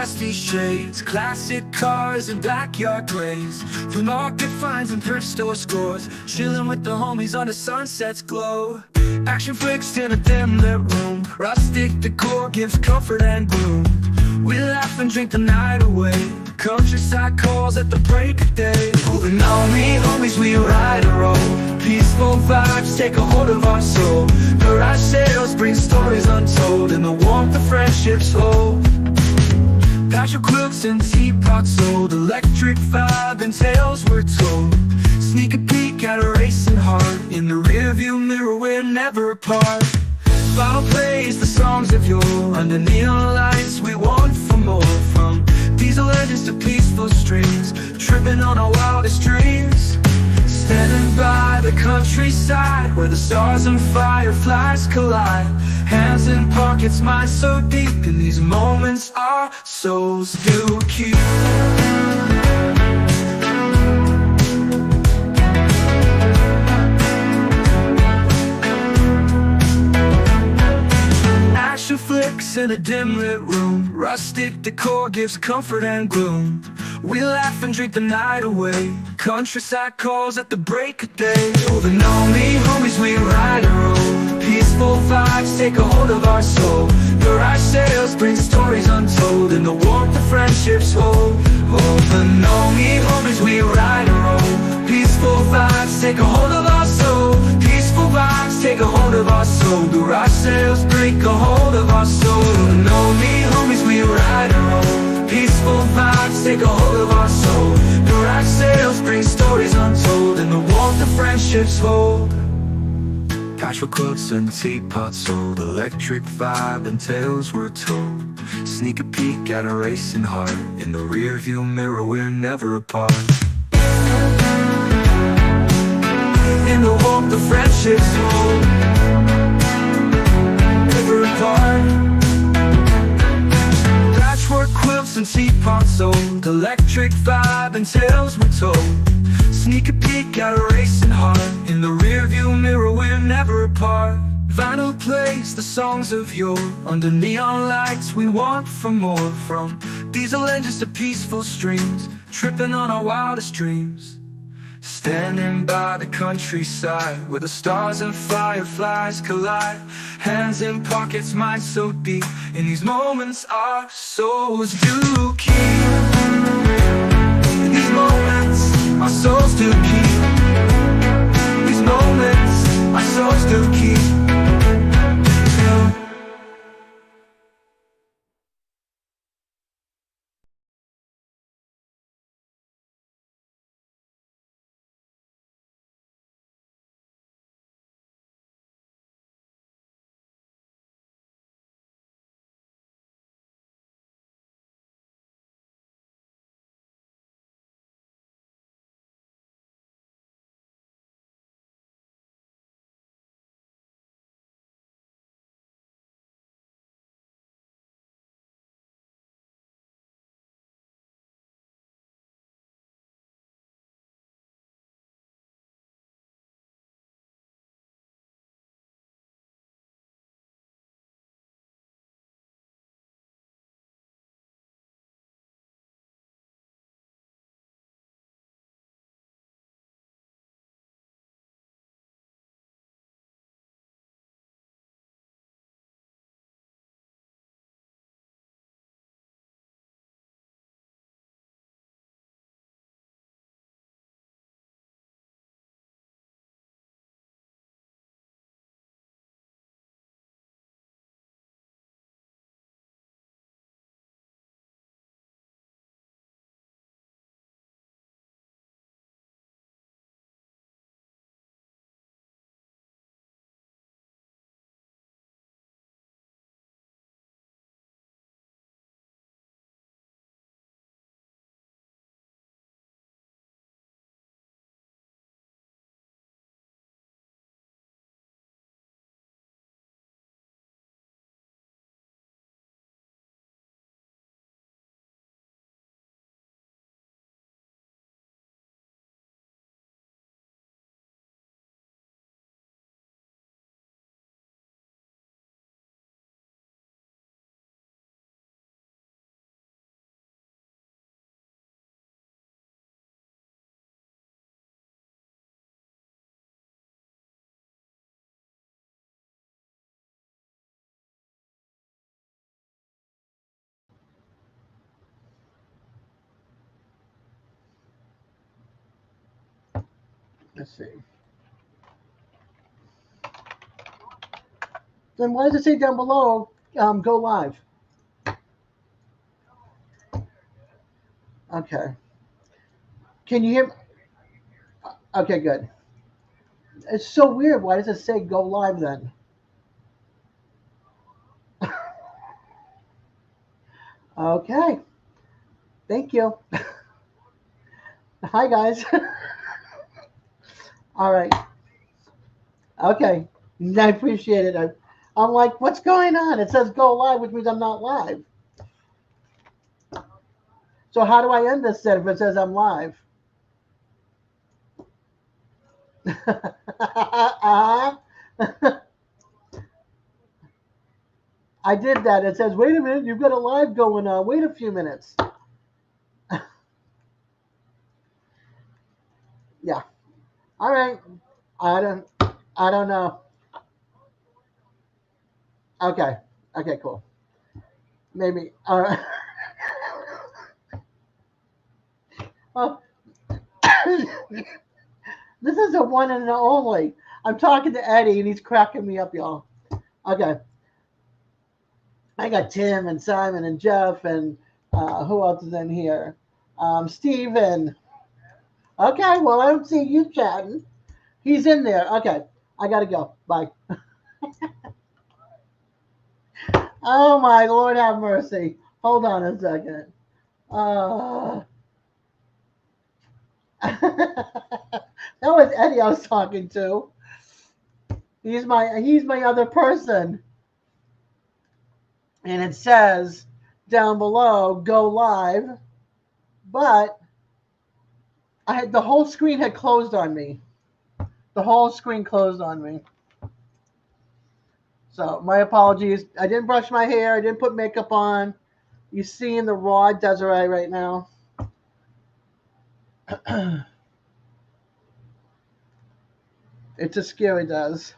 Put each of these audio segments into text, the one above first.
dusty shades, classic cars and backyard grays, through market finds and thrift store scores, chilling with the homies on the sunset's glow. Action flicks in a dim lit room, rustic decor gives comfort and gloom. We laugh and drink the night away, countryside calls at the break of day. Moving on me, homies, we ride a roll. Peaceful vibes take a hold of our soul. Garage sales bring stories untold, and the warmth of friendships hold. Patio quilts and teapots sold, electric vibe and tales were told. Sneak a peek at a racing heart, in the rearview mirror we're never apart. Vinyl plays the songs of yore, under neon lights we want for more. From diesel engines to peaceful streams, tripping on our wildest dreams. Standing by the countryside, where the stars and fireflies collide. Hands in pockets, minds so deep, in these moments our souls do keep. Action flicks in a dim lit room, rustic decor gives comfort and gloom. We laugh and drink the night away, countryside calls at the break of day. Moving on me, homies, we ride a roll. Peaceful vibes take a hold of our soul. Garage sales bring stories untold, and the warmth of friendships hold. Moving on me, homies, we ride a roll. Peaceful vibes take a hold of our soul. Peaceful vibes take a hold of our soul. Garage sales break a hold of our soul. Moving on me, homies, we ride a roll. Peaceful vibes take a hold of our soul. Garage sales bring stories untold, and the warmth of friendships hold. Patio quilts and teapots sold, electric vibe and tales were told. Sneak a peek at a racing heart, in the rearview mirror we're never apart. In the warmth of friendships hold, never apart. Patchwork quilts and teapots sold, electric vibe and tales were told. Sneak a peek at a racing heart, in the rearview mirror we're never apart. Vinyl plays the songs of yore, under neon lights we want for more. From diesel engines to peaceful streams, tripping on our wildest dreams. Standing by the countryside, where the stars and fireflies collide. Hands in pockets, minds so deep, in these moments our souls do keep. In these moments our souls do keep. These moments our souls do keep. Let's see. Then why does it say down below, go live? Okay. Can you hear? Okay, good. It's so weird. Why does it say go live then? Okay. Thank you. Hi, guys. All right. Okay. I appreciate it. I'm like, what's going on? It says go live, which means I'm not live. So how do I end this then if it says I'm live? uh, I did that. It says, wait a minute, you've got a live going on. Wait a few minutes. Yeah. All right. I don't I don't know. Okay. Okay, cool. Maybe. All right. Well, this is a one and only. I'm talking to Eddie and he's cracking me up, y'all. Okay. I got Tim and Simon and Jeff and who else is in here? Steven. Okay, well, I don't see you chatting. He's in there. Okay, I gotta go. Bye. Oh my Lord, have mercy. Hold on a second. Uh, that was Eddie I was talking to. He's my other person, and it says down below go live, but the whole screen had closed on me. The whole screen closed on me. So my apologies. I didn't brush my hair. I didn't put makeup on. You see in the raw Desiree right now. It's a scary Des.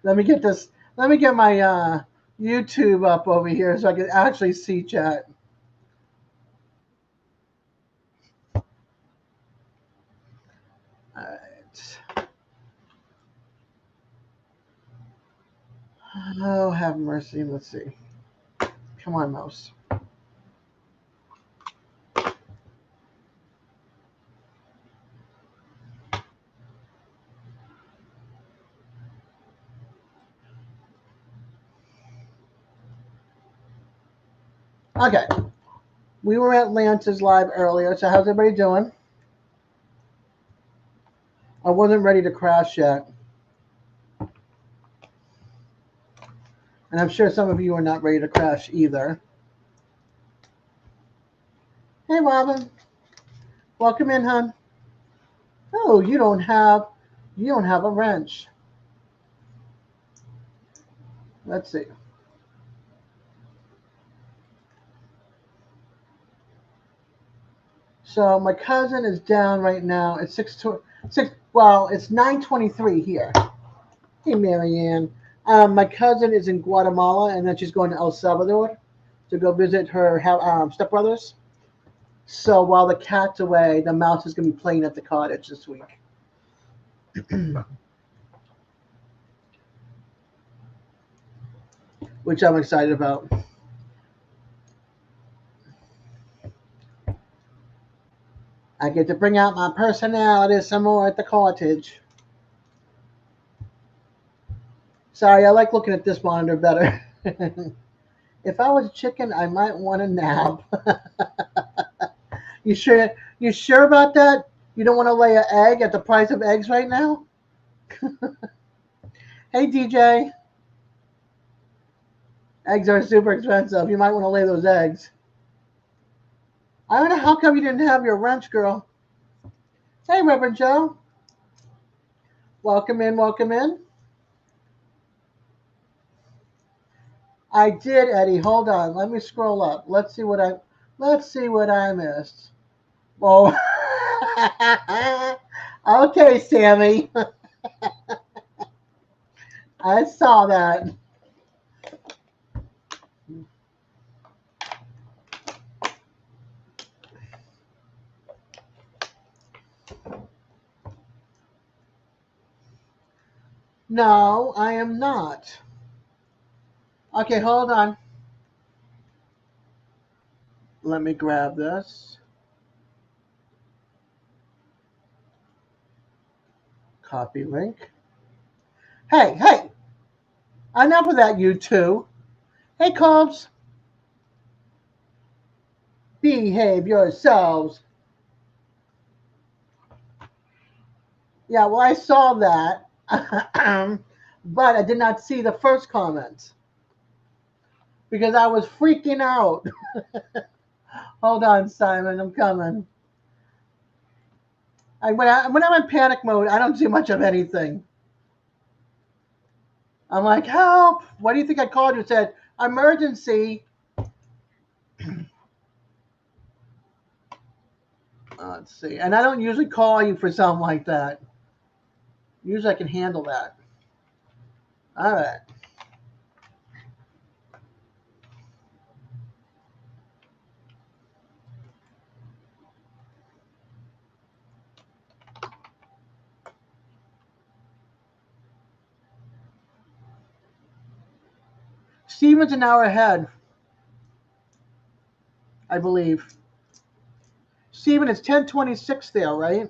Let me get this. Let me get my YouTube up over here so I can actually see chat. All right. Oh, have mercy. Let's see. Come on, mouse. Okay. We were at Lance's live earlier, so how's everybody doing? I wasn't ready to crash yet. And I'm sure some of you are not ready to crash either. Hey, Robin. Welcome in, hon. Oh, you don't have a wrench. Let's see. So my cousin is down right now. It's 6. Well, it's 9:23 here. Hey, Marianne. My cousin is in Guatemala, and then she's going to El Salvador to go visit her stepbrothers. So while the cat's away, the mouse is going to be playing at the cottage this week. Which I'm excited about. I get to bring out my personality some more at the cottage. Sorry, I like looking at this monitor better. If I was a chicken, I might want a nap. You sure? You sure about that? You don't want to lay an egg at the price of eggs right now? Hey, DJ. Eggs are super expensive. You might want to lay those eggs. I don't know how come you didn't have your wrench, girl. Hey, Reverend Joe. Welcome in, welcome in. I did, Eddie. Hold on. Let me scroll up. Let's see what I missed. Oh. Okay, Sammy. I saw that. No, I am not. Okay, hold on. Let me grab this. Copy link. Hey, hey, enough of that, you two. Hey, Combs, behave yourselves. Yeah, well, I saw that, but I did not see the first comment because I was freaking out. Hold on, Simon, I'm coming. When I'm in panic mode, I don't do much of anything. I'm like, help! What do you think I called you? It said, emergency. Let's see. And I don't usually call you for something like that. Usually I can handle that. All right. Steven's an hour ahead, I believe. Steven, it's 10:26 there, right?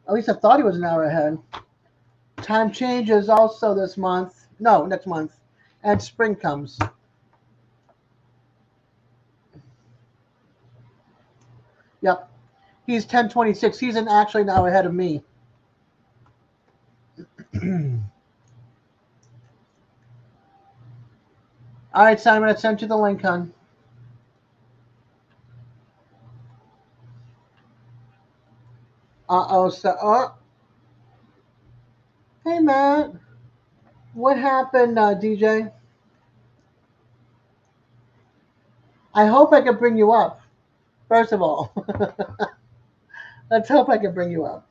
At least I thought he was an hour ahead. Time changes also this month. No, next month. And spring comes. Yep. He's 10:26. He's actually an hour ahead of me. All right, Simon, I sent you the link, hon. Uh-oh. Hey, Matt. What happened, DJ? I hope I can bring you up, first of all. Let's hope I can bring you up.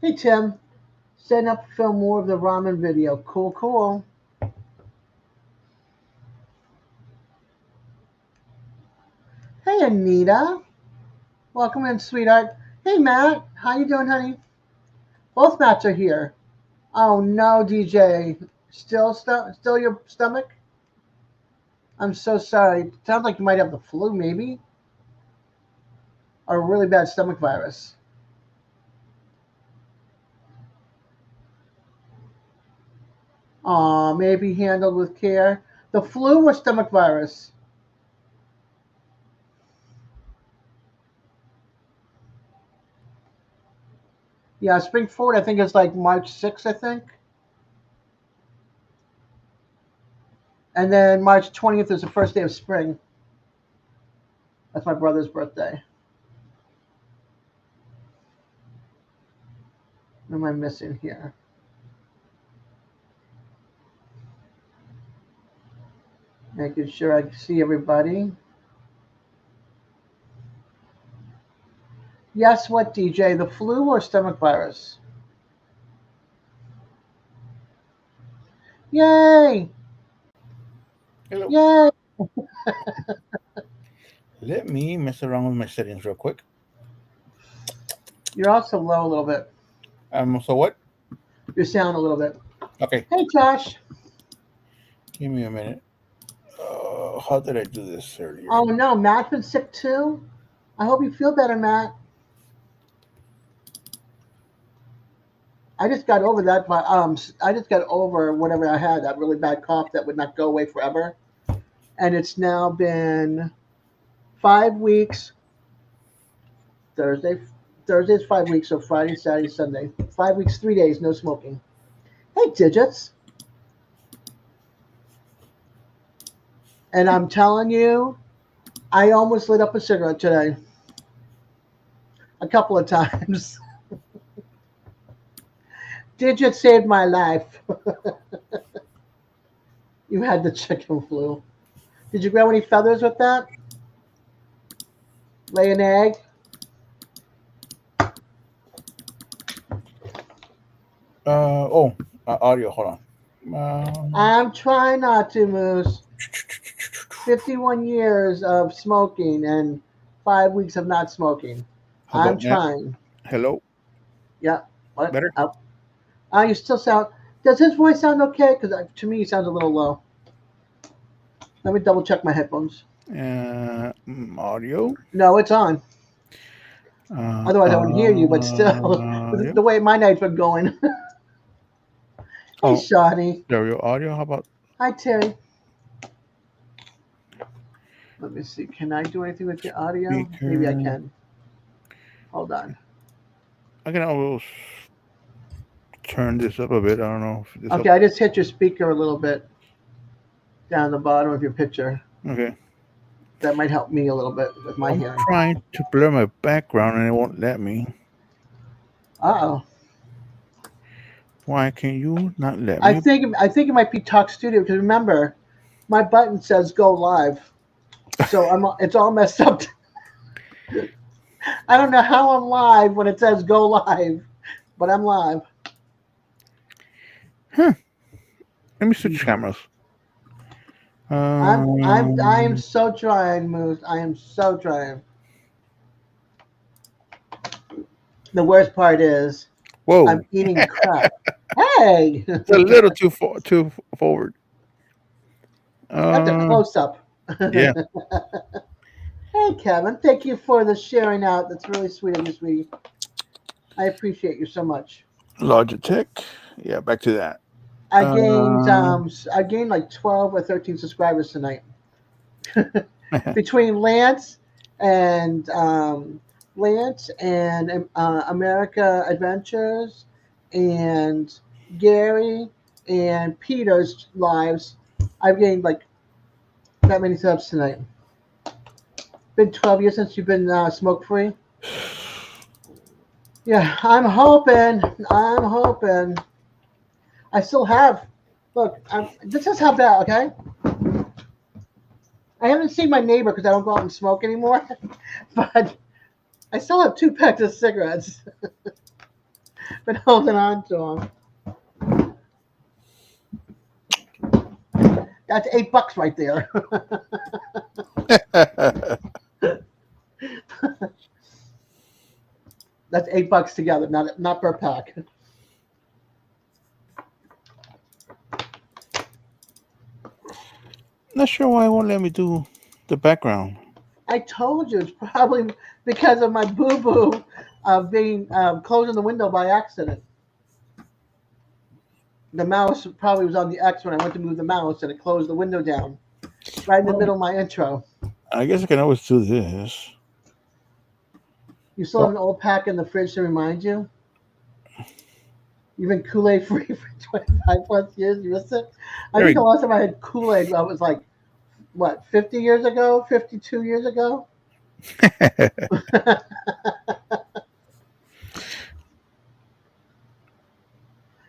Hey, Tim. Setting up to film more of the ramen video. Cool, cool. Hey, Anita. Welcome in, sweetheart. Hey, Matt. How you doing, honey? Both Matts are here. Oh, no, DJ. Still your stomach? I'm so sorry. Sounds like you might have the flu, maybe? Or a really bad stomach virus. Aw, maybe handled with care. The flu or stomach virus? Yeah, spring forward, I think it's like March 6th, I think. And then March 20th is the first day of spring. That's my brother's birthday. What am I missing here? Making sure I see everybody. Yes, what, DJ? The flu or stomach virus? Yay! Hello. Yay! Let me mess around with my settings real quick. You're also low a little bit. So what? Your sound a little bit. Okay, Hey, Josh. give me a minute. How did I do this earlier? Oh, no, Matt's been sick too? I hope you feel better, Matt. I just got over that, but I just got over whatever I had, that really bad cough that would not go away forever. And it's now been 5 weeks. Thursday's 5 weeks, so Friday, Saturday, Sunday. 5 weeks, 3 days, no smoking. Hey, Digits. And I'm telling you, I almost lit up a cigarette today. A couple of times. Digit saved my life. You had the chicken flu. Did you grow any feathers with that? Lay an egg? Audio. Hold on. I'm trying not to, Moose. 51 years of smoking and 5 weeks of not smoking. How I'm about now? trying. Hello. Yeah. What? Better. Oh, you still sound. Does his voice sound okay? Because to me, he sounds a little low. Let me double check my headphones. Audio. No, it's on. Otherwise, I wouldn't hear you. But still, Audio. the way my night's been going. Hey, Oh, Shawnee. stereo audio. How about Hi, Terry. Let me see. Can I do anything with the audio? Maybe I speaker? can. Hold on. I can always turn this up a bit. I don't know if this Okay, helps. I just hit your speaker a little bit down the bottom of your picture. Okay. That might help me a little bit with my I'm hearing. trying to blur my background and it won't let me. Uh-oh. Why can you not let I me? think I think it might be Talk Studio because remember, my button says go live, so it's all messed up. I don't know how I'm live when it says go live, but I'm live. Huh. Let me switch cameras. I am so trying, Moose. I am so trying. The worst part is I'm Whoa. eating crap. Hey, It's a little too forward. that's a Uh, close up. yeah. Hey, Kevin. Thank you for the sharing out. That's really sweet of you, sweetie. I appreciate you so much. Logitech. Yeah, back to that. I I gained like 12 or 13 subscribers tonight between and Lance and America Adventures and Gary and Peter's lives. I've gained like that many subs tonight. Been 12 years since you've been smoke free. Yeah, I'm hoping. I'm hoping. I still have. Look, this is how bad. Okay, I haven't seen my neighbor because I don't go out and smoke anymore. But I still have 2 packs of cigarettes. Been holding on to them. That's $8 right there. That's $8 together, not per pack. Not sure why it won't let me do the background. I told you it's probably because of my boo boo of being closing the window by accident. The mouse probably was on the X when I went to move the mouse and it closed the window down right in the Well, middle of my intro. I guess I can always do this. You still have Oh, an old pack in the fridge to remind you? You've been Kool Aid free for 25 plus years. You missed it? I there think we the last time I had Kool Aid was like, what, 50 years ago? 52 years ago? go.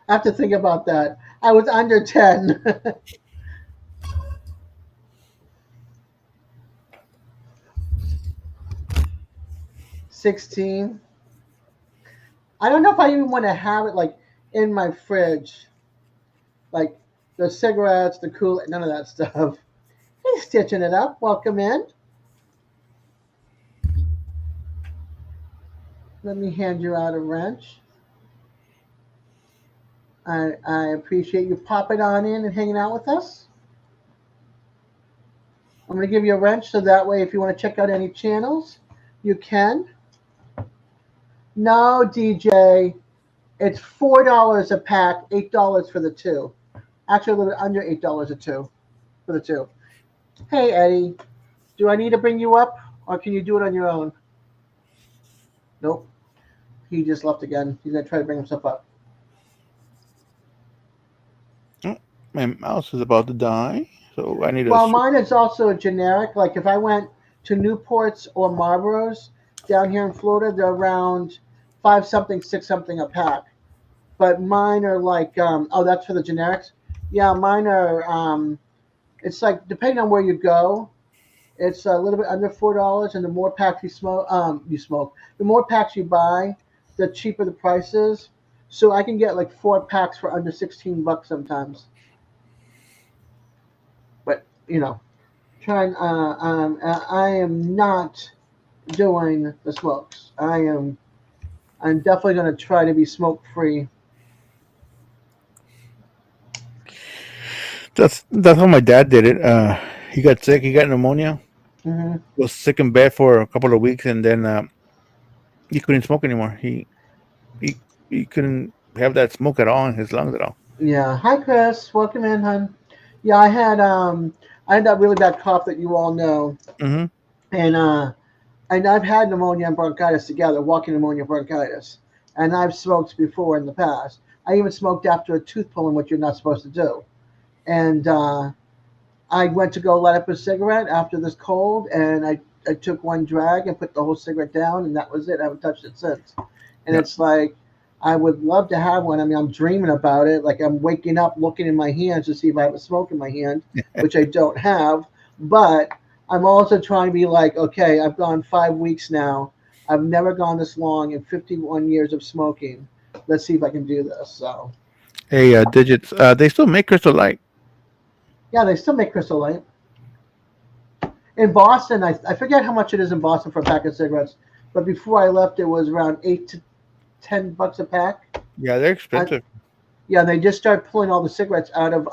I have to think about that. I was under 10. 16. I don't know if I even want to have it like in my fridge. Like the cigarettes, the Kool Aid, none of that stuff. Hey, stitching it up. Welcome in. Let me hand you out a wrench. I appreciate you popping on in and hanging out with us. I'm going to give you a wrench so that way if you want to check out any channels, you can. No, DJ, it's $4 a pack, $8 for the two. Actually, a little bit under $8 a two for the two. Hey, Eddie, do I need to bring you up or can you do it on your own? Nope. He just left again. He's going to try to bring himself up. Oh, my mouse is about to die, so I need to Well, switch. mine is also a generic. Like if I went to Newports or Marlboros down here in Florida, they're around 5 something, 6 something a pack. But mine are like, oh, that's for the generics. Yeah, mine are. It's like depending on where you go, it's a little bit under $4, and the more packs you smoke, the more packs you buy, the cheaper the price is. So I can get like 4 packs for under $16 sometimes. But trying. I am not doing the smokes. I'm definitely going to try to be smoke free. That's how my dad did it. He got sick. He got pneumonia. Hmm. Was sick in bed for a couple of weeks, and then he couldn't smoke anymore. He he couldn't have that smoke at all in his lungs at all. Yeah. Hi, Chris. Welcome in, hon. Yeah, I had that really bad cough that you all know, Hmm. and I've had pneumonia and bronchitis together, walking pneumonia and bronchitis, and I've smoked before in the past. I even smoked after a tooth pulling, which you're not supposed to do. And I went to go light up a cigarette after this cold, and I took one drag and put the whole cigarette down, and that was it. I haven't touched it since. And Yeah. it's like, I would love to have one. I mean, I'm dreaming about it. Like, I'm waking up looking in my hands to see if I have a smoke in my hand, which I don't have. But I'm also trying to be like, okay, I've gone 5 weeks now. I've never gone this long in 51 years of smoking. Let's see if I can do this. So, Hey, digits. They still make Crystal Light. yeah, they still make Crystal Light. In Boston, I forget how much it is in Boston for a pack of cigarettes, but before I left, it was around $8 to $10 a pack. Yeah, they're I, expensive. yeah, they just started pulling all the cigarettes out of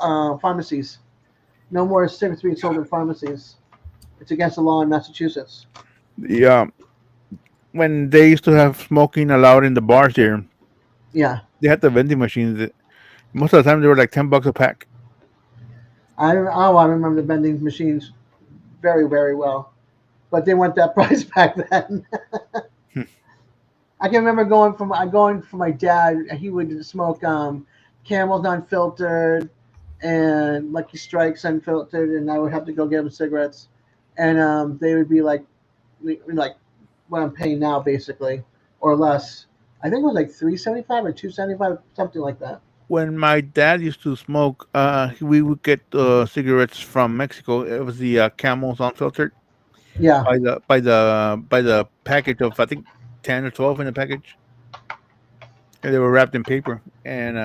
pharmacies. No more cigarettes being sold in pharmacies. It's against the law in Massachusetts. Yeah, when they used to have smoking allowed in the bars here, Yeah, they had the vending machines. Most of the time, they were like $10 a pack. I remember the vending machines very very well, but they weren't that price back then. Hmm. I can remember going for my dad. He would smoke Camels unfiltered and Lucky Strikes unfiltered, and I would have to go get him cigarettes, and they would be like what I'm paying now basically, or less. I think it was like 375 or 275, something like that. When my dad used to smoke, we would get cigarettes from Mexico. It was the Camels unfiltered Yeah, by the package of I think 10 or 12 in the package, and they were wrapped in paper. And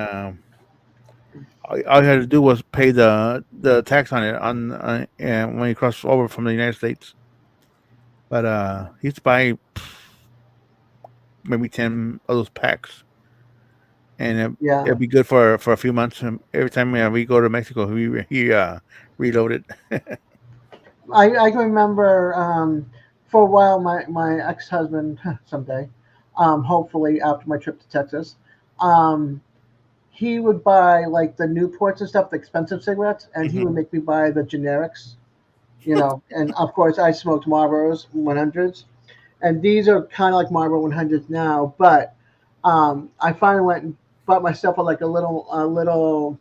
all you had to do was pay the tax on it on and when you cross over from the United States. But he used to buy maybe 10 of those packs, and yeah. it'd be good for a few months. Every time we go to Mexico, he reloaded. I can remember for a while my ex husband someday, hopefully after my trip to Texas, um, he would buy like the Newports and stuff, the expensive cigarettes, and he would Hmm. make me buy the generics. And of course I smoked Marlboros 100s, and these are kind of like Marlboro 100s now, but I finally went and bought myself a little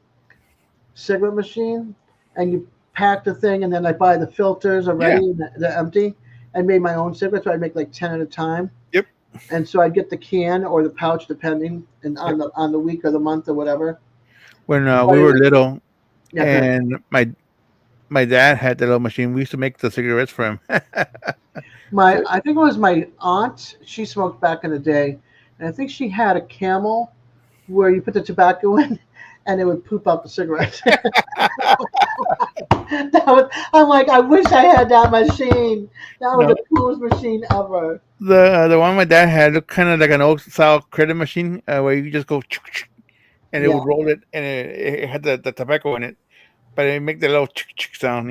cigarette machine, and you pack the thing, and then I buy the filters Yeah. already, they're empty, and made my own cigarettes. So I make like 10 at a time, Yep. and so I get the can or the pouch depending and Yep. on the week or the month or whatever. When But we it were was little, yeah, good. and my dad had the little machine, we used to make the cigarettes for him. My So I think it was my aunt. She smoked back in the day, and I think she had a Camel where you put the tobacco in, and it would poop out the cigarettes. I'm like, I wish I had that machine. That was no, the coolest machine ever. the one my dad had looked kind of like an old style credit machine where you just go and it Yeah, would roll it, and it had the tobacco in it, but it make the little sound.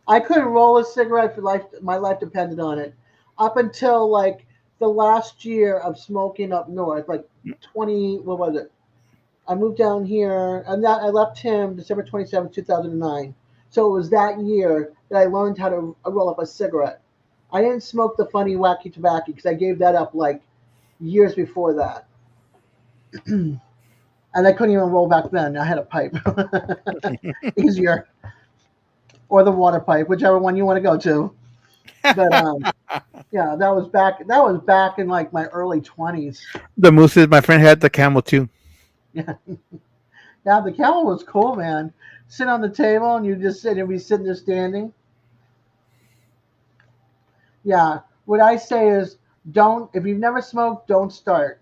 I couldn't roll a cigarette for life. My life depended on it. Up until like the last year of smoking up north, like 20. What was it? I moved down here, and that I left him December 27th, 2009. So it was that year that I learned how to roll up a cigarette. I didn't smoke the funny wacky tobacco because I gave that up like years before that, and I couldn't even roll back then. I had a pipe, easier, or the water pipe, whichever one you want to go to. But yeah, that was back. That was back in like my early 20s. The mooses, my friend had the Camel too. Yeah, yeah. The camel was cool, man. Sit on the table and you just sit and be sitting there standing. Yeah. What I say is, don't. If you've never smoked, don't start.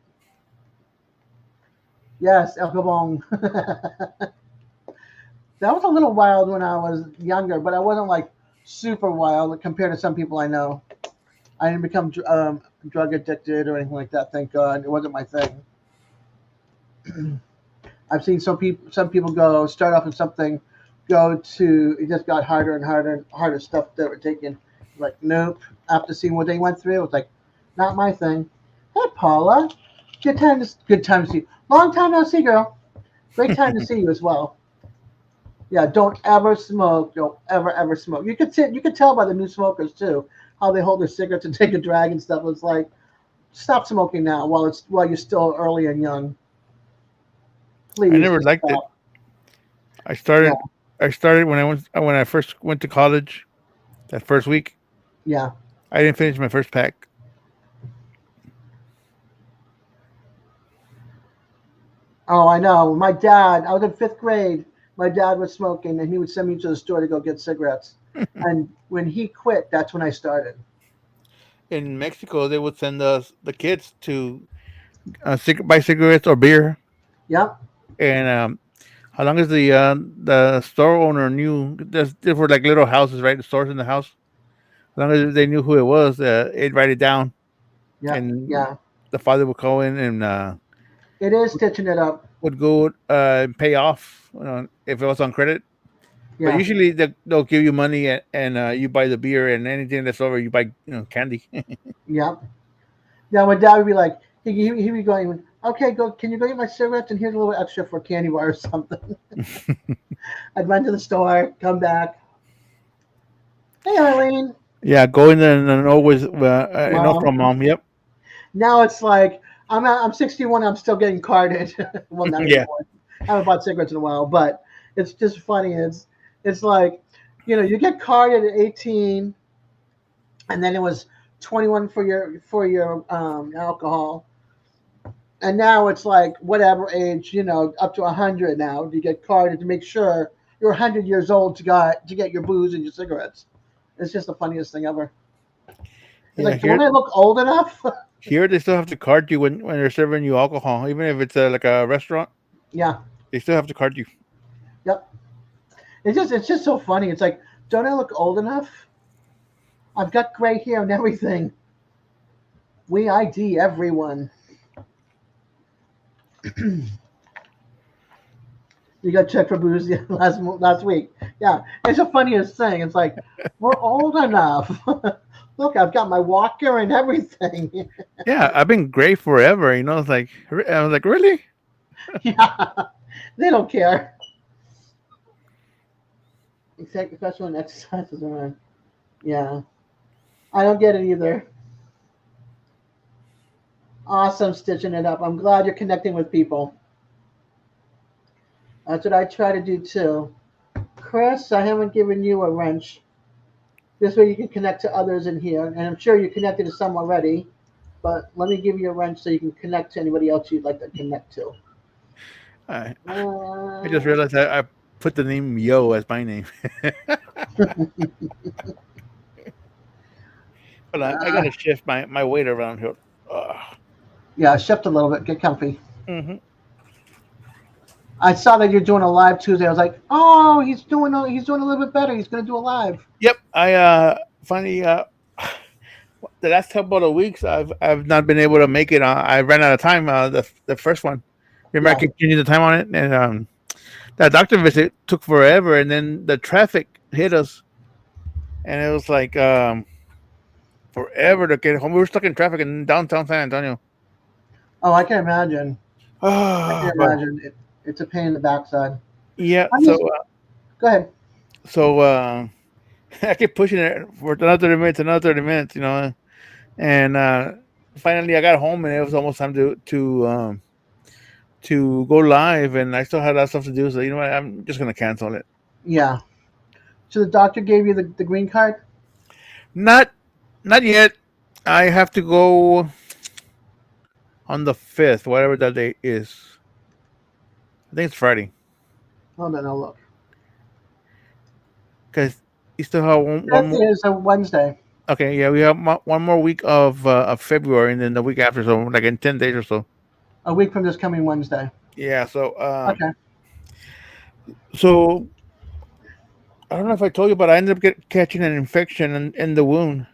Yes, El Gabon. That was a little wild when I was younger, but I wasn't like super wild compared to some people I know. I didn't become drug addicted or anything like that. Thank God, it wasn't my thing. I've seen some people go start off with something, go to it just got harder and harder and harder stuff that were taking. Like nope. After seeing what they went through, it was like not my thing. Hey Paula, good time to see you. Long time no see, girl. Great time to see you as well. Yeah, don't ever smoke. Don't ever smoke. You could tell by the new smokers too how they hold their cigarettes and take a drag and stuff. It's like stop smoking now while you're still early and young. I Please never just liked it. stop. I Yeah, started. I started when I first went to college. That first week, yeah. I didn't finish my first pack. Oh, I know. My dad. I was in fifth grade. My dad was smoking, and he would send me to the store to go get cigarettes. And when he quit, that's when I started. In Mexico, they would send us the kids to buy cigarettes or beer, Yep. and how long as the store owner knew, there were like little houses, right? The stores in the house. As long as they knew who it was, they'd write it down, Yeah. and Yeah. the father would call in and It is stitching it up. would go and pay off if it was on credit. But Yeah. usually they'll give you money and you buy the beer and anything that's over you buy candy. Yep. Yeah. My dad would be like, he'd be going, okay, go. Can you go get my cigarettes? And here's a little extra for a candy bar or something. I'd run to the store, come back. Hey, Eileen, Yeah, go in there and always mom. from mom. Yep. Now it's like I'm 61. I'm still getting carded. Well, not Yeah. anymore. I haven't bought cigarettes in a while, but it's just funny. It's like you get carded at 18, and then it was 21 for your alcohol, and now it's like whatever age up to 100 now you get carded to make sure you're 100 years old to get your booze and your cigarettes. It's just the funniest thing ever. It's Yeah. like, don't I look old enough? Here they still have to card you when they're serving you alcohol, even if it's like a restaurant. Yeah. They still have to card you. Yep. It's just so funny. It's like, don't I look old enough? I've got gray hair and everything. We ID everyone. You got checked for booze last week. Yeah, it's the funniest thing. It's like we're old enough. Look, I've got my walker and everything. Yeah, I've been gray forever. It's like I was like, really? Yeah, they don't care. Except especially when exercise is around. Yeah, I don't get it either. Awesome stitching it up. I'm glad you're connecting with people. That's what I try to do too. Chris, I haven't given you a wrench. This way you can connect to others in here. And I'm sure you're connected to some already. But let me give you a wrench so you can connect to anybody else you'd like to connect to. I I just Uh, realized I put the name Yo as my name, but I uh, gotta shift my weight around here. Ugh. yeah, shift a little bit. Get comfy. Hmm. I saw that you're doing a live Tuesday. I was like, oh, he's doing a little bit better. He's going to do a live. Yep, I finally the last couple of weeks I've not been able to make it. I ran out of time. The first one. Remember, I Yeah. continued the time on it, and that doctor visit took forever, and then the traffic hit us, and it was like forever to get home. We were stuck in traffic in downtown San Antonio. Oh, I can imagine. I can But imagine. It's a pain in the backside. yeah, I'm so just Go ahead. so I kept pushing it for another 30 minutes, another 30 minutes, and finally I got home, and it was almost time to go live, and I still had that stuff to do. So you know what, I'm just gonna cancel it. Yeah. So the doctor gave you the green card. Not not yet. I have to go on the 5th, whatever that date is. I think it's Friday Hold on, I'll look. because you still have one Fifth more. is a Wednesday. Okay, yeah, we have one more week of February, and then the week after, so like in 10 days or so. A week from this coming Wednesday. Yeah. Okay. So I don't know if I told you, but I ended up catching an infection in the wound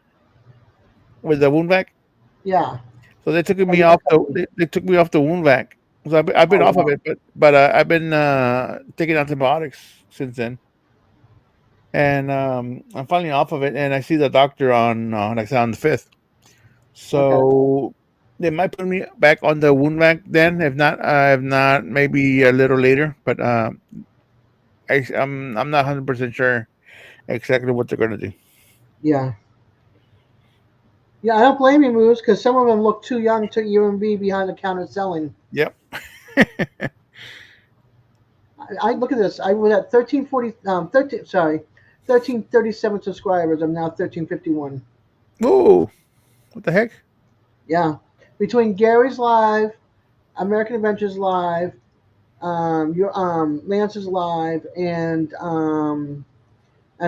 with the wound vac. Yeah. So they took Oh, me you off got something. they took me off the wound vac. So I've been Oh off of wow. it, but I've been taking antibiotics since then, and I'm finally off of it. And I see the doctor on like I said, on the 5th. Okay. So they might put me back on the wound vac then. If not, maybe a little later. But I'm not 100% sure exactly what they're gonna do. Yeah. Yeah, I don't blame you, Moose, because some of them look too young to even be behind the counter selling. Yep. I look at this. I was at 1340, 13, sorry, 1337 subscribers. I'm now 1351. Whoa! What the heck? Yeah. Between Gary's live, American Adventures live, your Lance's live, and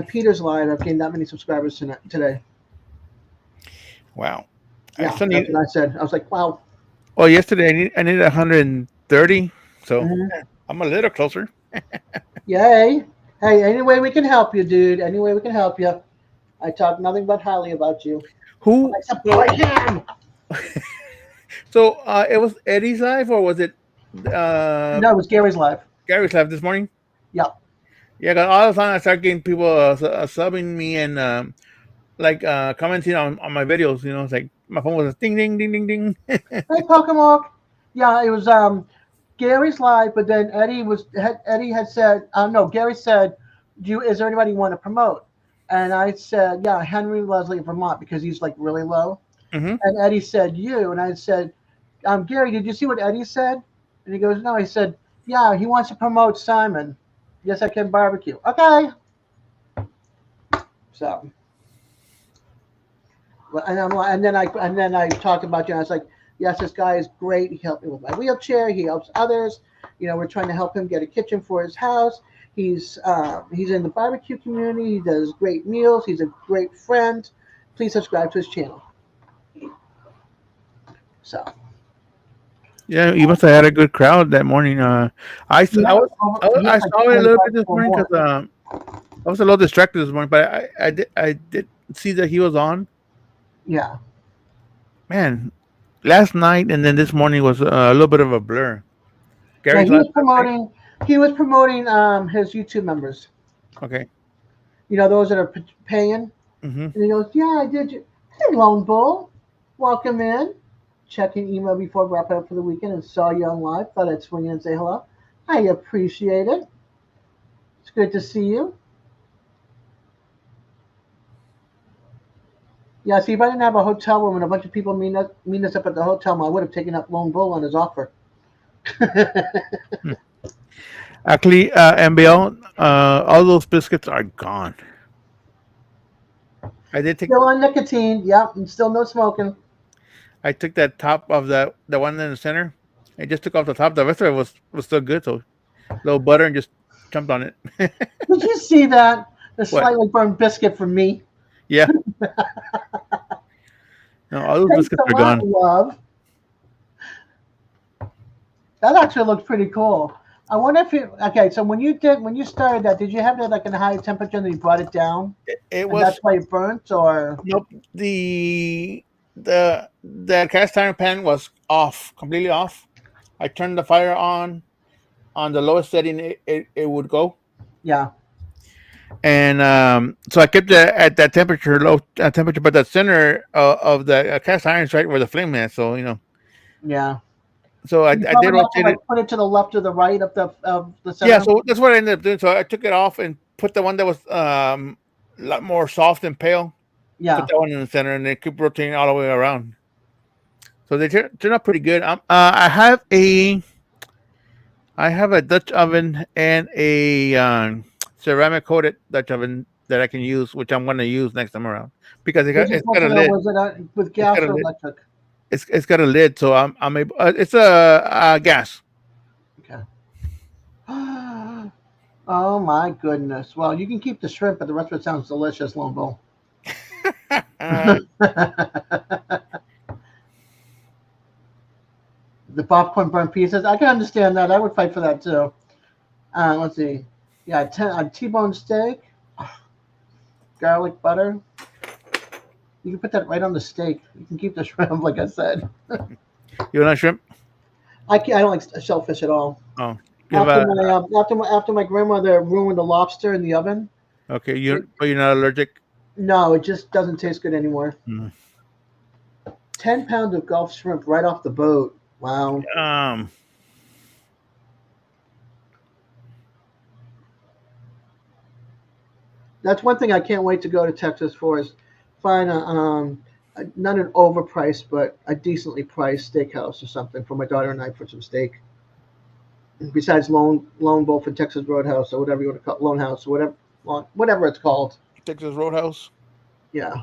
Peter's live, I've gained that many subscribers today. Wow. I Yeah, still that's need. what I said. I was like, wow. Well, yesterday I need 130, so Hmm. I'm a little closer. Yay. Hey, any way we can help you, dude. Any way we can help you. I talk nothing but highly about you. Who? I support him. It was Eddie's live or was it uh No, it was Gary's live. Gary's live this morning? Yeah. Yeah, 'cause all of a sudden I start getting people subbing me and commenting on my videos. You know, it's like my phone was ding ding ding ding ding. Hey, Pokemon. Yeah, it was Gary's live, but then Eddie had said, no, Gary said, is there anybody you want to promote? And I said, yeah, Henry Leslie of Vermont because he's like really low. Hmm. And Eddie said you, and I said, Gary, did you see what Eddie said? And he goes, no. He said, yeah, he wants to promote Simon. Yes, I can barbecue. Okay. So, and then I talked about you. And I was like, yes, this guy is great. He helped me with my wheelchair. He helps others. You know, we're trying to help him get a kitchen for his house. He's in the barbecue community. He does great meals. He's a great friend. Please subscribe to his channel. So, Yeah, you must have had a good crowd that morning. yeah, he I has like saw it a 25 little bit this people morning more. because I was a little distracted this morning, but I did see that he was on. Yeah. Man, last night and then this morning was a little bit of a blur. Yeah, Gary's last night. he was promoting his YouTube members. Okay. You know, those that are paying. Hmm. And he goes, yeah, I did. Hey, Lone Bull, welcome in. Checking email before wrapping up for the weekend and saw you on live. Thought I'd swing in and say hello. I appreciate it. It's good to see you. Yeah, see, if I didn't have a hotel room and a bunch of people meet us up at the hotel, I would have taken up Lone Bull on his offer. Actually, MBL, all those biscuits are gone. I did take Still on nicotine. Yep, and still no smoking. I took that top of the one in the center. I just took off the top. The rest of it was still good. So little butter and just jumped on it. Did you see that? The What? slightly burned biscuit from me. Yeah. No, all those Thanks biscuits a are lot, gone. love. That actually looks pretty cool. I wonder if you okay. So when you started that, did you have it like in a high temperature and then you brought it down, It and that's was why it burnt, or nope. The cast iron pan was off, completely off. I turned the fire on the lowest setting it would go, yeah, and so I kept it at that temperature, low temperature, but the center of the cast iron is right where the flame is. So yeah. so So you I did probably have to rotate like it. put it to the left or the right of the Yeah, center. so that's what I ended up doing. So I took it off and put the one that was a lot more soft and pale. Put Yeah. that one in the center, and they keep rotating all the way around. So they turn out pretty good. I have a Dutch oven and a ceramic coated Dutch oven that I can use, which I'm going to use next time around because Which is it's what got a to know, lid. was it with It's got gas a or lid. electric? It's got a lid, so I'm able. It's a gas. Okay. Oh my goodness. Well, you can keep the shrimp, but the rest of it sounds delicious, Lone Bull. The popcorn burnt pieces. I can understand that. I would fight for that too. Let's see. Yeah, a T-bone steak, garlic butter. You can put that right on the steak. You can keep the shrimp, like I said. You want shrimp? I don't like shellfish at all. Oh, give a After my grandmother ruined the lobster in the oven, okay. it, But you're not allergic. no, it just doesn't taste good anymore. Mm. 10 pounds of Gulf shrimp right off the boat. Wow. Um, That's one thing I can't wait to go to Texas for is find not an overpriced but a decently priced steakhouse or something for my daughter and I for some steak. Besides Lone Wolf and Texas Roadhouse or whatever you want to call it, Lone House or whatever it's called. Texas Roadhouse. Yeah,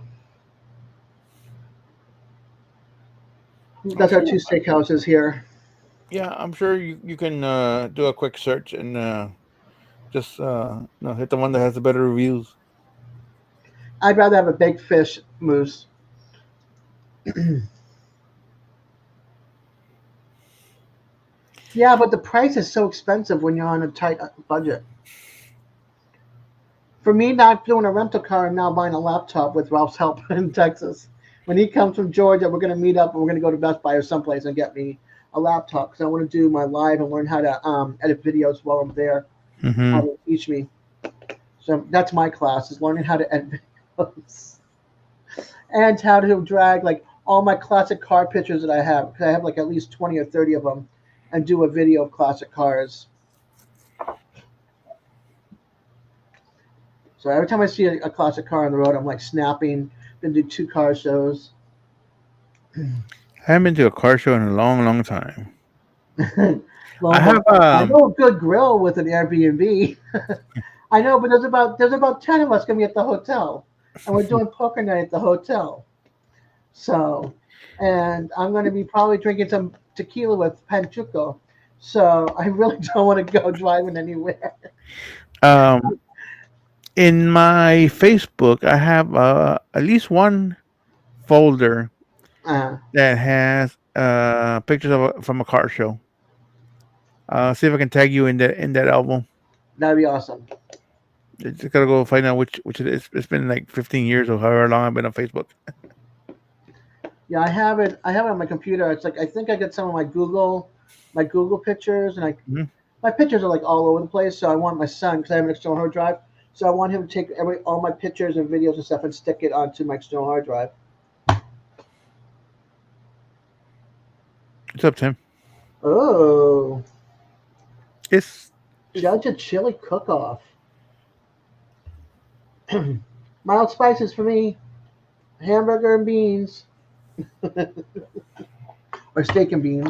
I'm that's our sure. two steakhouses here. Yeah, I'm sure you can do a quick search and just no, hit the one that has the better reviews. I'd rather have a baked fish mousse. Yeah, but the price is so expensive when you're on a tight budget. For me, not doing a rental car and now buying a laptop with Ralph's help in Texas. When he comes from Georgia, we're going to meet up and we're going to go to Best Buy or someplace and get me a laptop because I want to do my live and learn how to edit videos while I'm there. Mm-hmm. How to teach me. So that's my class is learning how to edit videos and how to drag like all my classic car pictures that I have because I have like at least 20 or 30 of them and do a video of classic cars. So every time I see a classic car on the road, I'm like snapping. Been to 2 car shows. I haven't been to a car show in a long, long time. I Lone have Wolf. I know a good grill with an Airbnb. I know, but there's about 10 of us gonna be at the hotel, and we're doing poker night at the hotel. So, and I'm gonna be probably drinking some tequila with Panchuco. So I really don't want to go driving anywhere. Um, in my Facebook, I have at least one folder Uh, that has pictures from a car show. See if I can tag you in that album. that'd be awesome. I just gotta go find out which it is. It's been like 15 years or however long I've been on Facebook. Yeah, I have it. I have it on my computer. It's like I think I got some of my Google pictures, and Mhm. my pictures are like all over the place. So I want my son because I have an external hard drive. So I want him to take all my pictures and videos and stuff and stick it onto my external hard drive. What's up, Tim? Oh, It's Judge a chili cook-off. Mild spices for me. Hamburger and beans, or steak and beans.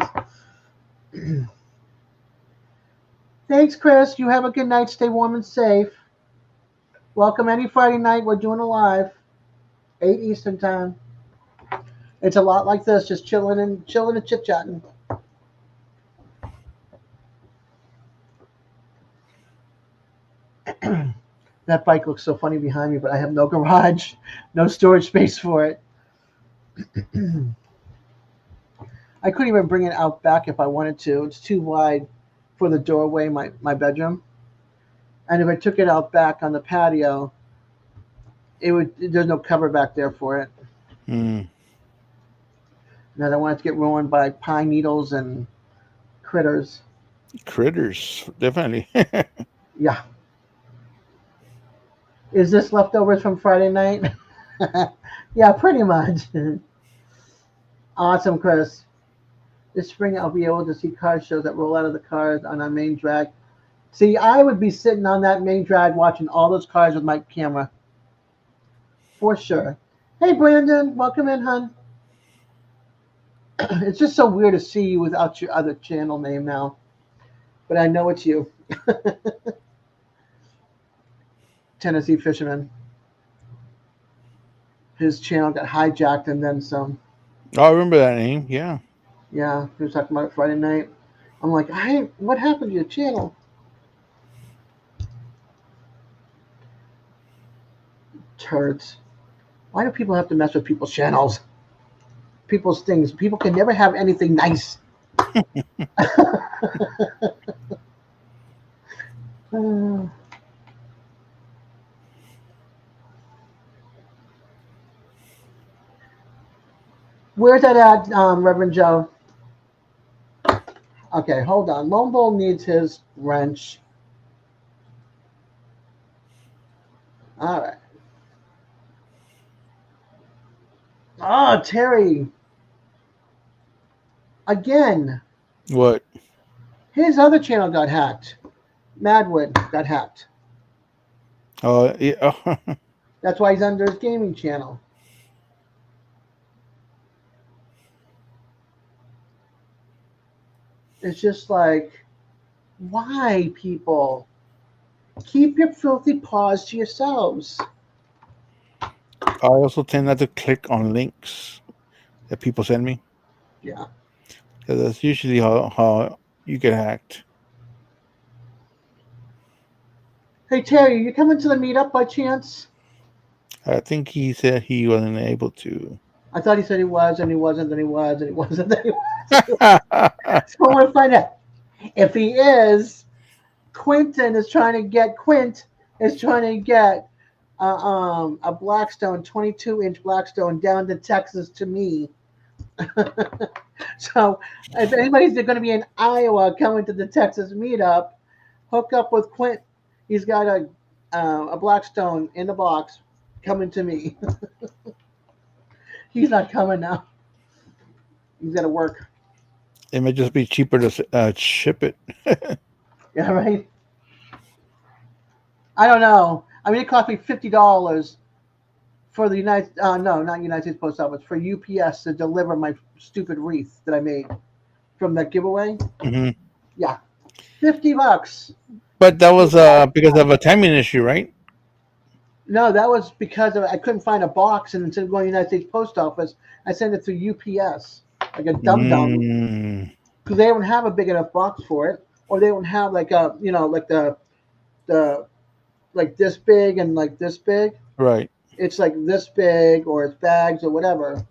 Thanks, Chris. You have a good night. Stay warm and safe. Welcome any Friday night. We're doing a live, 8 Eastern time. It's a lot like this, just chilling and chit chatting. That bike looks so funny behind me, but I have no garage, no storage space for it. I couldn't even bring it out back if I wanted to. It's too wide for the doorway, my bedroom. And if I took it out back on the patio, there's no cover back there for it. mm, And I don't want it to get ruined by pine needles and critters. critters, definitely. Yeah. Is this leftovers from Friday night? Yeah, pretty much. Awesome, Chris. This spring I'll be able to see car shows that roll out of the cars on our main drag. See, I would be sitting on that main drag watching all those cars with my camera. For sure. Hey, Brandon. Welcome in, hon. It's just so weird to see you without your other channel name now. But I know it's you. Tennessee Fisherman. His channel got hijacked and then some. Oh, I remember that name. Yeah. Yeah, he was talking about it Friday night. I'm like, what happened to your channel? Turds. Why do people have to mess with people's channels? People's things. People can never have anything nice. Uh, Where's that at, Reverend Joe? Okay, hold on. Lone Bull needs his wrench. All right. Oh, Terry. Again. What? His other channel got hacked. Madwood got hacked. Oh, yeah. That's why he's under his gaming channel. It's just like, why, people? Keep your filthy paws to yourselves. I also tend not to click on links that people send me Yeah. because that's usually how you get hacked. Hey, Terry, you coming to the meetup by chance? I think he said he wasn't able to. I thought he said he was, and he wasn't, then he was, and he wasn't, then he was. So I want to find out. If he is, Quint is trying to get a Blackstone, 22-inch Blackstone down to Texas to me. So if anybody's going to be in Iowa coming to the Texas meetup, hook up with Quint. He's got a Blackstone in the box coming to me. He's not coming now. He's got to work. It may just be cheaper to ship it. Yeah, right. I don't know. I mean, it cost me $50 for the no, not United States Post Office, for UPS to deliver my stupid wreath that I made from that giveaway. Hmm. Yeah, $50. But that was because of a timing issue, right? No, that was because I couldn't find a box, and instead of going to the United States Post Office, I sent it through UPS like a dum dum Mm, because they don't have a big enough box for it, or they don't have like a like the like this big and like this big. right. It's like this big, or it's bags or whatever,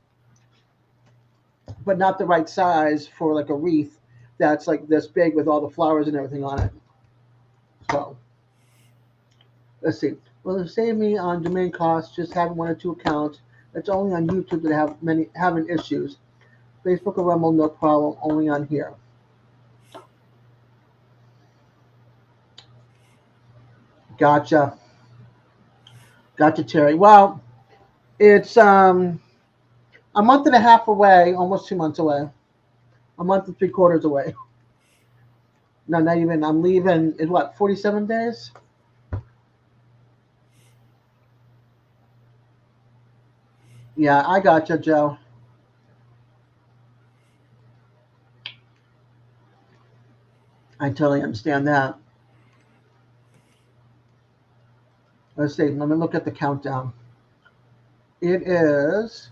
but not the right size for like a wreath that's like this big with all the flowers and everything on it. So let's see. Well, it saved me on domain costs just having one or two accounts. It's only on YouTube that have many having issues. Facebook or Rumble, no problem. Only on here. Gotcha, gotcha, Terry. Well, it's a month and a half away, almost 2 months away. A month and 3/4 away. No, not even. I'm leaving in what, 47 days? Yeah, I gotcha, Joe. I totally understand that. Let's see. Let me look at the countdown. It is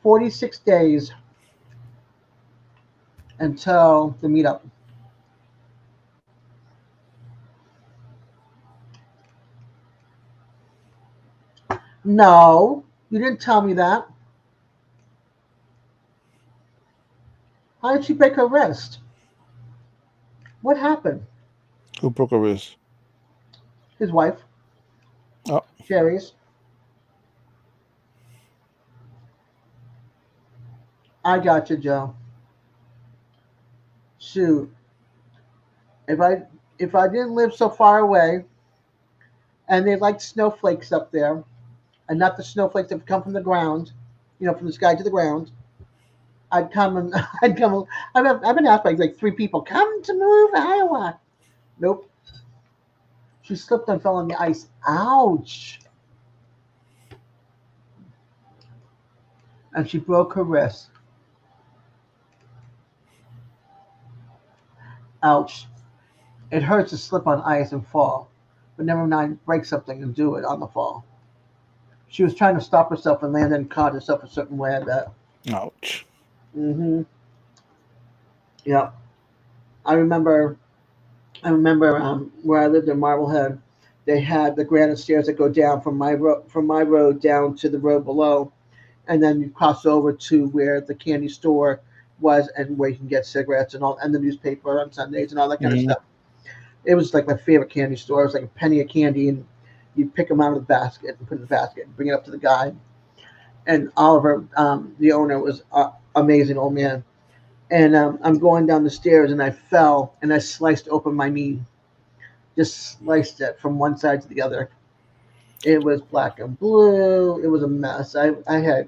46 days until the meetup. No, you didn't tell me that. How did she break her wrist? What happened? Who broke a wrist? His wife, Oh, Sherry's. I gotcha, Joe. Shoot. If I if I didn't live so far away and they like snowflakes up there, and not the snowflakes that come from the ground, from the sky to the ground, I'd come and I'd come. I've been asked by like three people, come to move Iowa. Nope. She slipped and fell on the ice. Ouch. And she broke her wrist. Ouch. It hurts to slip on ice and fall, but never mind break something and do it on the fall. She was trying to stop herself and landed and caught herself a certain way, I bet. ouch. Mm-hmm. Yeah. I remember where I lived in Marblehead, they had the granite stairs that go down from my road down to the road below, and then you cross over to where the candy store was, and where you can get cigarettes and all, and the newspaper on Sundays and all that kind of Hmm. stuff. It was like my favorite candy store. It was like a penny a candy, and you pick them out of the basket and put it in the basket and bring it up to the guy. And Oliver, the owner, was amazing old man. And I'm going down the stairs, and I fell, and I sliced open my knee, just sliced it from one side to the other. It was black and blue. It was a mess. I had,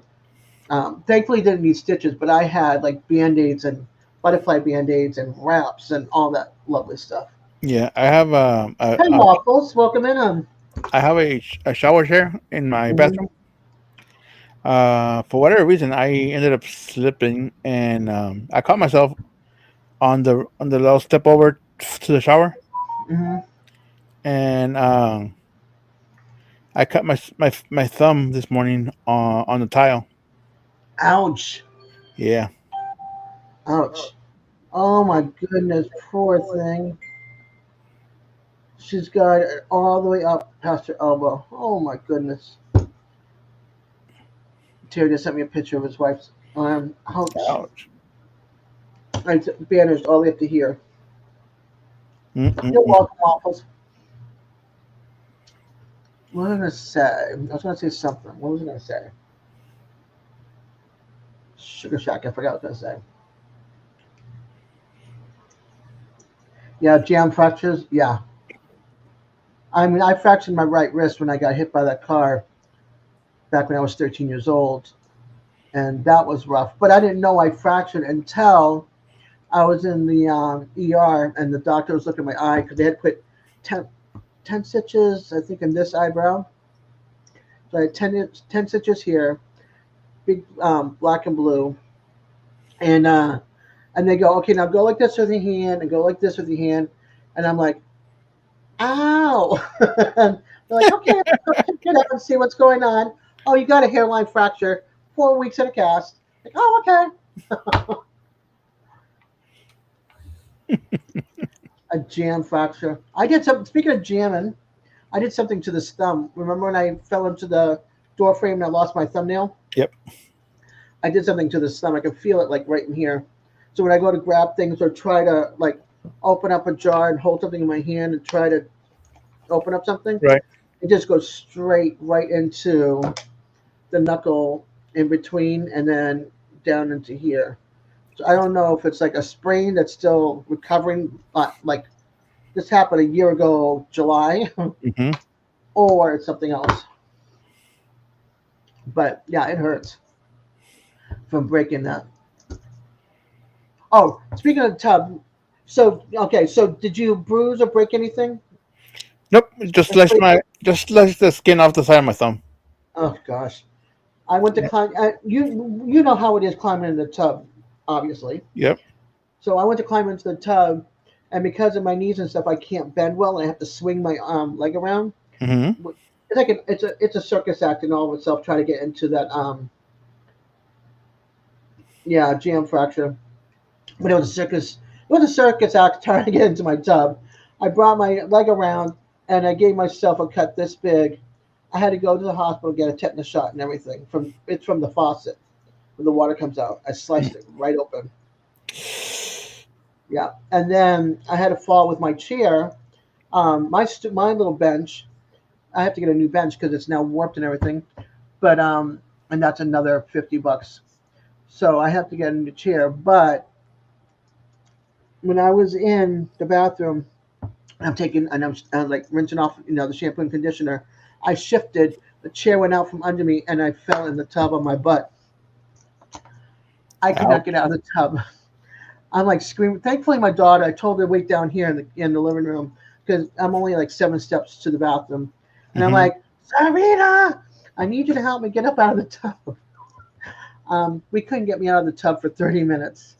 thankfully, didn't need stitches, but I had like band aids and butterfly band aids and wraps and all that lovely stuff. Yeah, I have Hey, Waffles, welcome in. I have a shower chair in my Mhm. bathroom. For whatever reason, I ended up slipping, and I caught myself on the little step over to the shower, Mhm. and I cut my thumb this morning on the tile. Ouch. Yeah. Ouch. Oh my goodness, poor thing. She's got it all the way up past her elbow. Oh my goodness. Terry just sent me a picture of his wife's arm. Ouch. Ouch. It's bandaged all the way up to here. You're Mm-mm-mm. welcome, Waffles. What was I going to say? I was going to say something. What was I going to say? Sugar Shack. I forgot what I was going to say. Yeah, jam fractures. Yeah. I mean, I fractured my right wrist when I got hit by that car back when I was 13 years old. And that was rough. But I didn't know I fractured until I was in the ER, and the doctor was looking at my eye because they had put 10, 10 stitches, I think, in this eyebrow. So I had 10 stitches here, big black and blue. And they go, okay, now go like this with your hand and go like this with your hand. And I'm like, ow. And they're like, okay, let's check it out and see what's going on. Oh, you got a hairline fracture, 4 weeks in a cast. Like, oh, okay. A jam fracture. I did something, speaking of jamming, I did something to this thumb. Remember when I fell into the door frame and I lost my thumbnail? Yep. I did something to this thumb. I could feel it like right in here. So when I go to grab things or try to like open up a jar and hold something in my hand and try to open up something, Right. it just goes straight right into the knuckle in between and then down into here. So I don't know if it's like a sprain that's still recovering, like this happened a year ago, July, Hmm. or it's something else. But yeah, it hurts from breaking that. Oh, speaking of the tub, so okay, so did you bruise or break anything? Nope. Just sliced the skin off the side of my thumb. Oh gosh, I went to climb. You know how it is climbing in the tub, obviously. Yep. So I went to climb into the tub, and because of my knees and stuff, I can't bend well. I have to swing my leg around. Hmm. It's like it's a circus act in all of itself trying to get into that yeah, jam fracture. But it was a circus. It was a circus act trying to get into my tub. I brought my leg around and I gave myself a cut this big. I had to go to the hospital get a tetanus shot and everything. It's from the faucet when the water comes out. I sliced it right open. Yeah, and then I had to fall with my chair. My little bench. I have to get a new bench because it's now warped and everything. But and that's another $50. So I have to get a new chair. But when I was in the bathroom, I'm taking and I'm like rinsing off, the shampoo and conditioner. I shifted, the chair went out from under me, and I fell in the tub on my butt. I could not get Ouch. out of the tub. I'm like screaming. Thankfully, my daughter, I told her to wait down here in the living room because I'm only like 7 steps to the bathroom, and I'm Hmm. like, Sarita, I need you to help me get up out of the tub. We couldn't get me out of the tub for 30 minutes.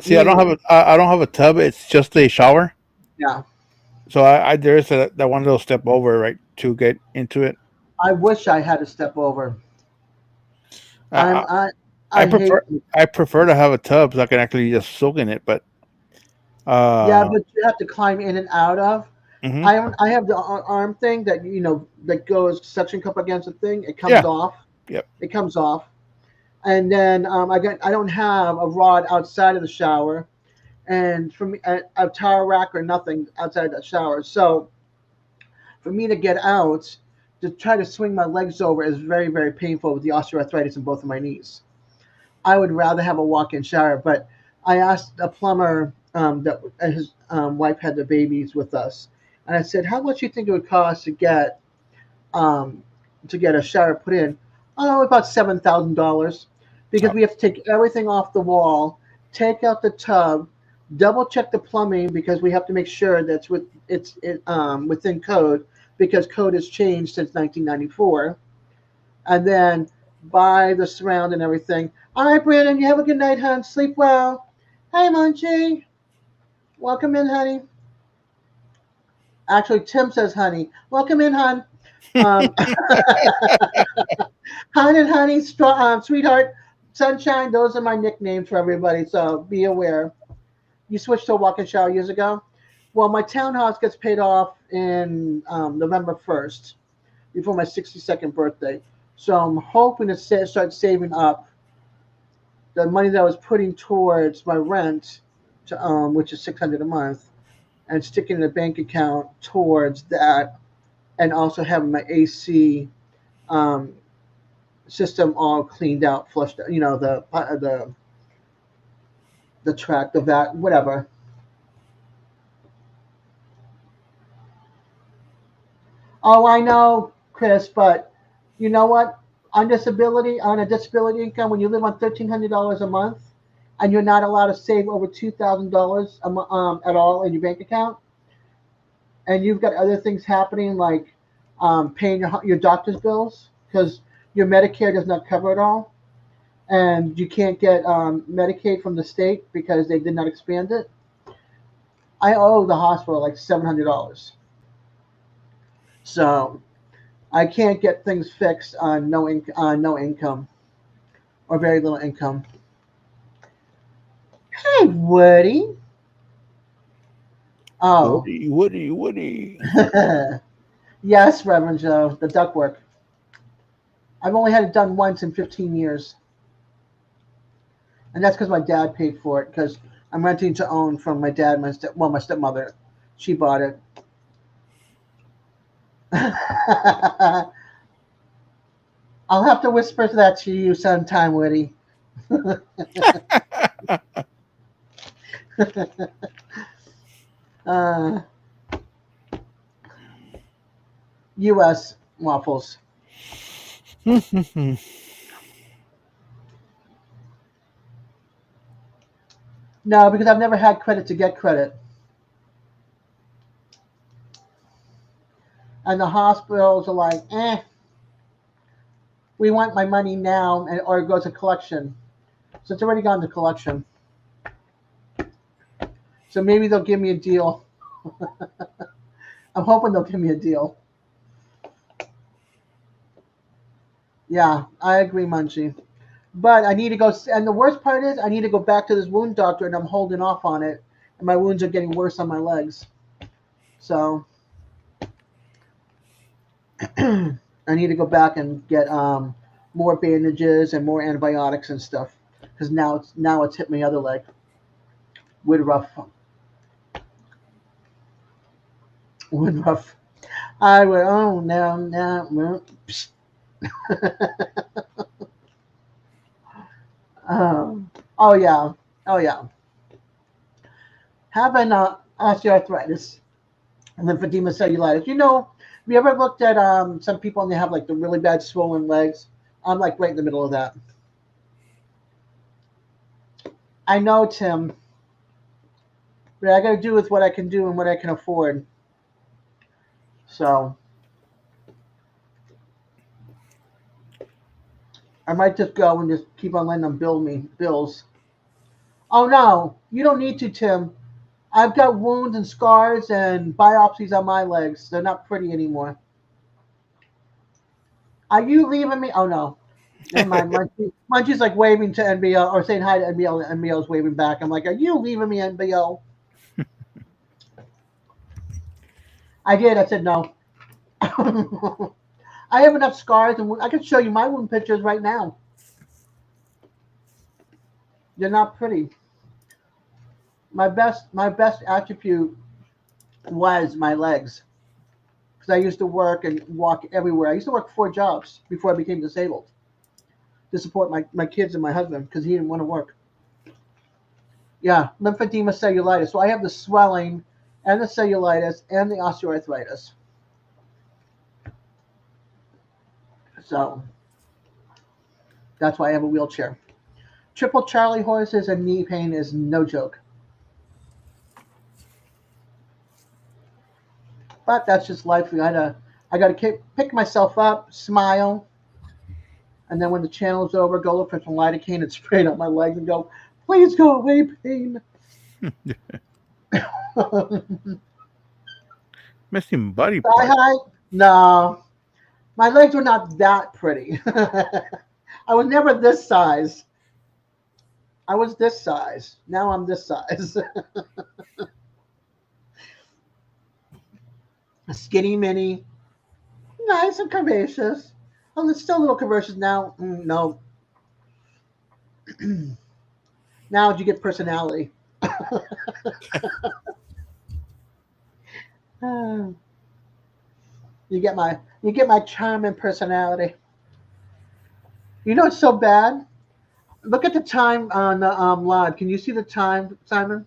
See, Me and the, I don't have a tub. It's just a shower. yeah, So I there is that one little step over right to get into it. I wish I had to step over. I I'm I, I I hate. prefer I prefer to have a tub so I can actually just soak in it. But Yeah, uh, but you have to climb in and out of. hmm, I have the arm thing that goes suction cup against the thing. It comes yeah, off. yep. It comes off. And then I don't have a rod outside of the shower, and for me a towel rack or nothing outside the shower. So for me to get out to try to swing my legs over is very very painful with the osteoarthritis in both of my knees. I would rather have a walk-in shower, but I asked a plumber that his wife had the babies with us, and I said, "How much do you think it would cost um, to get a shower put in?" Oh, about $7,000, because Oh, we have to take everything off the wall, take out the tub, double check the plumbing because we have to make sure that's within code, because code has changed since 1994, and then buy the surround and everything. All right, Brandon, you have a good night, hon. Sleep well. Hey, Munchie. Welcome in, honey. Actually, Tim says honey. Welcome in, hon. Um, hon and honey, sweetheart, sunshine, those are my nicknames for everybody, so be aware. You switched to a walk-in shower years ago? Well, my townhouse gets paid off in November 1st, before my 62nd birthday. So I'm hoping to start saving up the money that I was putting towards my rent, which is 600 a month, and sticking in a bank account towards that, and also having my AC um, system all cleaned out, flushed. The track, the vat, whatever. Oh, I know, Chris, but you know what? On a disability income, when you live on $1,300 a month, and you're not allowed to save over $2,000 at all in your bank account, and you've got other things happening like paying your doctor's bills because your Medicare does not cover it all, and you can't get Medicaid from the state because they did not expand it. I owe the hospital like $700, so I can't get things fixed on no income or very little income. Hey, Woody. Oh, Woody, Woody, Woody. yes, Reverend Joe, the ductwork. I've only had it done once in 15 years, and that's because my dad paid for it. Because I'm renting to own from my dad, my stepmother. She bought it. I'll have to whisper that to you sometime, Woody. uh, U.S. waffles. No, because I've never had credit to get credit, and the hospitals are like, we want my money now, or it goes to collection. So it's already gone to collection. So maybe they'll give me a deal. I'm hoping they'll give me a deal. Yeah, I agree, Munchie. But I need to go, and the worst part is I need to go back to this wound doctor, and I'm holding off on it, and my wounds are getting worse on my legs. So I need to go back and get more bandages and more antibiotics and stuff, because now it's hit my other leg. Woodruff, Woodruff. I would. Oh no, no. Oh yeah, oh yeah. Having osteoarthritis and lymphedema cellulitis. Have you ever looked at some people and they have like the really bad swollen legs? I'm like right in the middle of that. I know, Tim, but I got to do with what I can do and what I can afford. So I might just go and just keep on letting them bill me bills. Oh no, you don't need to, Tim. I've got wounds and scars and biopsies on my legs. They're not pretty anymore. Are you leaving me? Oh no. Never mind. Munchie's like waving to NBO or saying hi to NBO, and NBO's waving back. I'm like, are you leaving me, NBO? I did. I said no. I have enough scars, and I can show you my wound pictures right now. They're not pretty. My best attribute was my legs because I used to work and walk everywhere. I used to work 4 jobs before I became disabled to support my kids and my husband because he didn't want to work. Yeah, lymphedema cellulitis. So I have the swelling and the cellulitis and the osteoarthritis. So that's why I have a wheelchair. Triple Charlie horses and knee pain is no joke. But that's just life. I gotta pick myself up, smile, and then when the channel's over, go look for some lidocaine and spray it on my legs and go, please go away, pain. Thigh Missing body part. high? No, my legs were not that pretty. I was never this size. I was this size. Now I'm this size. A skinny mini, nice and curvaceous. Oh, it's still a little curvaceous now. No, now you get personality. you you get my charm and personality. You know it's so bad. Look at the time on the live. Can you see the time, Simon?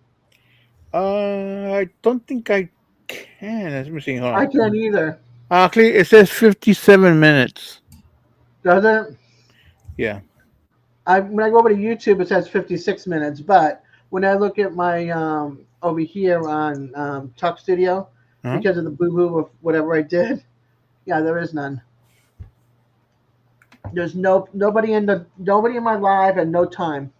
I don't think I can. Let me see. Hold I on. can't either. Actually, it says 57 minutes. Does it? Yeah. When I go over to YouTube, it says 56 minutes. But when I look at my over here on Talk Studio, Uh-huh. because of the boo boo of whatever I did, yeah, there is none. There's nobody in my live and no time.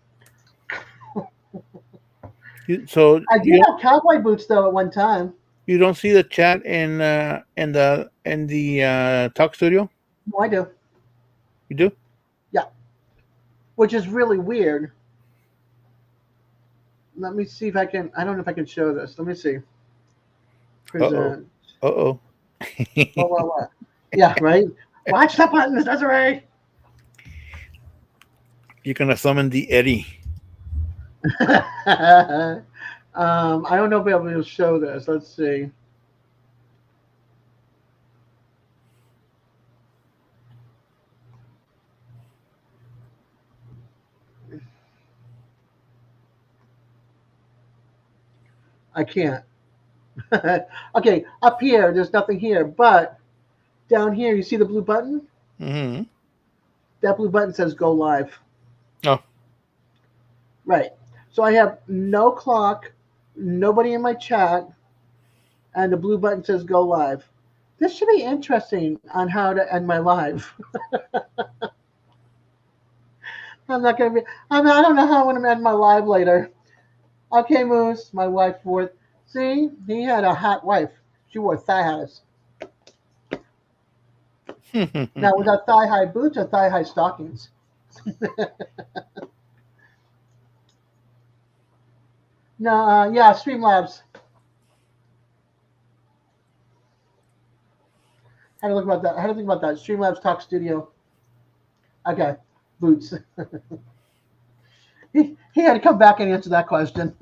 So I did have cowboy boots though at one time. you don't see the chat in the talk studio? No, I do. You do? Yeah, which is really weird. Let me see if I can. I don't know if I can show this. Let me see. Uh oh. Present. Uh oh. What? Yeah, right. Watch the buttons, Desiree. You're gonna summon the Eddie. I don't know if I'll be able to show this. Let's see. I can't. Okay, up here, there's nothing here, but down here, you see the blue button? Mm-hmm. That blue button says go live. Oh. Right. So I have no clock, nobody in my chat, and the blue button says go live. This should be interesting on how to end my live. I'm not gonna be. I don't know how I'm gonna end my live later. Okay, Moose, my wife wore. See, he had a hot wife. She wore thigh highs. Now, was that thigh high boots or thigh high stockings? No, yeah, Streamlabs. How to look about that? How to think about that? Streamlabs Talk Studio. Okay, boots. He had to come back and answer that question.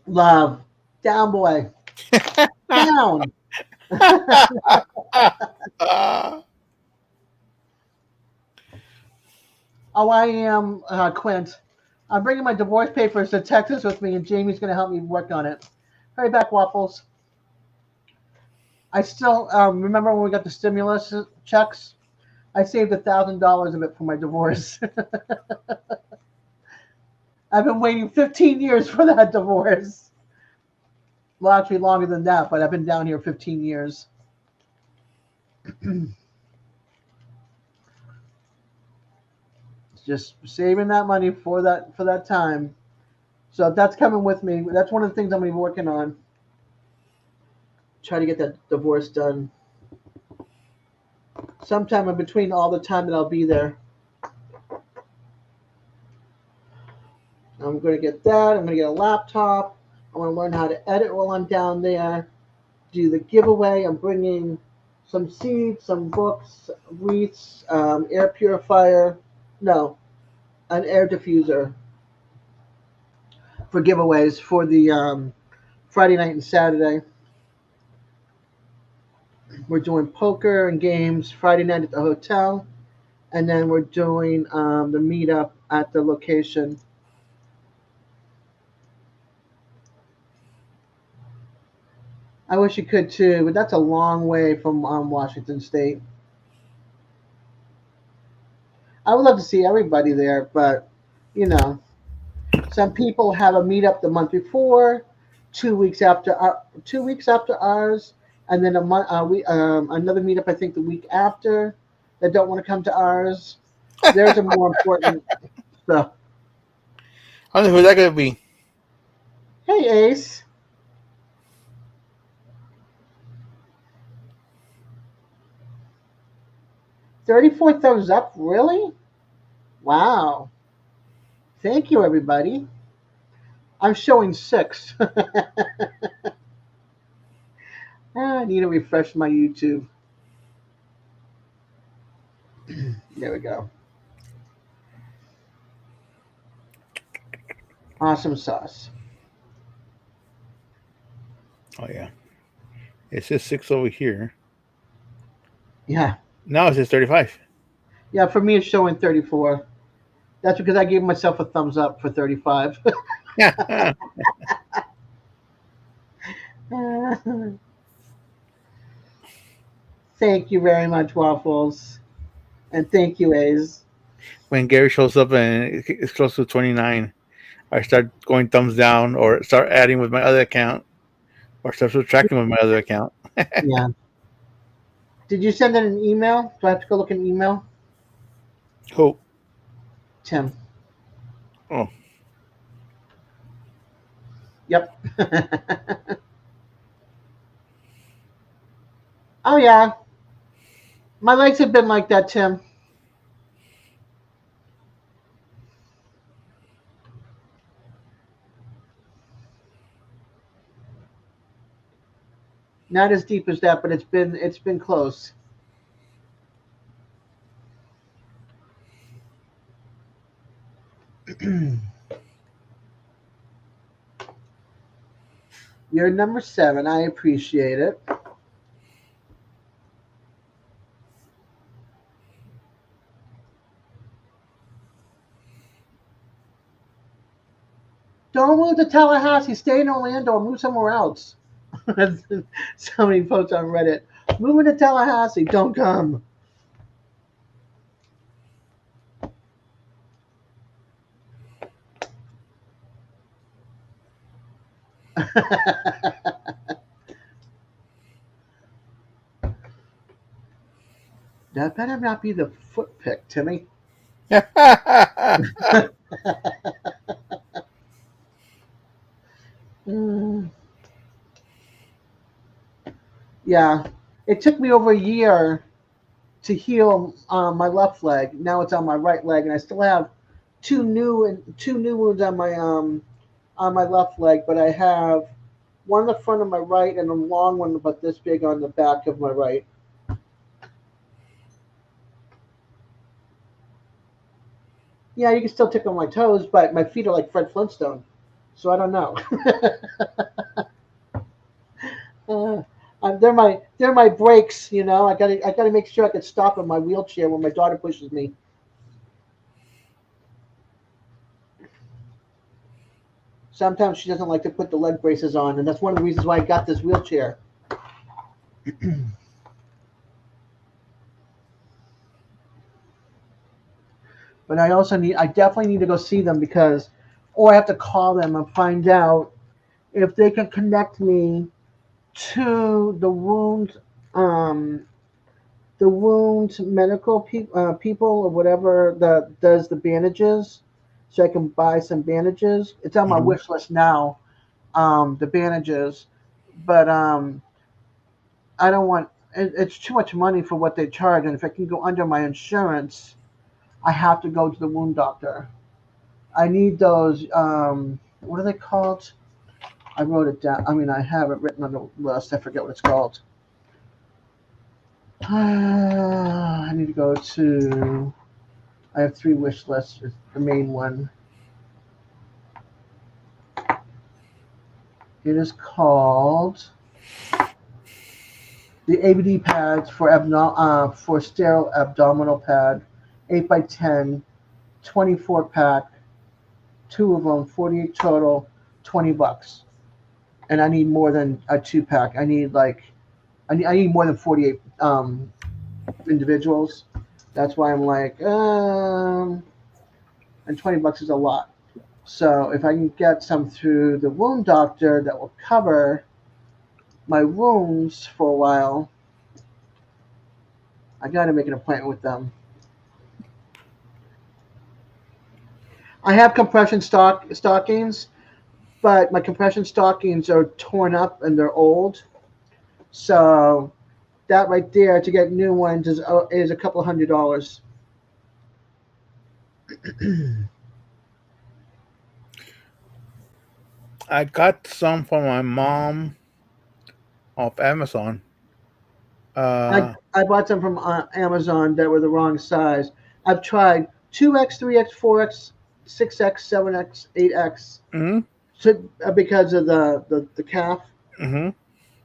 Love, down boy, down. Oh, I am Quint. I'm bringing my divorce papers to Texas with me, and Jamie's going to help me work on it. Hurry back, Waffles. I still remember when we got the stimulus checks. I saved $1,000 of it for my divorce. I've been waiting 15 years for that divorce. Well, actually longer than that, but I've been down here 15 years. Just saving that money for that time. So that's coming with me. That's one of the things I'm going to be working on. Try to get that divorce done. Sometime in between all the time that I'll be there. I'm going to get that. I'm going to get a laptop. I want to learn how to edit while I'm down there. Do the giveaway. I'm bringing some seeds, some books, wreaths, air purifier. No, an air diffuser for giveaways for the Friday night and Saturday. We're doing poker and games Friday night at the hotel, and then we're doing the meetup at the location. I wish you could too, but that's a long way from Washington State. I would love to see everybody there, but you know, some people have a meetup the month before, 2 weeks after, 2 weeks after ours, and then a month, another meetup I think the week after that don't want to come to ours. There's a more important stuff. I wonder who that could be. Hey Ace, 34 thumbs up, really? Wow. Thank you, everybody. I'm showing six. I need to refresh my YouTube. There we go. Awesome sauce. Oh yeah, it says 6 over here. Yeah. Now it says 35. Yeah, for me, it's showing 34. That's because I gave myself a thumbs up for 35. Yeah. Thank you very much, Waffles. And thank you, A's. When Gary shows up and it's close to 29, I start going thumbs down or start adding with my other account or start subtracting with my other account. Yeah. Did you send in an email? Do I have to go look in email? Cool. Tim. Oh, Yep. Oh, yeah. My legs have been like that, Tim. Not as deep as that, but it's been close. You're number 7. I appreciate it. Don't move to Tallahassee. Stay in Orlando or move somewhere else. So many posts on Reddit. Moving to Tallahassee. Don't come. That better not be the foot pick, Timmy. Mm, yeah. It took me over a year to heal my left leg. Now it's on my right leg, and I still have two new wounds on my left leg, but I have one in the front of my right and a long one about this big on the back of my right. Yeah, you can still tickle my toes, but my feet are like Fred Flintstone, so I don't know. uh, they're my brakes, you know. I gotta make sure I can stop in my wheelchair when my daughter pushes me. Sometimes she doesn't like to put the leg braces on, and that's one of the reasons why I got this wheelchair. But I definitely need to go see them because, or I have to call them and find out if they can connect me to um, the wound medical people or whatever that does the bandages, so I can buy some bandages. It's on my Mhm. wish list now, the bandages, but I don't want. It's too much money for what they charge, and if I can go under my insurance, I have to go to the wound doctor. I need those. What are they called? I wrote it down. I mean, I have it written on the list. I forget what it's called. I need to go to. I have three wish lists. The main one. It is called the ABD pads for sterile abdominal pad, 8x10, 24 pack, two of them, 48 total, $20. And I need more than a two pack. I need more than 48 individuals. That's why I'm like, and $20 is a lot. So if I can get some through the wound doctor that will cover my wounds for a while, I got to make an appointment with them. I have compression stockings, but my compression stockings are torn up and they're old. So that right there to get new ones is a couple $100. I got some for my mom off Amazon. I Uh, I bought some from Amazon that were the wrong size. I've tried 2X, 3X, 4X, 6X, 7X, 8X mm-hmm, because of the calf, mm-hmm.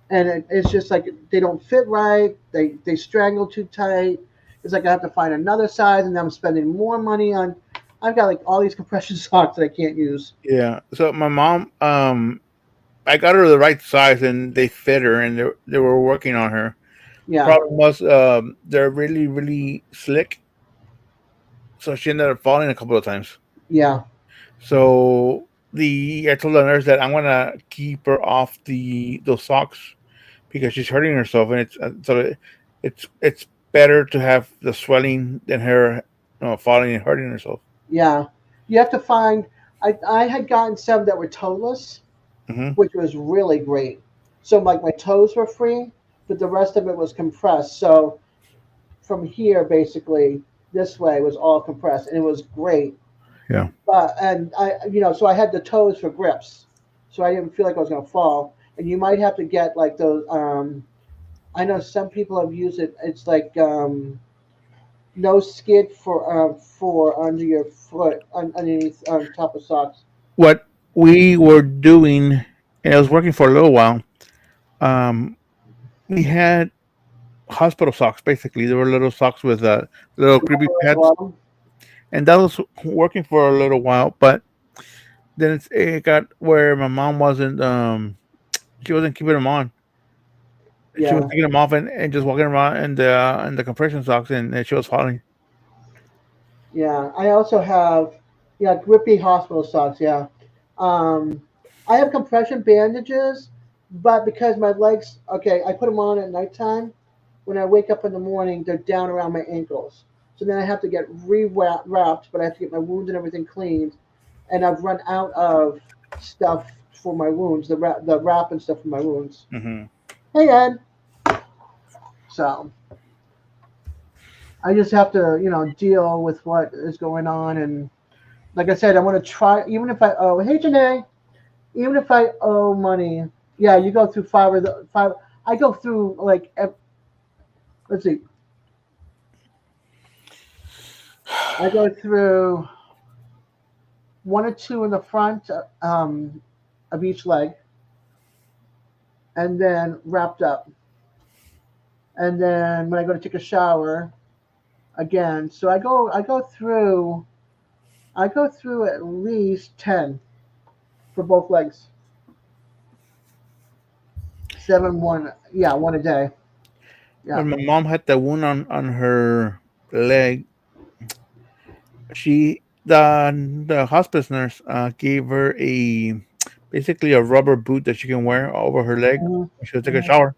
and it's just like they don't fit right. They strangle too tight. It's like I have to find another size, and I'm spending more money on. I've got like all these compression socks that I can't use. Yeah. So my mom, I got her the right size, and they fit her, and they were working on her. Yeah, Problem was, they're really really slick, so she ended up falling a couple of times. yeah, So the I told the nurse that I'm gonna keep her off those socks because she's hurting herself, and it's better to have the swelling than her falling and hurting herself. yeah. You have to find. I had gotten some that were toeless, Hmm. which was really great. So like my toes were free, but the rest of it was compressed. So from here, basically, this way was all compressed, and it was great. Yeah. But and so I had the toes for grips, so I didn't feel like I was gonna fall. And you might have to get like those. I know some people have used it. It's like no skid for under your foot underneath top of socks. What we were doing, and it was working for a little while. Um, we had hospital socks. Basically, they were little socks with little creepy Rubber at the pads, bottom. and that was working for a little while. But then it got where my mom wasn't. She wasn't keeping them on. She was Yeah, taking them off and just walking around in the compression socks, and she was falling. yeah. I also have grippy hospital socks. Yeah. Um, I have compression bandages, but because my legs, okay, I put them on at nighttime. When I wake up in the morning, they're down around my ankles. So then I have to get wrapped, but I have to get my wounds and everything cleaned. And I've run out of stuff for my wounds, the wrap and stuff for my wounds. Hmm. Hey, Ed. So I just have to, deal with what is going on. And like I said, I want to try, even if I owe, hey, Janae, even if I owe money, yeah, you go through five. I go through like, let's see, I go through one or two in the front of each leg, and then wrapped up. And then when I go to take a shower, again. So I go through at least 10 for both legs. 7 1, yeah, one a day. Yeah. When my mom had the wound on her leg, the hospice nurse gave her a basically a rubber boot that she can wear over her leg Mhm, when she would take a mhm. shower,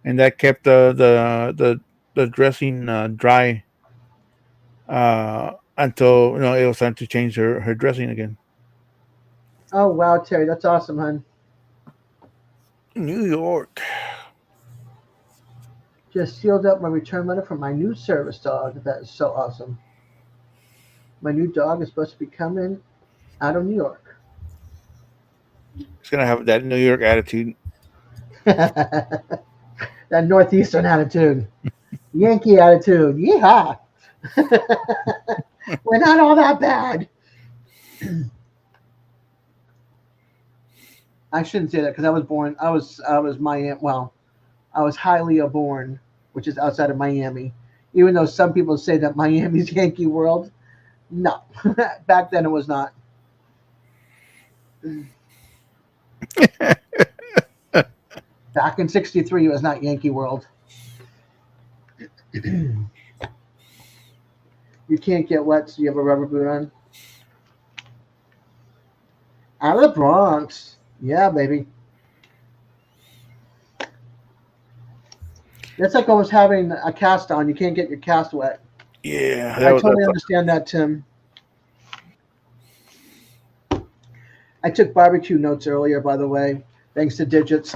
and that kept the dressing dry until it was time to change her dressing again. Oh wow, Terry, that's awesome, hon. New York. Just sealed up my return letter from my new service dog. That is so awesome. My new dog is supposed to be coming out of New York. It's gonna have that New York attitude. It's That northeastern attitude, Yankee attitude. Yeehaw! We're not all that bad. I shouldn't say that because I was born. I was Miami. Well, I was Hialeah born, which is outside of Miami. Even though some people say that Miami's Yankee World, no, back then it was not. Back in '63, it was not Yankee World. You can't get wet, so you have a rubber boot on. Out of the Bronx, yeah, baby. It's like almost having a cast on. You can't get your cast wet. Yeah, I that totally understand that, Tim. I took barbecue notes earlier, by the way, thanks to Digits.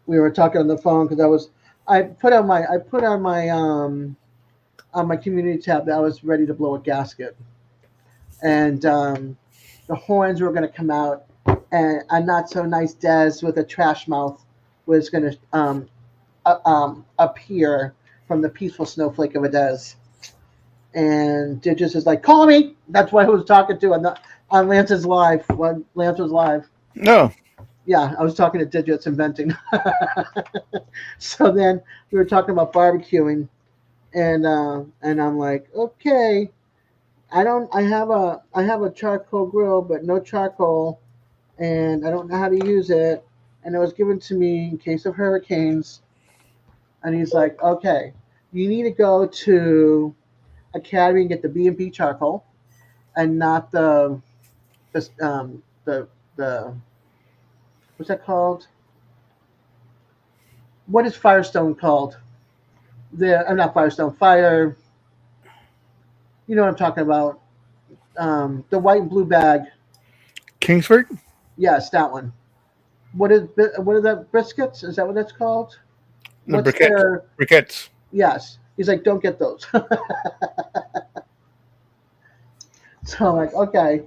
We were talking on the phone because I put on my community tab that I was ready to blow a gasket, and the horns were going to come out, and a not so nice Dez with a trash mouth was going to appear from the peaceful snowflake of a Dez. And Digits is like, call me. That's what I was talking to on Lance's live when Lance was live. no. Yeah, I was talking to Digits inventing. So then we were talking about barbecuing, and I'm like, okay, I have a charcoal grill, but no charcoal, and I don't know how to use it, and it was given to me in case of hurricanes. And he's like, okay, you need to go to Academy and get the B&B charcoal, and not the what's that called? What is Firestone called? I'm not Firestone. Fire. You know what I'm talking about? The white and blue bag. Kingsford? Yes, that one. What are the briskets? Is that what that's called? No, What's their? briquettes. Yes. He's like, don't get those. So I'm like, okay.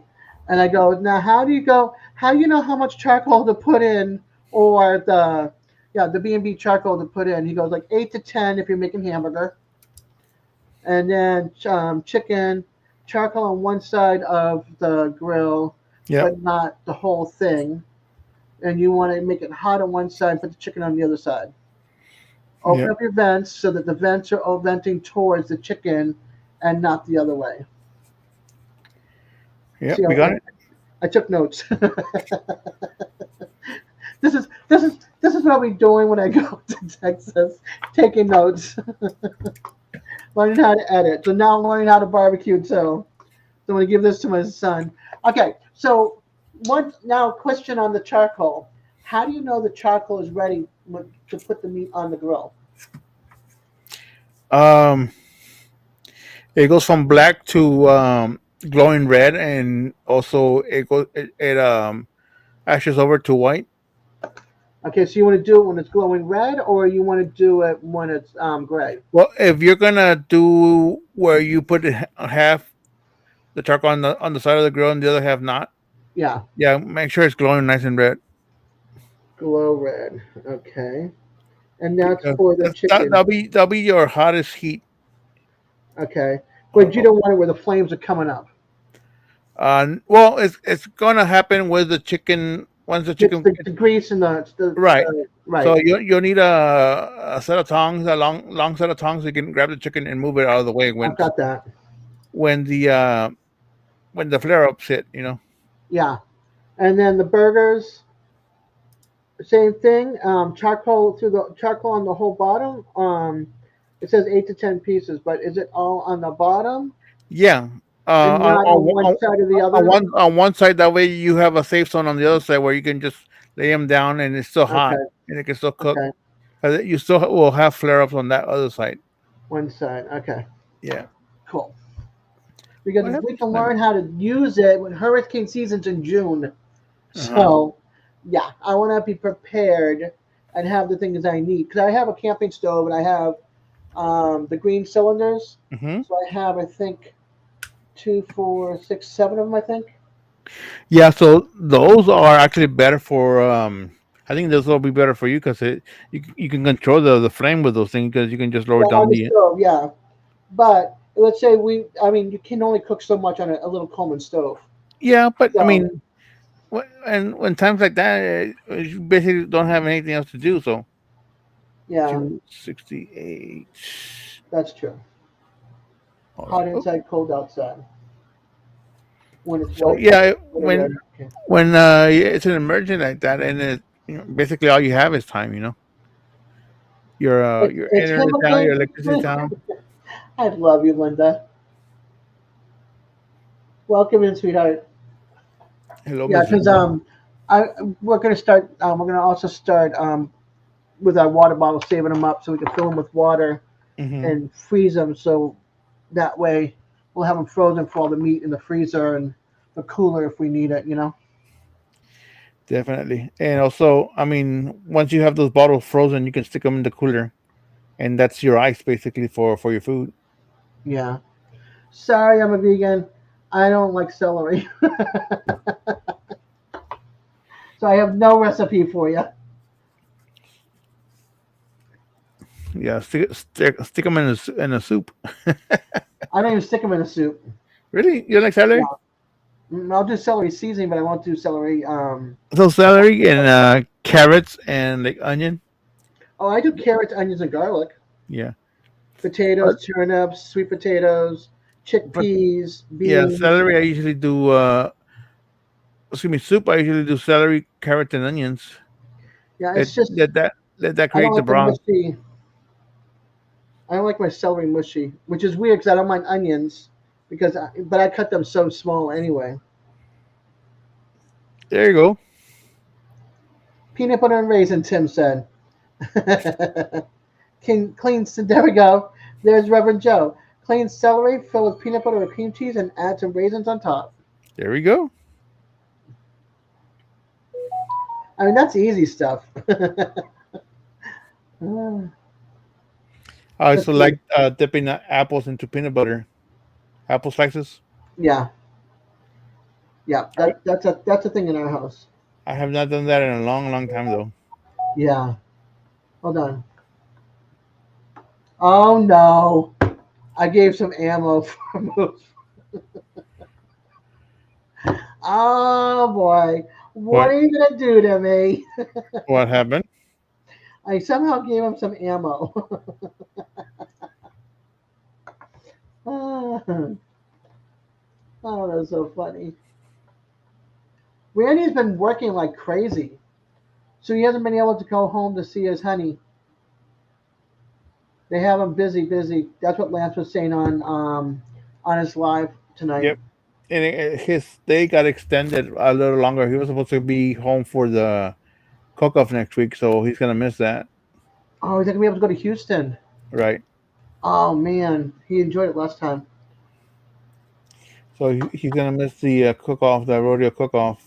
And I go, now how do you go? How do you know how much charcoal to put in, or the B&B charcoal to put in? He goes like 8 to 10 if you're making hamburger, and then chicken, charcoal on one side of the grill, Yep. but not the whole thing. And you want to make it hot on one side, put the chicken on the other side. Open Yep. up your vents so that the vents are all venting towards the chicken and not the other way. Yep. See, We got it. I took notes. This is what I'll be doing when I go to Texas, taking notes, learning how to edit. So now I'm learning how to barbecue too. So I'm gonna give this to my son. Okay, so one now question on the charcoal. How do you know the charcoal is ready to put the meat on the grill? Um, it goes from black to glowing red, and also it ashes over to white. Okay, so you want to do it when it's glowing red, or you want to do it when it's gray? Well, if you're gonna do where you put half the charcoal on the side of the grill and the other half not, Yeah, yeah, make sure it's glowing nice and red. glow red. Okay, and that's Because for the chicken. that'll be your hottest heat. Okay, but you Uh, don't want it where the flames are coming up. well, it's gonna happen with the chicken once the It's chicken the grease and right. the right. So you'll need a set of tongs, a long set of tongs. So you can grab the chicken and move it out of the way I've got that. when the when the flare ups hit. You know. Yeah, and then the burgers, same thing. Charcoal on the whole bottom. It says 8 to 10 pieces, but is it all on the bottom Yeah. and not on one side or the other? On one side, that way you have a safe zone on the other side where you can just lay them down and it's still hot Okay, and it can still cook. okay, You still will have flare ups on that other side. one side. Okay, Yeah. cool. Because What we happened can to them? learn how to use it when hurricane season's in June. Uh-huh. So, yeah, I want to be prepared and have the things I need because I have a camping stove and I have the green cylinders. Hmm. So I have, I think, two, four, six, seven of them. I think. Yeah. So those are actually better for I think this will be better for you because you can control the flame with those things because you can just lower Yeah, on down the the. stove, yeah. But let's say I mean, you can only cook so much on a little Coleman stove. Yeah, but I So, mean, and when times like that, you basically don't have anything else to do. So yeah, 268. that's true. Hold on. Hot Oh, inside, cold outside. When it's so white, yeah, when red. Okay. when it's an emergency like that, and basically all you have is time. Your It's him internet down, your again. electricity down. I love you, Linda. Welcome in, sweetheart. Hello, Yeah, Miss because Linda. I we're gonna start. We're gonna also start with our water bottles, saving them up so we can fill them with water Hmm. and freeze them. So that way we'll have them frozen for all the meat in the freezer and the cooler if we need it. Definitely, and also, I mean, once you have those bottles frozen, you can stick them in the cooler, and that's your ice basically for your food. Yeah. Sorry, I'm a vegan. I don't like celery, so I have no recipe for you. Yeah, stick them in a soup. I don't even stick them in a soup. Really, you like celery? Yeah. I'll do celery seasoning, but I won't do celery. So celery and carrots and like onion. Oh, I do carrots, onions, and garlic. Yeah, but Potatoes, turnips, sweet potatoes, but chickpeas, yeah, beans. celery. I usually do. Excuse me, soup. I usually do celery, carrots, and onions. Yeah, Let it's just let that I don't create the like the broth. mushy. I don't like my celery mushy, which is weird because I don't mind onions but I cut them so small anyway. There you go. Peanut butter and raisin, Tim said. There we go. There's Reverend Joe. Clean celery, fill with peanut butter or cream cheese, and add some raisins on top. There we go. I mean, that's easy stuff. Uh, I let's also see. like dipping apples into peanut butter. Apple slices. Yeah, yeah. I, That's a thing in our house. I have not done that in a long, long time though. Yeah. Hold on. Oh no! I gave some ammo for Moose. Oh boy! What What are you gonna do to me? what happened? I somehow gave him some ammo. Oh, that's so funny. Randy's been working like crazy, so he hasn't been able to go home to see his honey. They have him busy, busy. That's what Lance was saying on his live tonight. Yep. And his stay got extended a little longer. He was supposed to be home for the cook-off next week, so he's gonna miss that. Oh, he's not gonna be able to go to Houston. Right. Oh man, he enjoyed it last time. So he's gonna miss the cook-off, the rodeo cook-off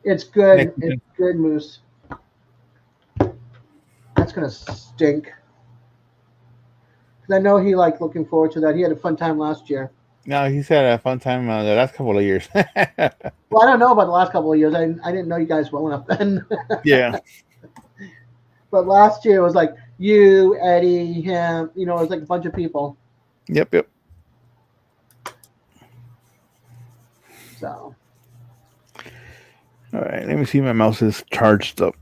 It's next good. It's weekend. good, Moose. That's gonna stink. 'Cause I know he liked looking forward to that. He had a fun time last year. No, he's had a fun time the last couple of years. Well, I don't know about the last couple of years. I didn't know you guys well enough then. Yeah. But last year it was like you, Eddie, him. It was like a bunch of people. Yep. Yep. So All right. Let me see. My mouse is charged up.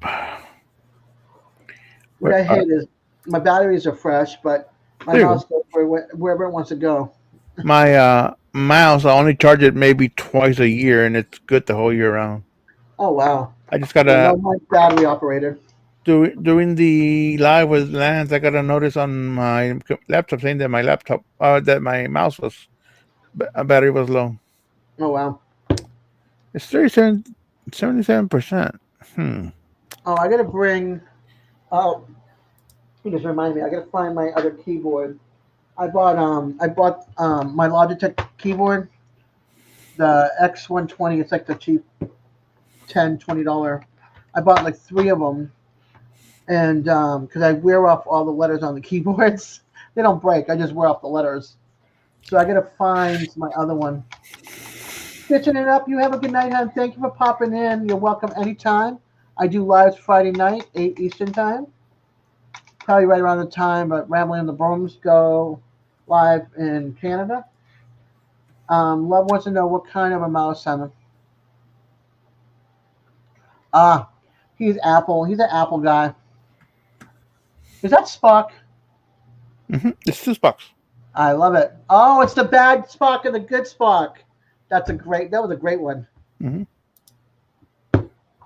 what I hate is my batteries are fresh, but my There you go. mouse goes wherever it wants to go. My mouse, I only charge it maybe twice a year, and it's good the whole year round. Oh wow. I just Yeah, gotta no, my battery operated. during the live with Lance, I got a notice on my laptop saying that that my mouse was battery was low. Oh wow. It's 77%. Hmm. Oh, I gotta bring. Oh, you just reminded me. I gotta find my other keyboard. I bought my Logitech keyboard, the X120. It's like the cheap $10-$20. I bought like three of them, and because I wear off all the letters on the keyboards, they don't break. I just wear off the letters. So I gotta find my other one. Stitching it up. You have a good night, hon. Thank you for popping in. You're welcome anytime. I do lives Friday night, 8 Eastern time. Probably right around the time but Rambling on the Brooms go live in Canada. Love wants to know what kind of a mouse I'm. Ah, he's Apple. He's an Apple guy. Is that Spock? It's 2 Spox. I love it. Oh, it's the bad Spock and the good Spock. That was a great one. Hmm.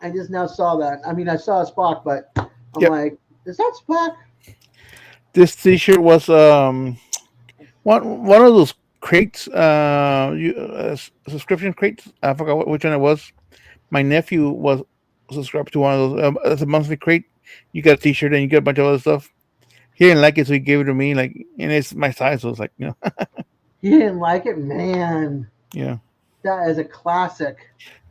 I just now saw that. I mean, I saw Spock, but I'm Yep. like, is that Spock? This T-shirt was one of those crates, subscription crates. I forgot which one it was. My nephew was subscribed to one of those. It's a monthly crate. You get a T-shirt and you get a bunch of other stuff. He didn't like it, so he gave it to me. Like, and it's my size, so it's like, You didn't like it? Man, yeah. that is a classic.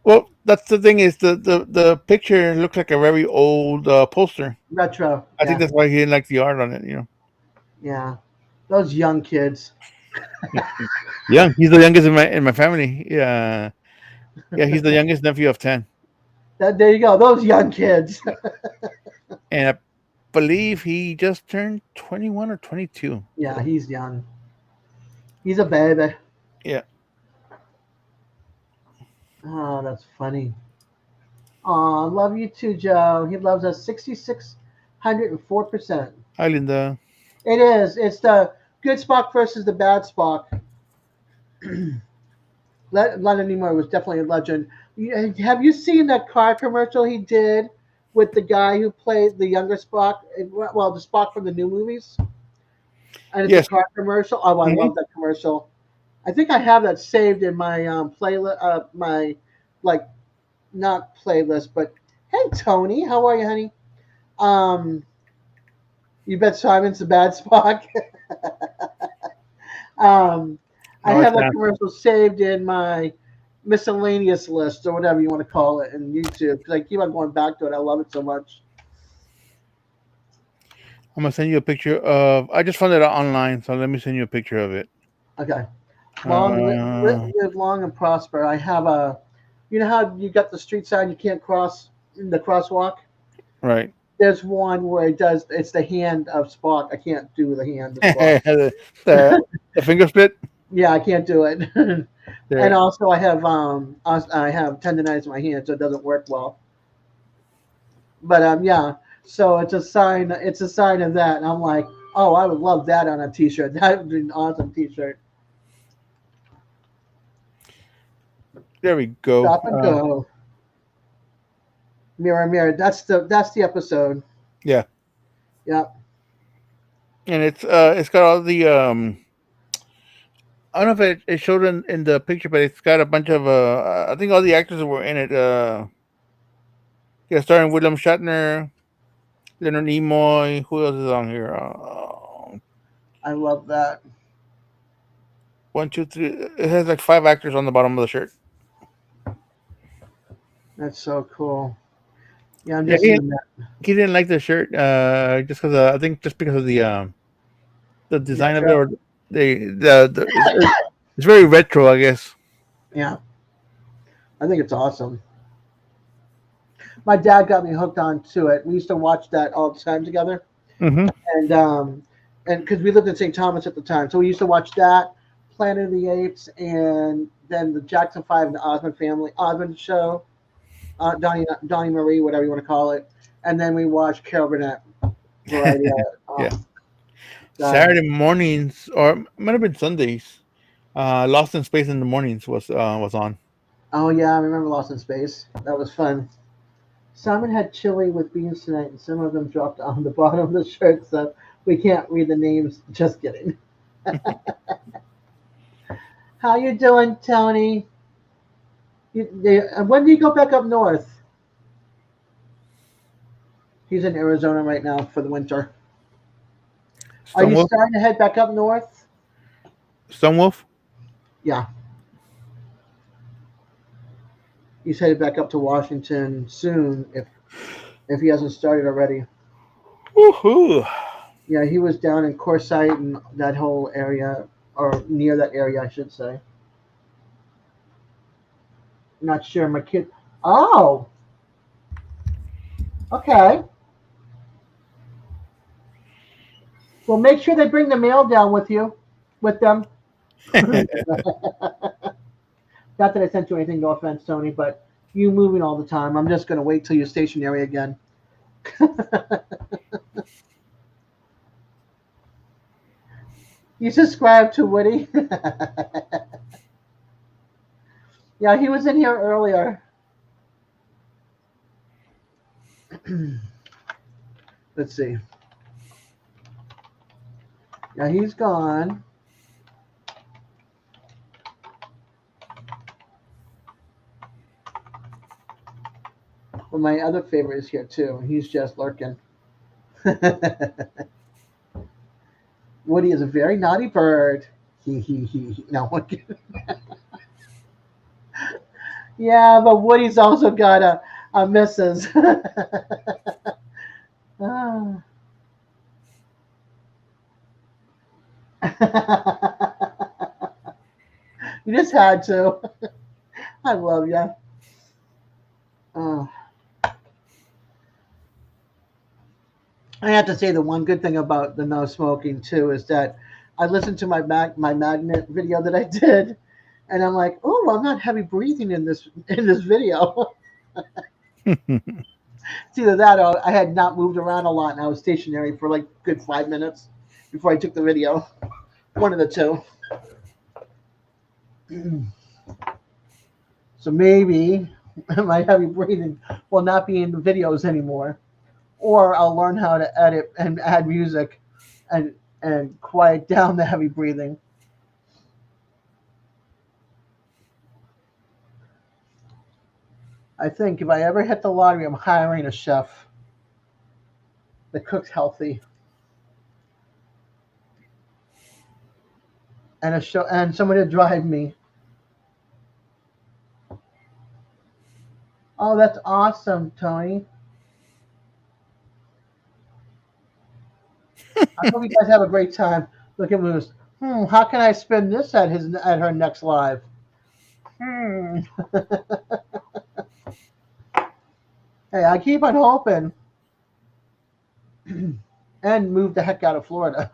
Well, that's the thing is the picture looks like a very old poster. Retro. I think Yeah. that's why he didn't like the art on it. Yeah. Those young kids. Young. He's the youngest in my family. Yeah, yeah. He's the youngest nephew of 10, There you go. Those young kids. and I believe he just turned 21 or 22. Yeah, he's young. He's a baby. Yeah, Oh, that's funny. Aw, love you too, Joe. He loves us 6,604%. hi Linda. It is. It's the good Spock versus the bad Spock. Leonard Nimoy was definitely a legend. Have you seen that car commercial he did with the guy who played the younger Spock? Well, the Spock from the new movies, and it's a Yes. car commercial. Oh, I Hmm. love that commercial. I think I have that saved in my playlist. My like not playlist, but hey, Tony, how are you, honey? Um, you bet Simon's the bad Spock. um, I Oh, it's have that not. commercial saved in my miscellaneous list or whatever you want to call it in YouTube because I keep on going back to it. I love it so much. I'm gonna send you a picture of. I just found it online, so let me send you a picture of it. Okay, Uh, live long and prosper. I have a, you know how you got the street sign you can't cross in the crosswalk. right. There's one where it does. It's the hand of Spock. I can't do the hand of Spock. The finger split. Yeah, I can't do it. And There. also, I have tendonitis in my hand, so it doesn't work well. But yeah. So it's a sign. It's a sign of that. And I'm like, oh, I would love that on a T-shirt. That would be an awesome T-shirt. There we go. Stop and go. Mirror, mirror. That's the episode. Yeah, Yep. and it's got all the I don't know if it showed in the picture, but it's got a bunch of I think all the actors that were in it. Yeah, starring William Shatner, Leonard Nimoy. Who else is on here? I love that. One, two, three. It has like 5 actors on the bottom of the shirt. That's so cool. Yeah, I'm Yeah, just seeing that. he didn't like the shirt just because I think just because of the design of it, Retro. or it's very retro, I guess. Yeah, I think it's awesome. My dad got me hooked onto it. We used to watch that all the time together, Hmm. and because we lived in St. Thomas at the time, so we used to watch that, Planet of the Apes, and then the Jackson Five and the Osmond Family, Osmond Show, Donnie Marie, whatever you want to call it, and then we watched Carol Burnett variety. Yeah. Oh God. Saturday mornings, or it might have been Sundays. Lost in Space in the mornings was on. Oh yeah, I remember Lost in Space. That was fun. Simon had chili with beans tonight, and some of them dropped on the bottom of the shirt, so we can't read the names. Just kidding. How you doing, Tony? When do you go back up north? He's in Arizona right now for the winter. Are you Stonewolf. starting to head back up north? Stonewolf. Yeah, he's headed back up to Washington soon if he hasn't started already. Woohoo! Yeah, he was down in Corsight and that whole area, or near that area, I should say. Not sure. My kid. Oh, Okay. Well, make sure they bring the mail down with you, with them. Not that I sent you anything, no offense, Tony, but you moving all the time. I'm just going to wait till you're stationary again. You subscribe to Woody? Yeah, he was in here earlier. Let's see. Yeah, he's gone. Well, my other favorite is here too. He's just lurking. Woody is a very naughty bird. He. No. Yeah, but Woody's also got a missus. Ah. You just had to. I love you. I have to say the one good thing about the no smoking too is that I listened to my magnet video that I did, and I'm like, oh, I'm not heavy breathing in this video. It's either that or I had not moved around a lot and I was stationary for like good 5 minutes before I took the video. One of the two. So maybe my heavy breathing will not be in the videos anymore, or I'll learn how to edit and add music, and quiet down the heavy breathing. I think if I ever hit the lottery, I'm hiring a chef that cooks healthy and a show and someone to drive me. Oh, that's awesome, Tony. I hope you guys have a great time. Look at Moose. How can I spin this at her next live? Hmm. Hey, I keep on hoping, and move the heck out of Florida.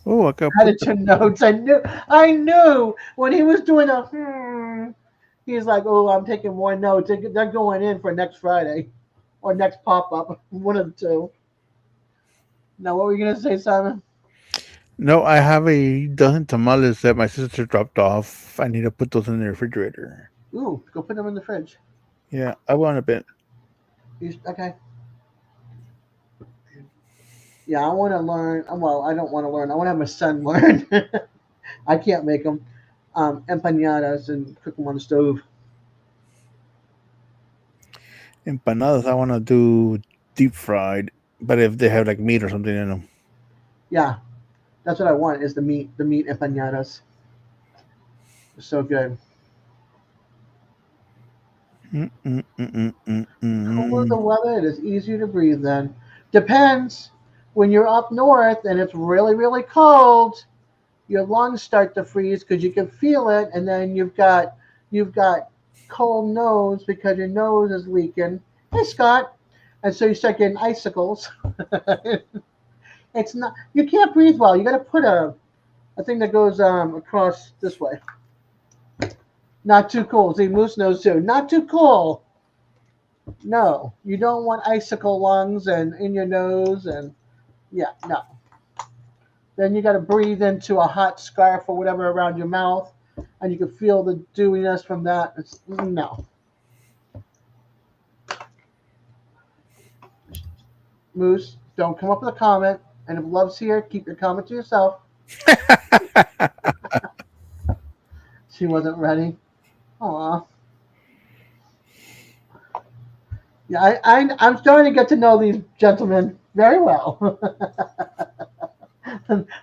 Oh, I got put Added the to notes. I knew when he was doing a. He's like, oh, I'm taking more notes. They're going in for next Friday or next pop up. One of the two. Now, what were you gonna say, Simon? No, I have a dozen tamales that my sister dropped off. I need to put those in the refrigerator. Ooh, go put them in the fridge. Yeah, I want a bit. Okay. Yeah, I want to learn. Well, I don't want to learn. I want to have my son learn. I can't make them empanadas and cook them on the stove. Empanadas, I want to do deep fried, but if they have like meat or something in them. Yeah, that's what I want. Is the meat empanadas. They're so good. Cooler the Mm-mm-mm-mm-mm-mm. weather, it is easier to breathe. Then depends. When you're up north and it's really really cold, your lungs start to freeze because you can feel it, and then you've got cold nose because your nose is leaking. Hey Scott, and so you start getting icicles. It's not you can't breathe well. You got to put a thing that goes across this way. Not too cool. See, Moose knows too. Not too cool. No, you don't want icicle lungs and in your nose and yeah, no. Then you got to breathe into a hot scarf or whatever around your mouth, and you can feel the dewiness from that. No, Moose, don't come up with a comment. And if Love's here, keep your comment to yourself. She wasn't ready. Aw. Yeah, I'm starting to get to know these gentlemen very well.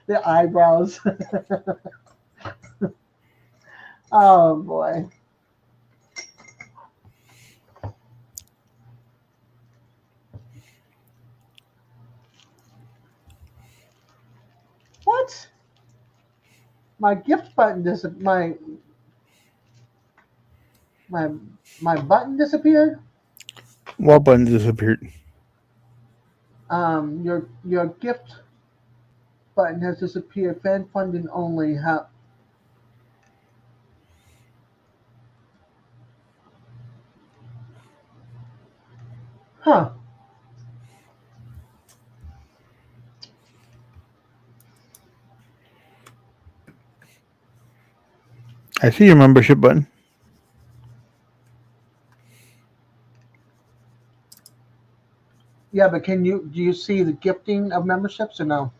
Their eyebrows. Oh boy. What? my gift button my my button disappeared. What button disappeared? Your gift button has disappeared. Fan funding only. Huh. I see your membership button. Yeah, but do you see the gifting of memberships or no?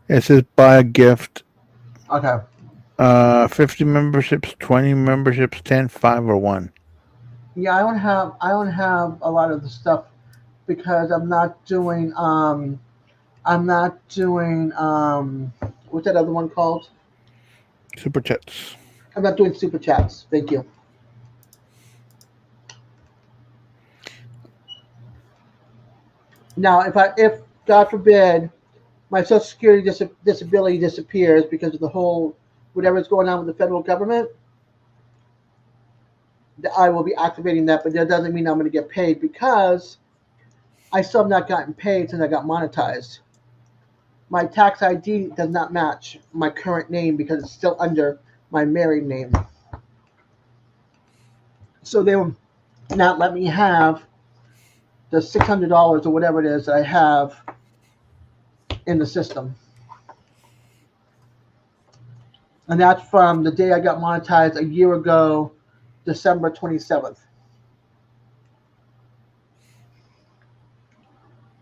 It says buy a gift. Okay. 50 memberships, 20 memberships, 10, 5, or 1. Yeah, I don't have a lot of the stuff because I'm not doing what's that other one called? Super chats. I'm not doing super chats. Thank you. Now, if God forbid my Social Security disability disappears because of the whole whatever's going on with the federal government, I will be activating that. But that doesn't mean I'm going to get paid because I still have not gotten paid since I got monetized. My tax ID does not match my current name because it's still under my married name. So they will not let me have the $600 or whatever it is that I have in the system. And that's from the day I got monetized a year ago, December 27th.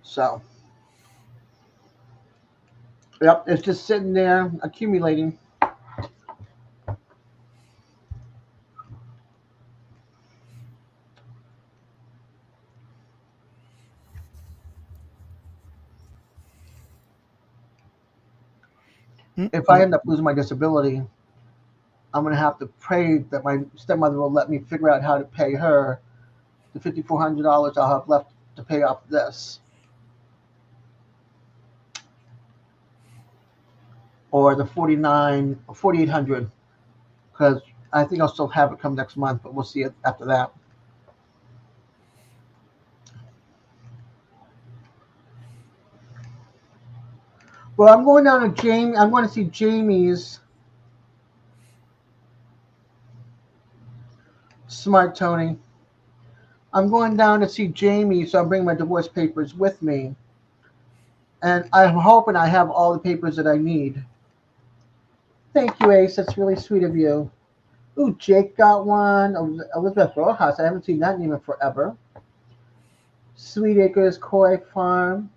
So, yep, it's just sitting there accumulating. If I end up losing my disability, I'm going to have to pray that my stepmother will let me figure out how to pay her the $5,400 I'll have left to pay off this. Or the 4,800, because I think I'll still have it come next month, but we'll see it after that. Well, I'm going down to Jamie. I'm going to see Jamie's Smart Tony. I'm going down to see Jamie, so I'm bringing my divorce papers with me. And I'm hoping I have all the papers that I need. Thank you, Ace. That's really sweet of you. Ooh, Jake got one. Elizabeth Rojas. I haven't seen that name in forever. Sweet Acres Koi Farm.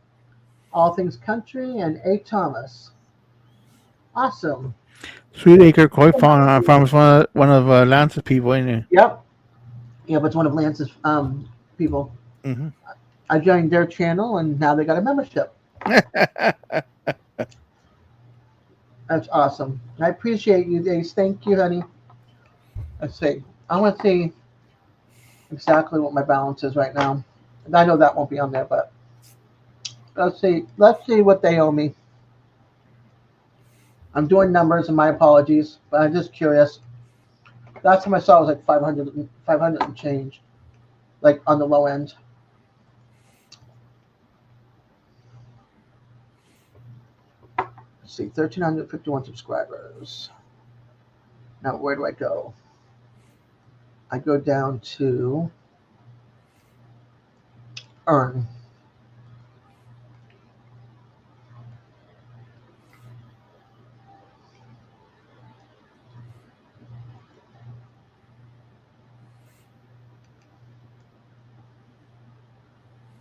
All Things Country. And A. Thomas. Awesome. Sweet Acre Koi Farm is one of Lance's people, ain't it? Yep. Yep, it's one of Lance's people. Mm-hmm. I joined their channel, and now they got a membership. That's awesome. I appreciate you, Ace. Thank you, honey. Let's see. I want to see exactly what my balance is right now. And I know that won't be on there, but let's see. Let's see what they owe me. I'm doing numbers, and my apologies, but I'm just curious. Last time I saw it was like 500 and change, like on the low end. Let's see, 1,351 subscribers. Now, where do I go? I go down to earn.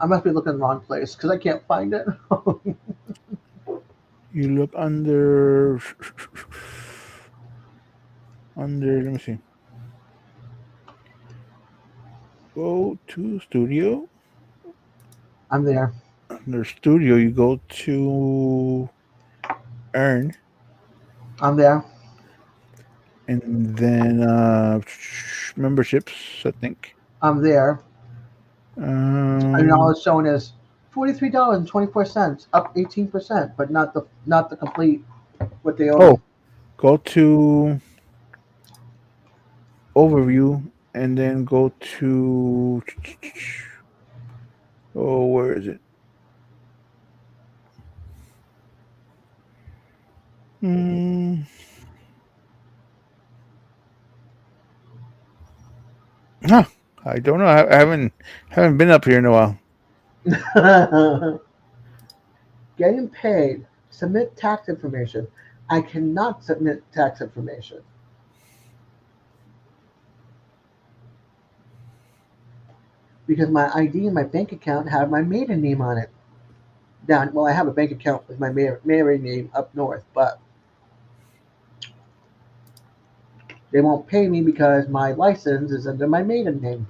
I must be looking in the wrong place because I can't find it. You look under. Let me see. Go to studio. I'm there. Under studio, you go to earn. I'm there. And then memberships, I think. I'm there. And all it's showing is $43.24, up 18%, but not the complete. what they owe me. Oh, go to overview and then go to where is it? Mm, huh, I don't know. I haven't been up here in a while. Getting paid. Submit tax information. I cannot submit tax information because my ID and my bank account have my maiden name on it. Down, well, I have a bank account with my married name up north, but they won't pay me because my license is under my maiden name.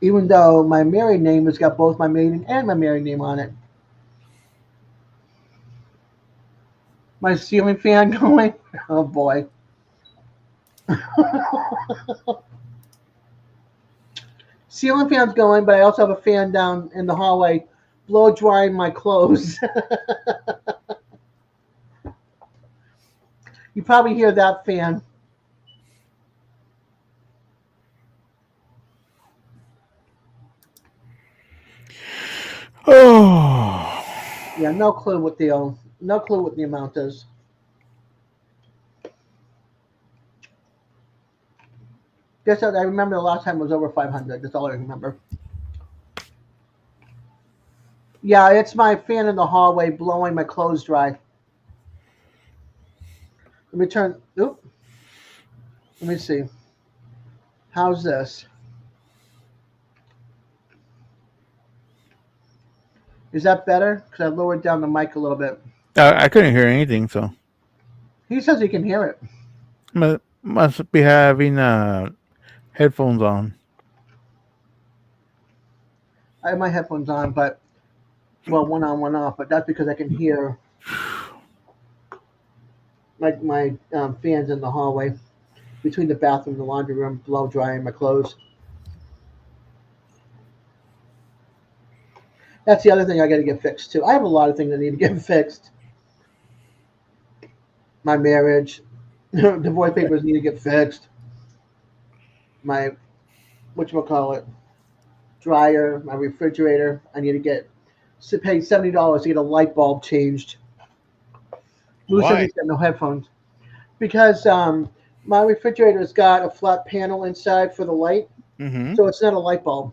Even though my married name has got both my maiden and my married name on it. My ceiling fan going. Oh boy. Ceiling fan's going, but I also have a fan down in the hallway blow drying my clothes. You probably hear that fan. Oh, Yeah, no clue what the no clue what the amount is. Guess what? I remember the last time it was over 500. That's all I remember. Yeah, it's my fan in the hallway blowing my clothes dry. Let me turn. Oop. Let me see. How's this? Is that better? Because I lowered down the mic a little bit. I couldn't hear anything, so He says he can hear it. must be having headphones on. I have my headphones on, but well, one on, one off. But that's because I can hear my fans in the hallway between the bathroom and the laundry room blow drying my clothes. That's the other thing I got to get fixed too. I have a lot of things that need to get fixed. My marriage, divorce papers need to get fixed. My whatchamacallit, dryer, my refrigerator. I need to get pay $70 to get a light bulb changed. Lou says Why? he's got no headphones because my refrigerator's got a flat panel inside for the light, Mm-hmm. so it's not a light bulb.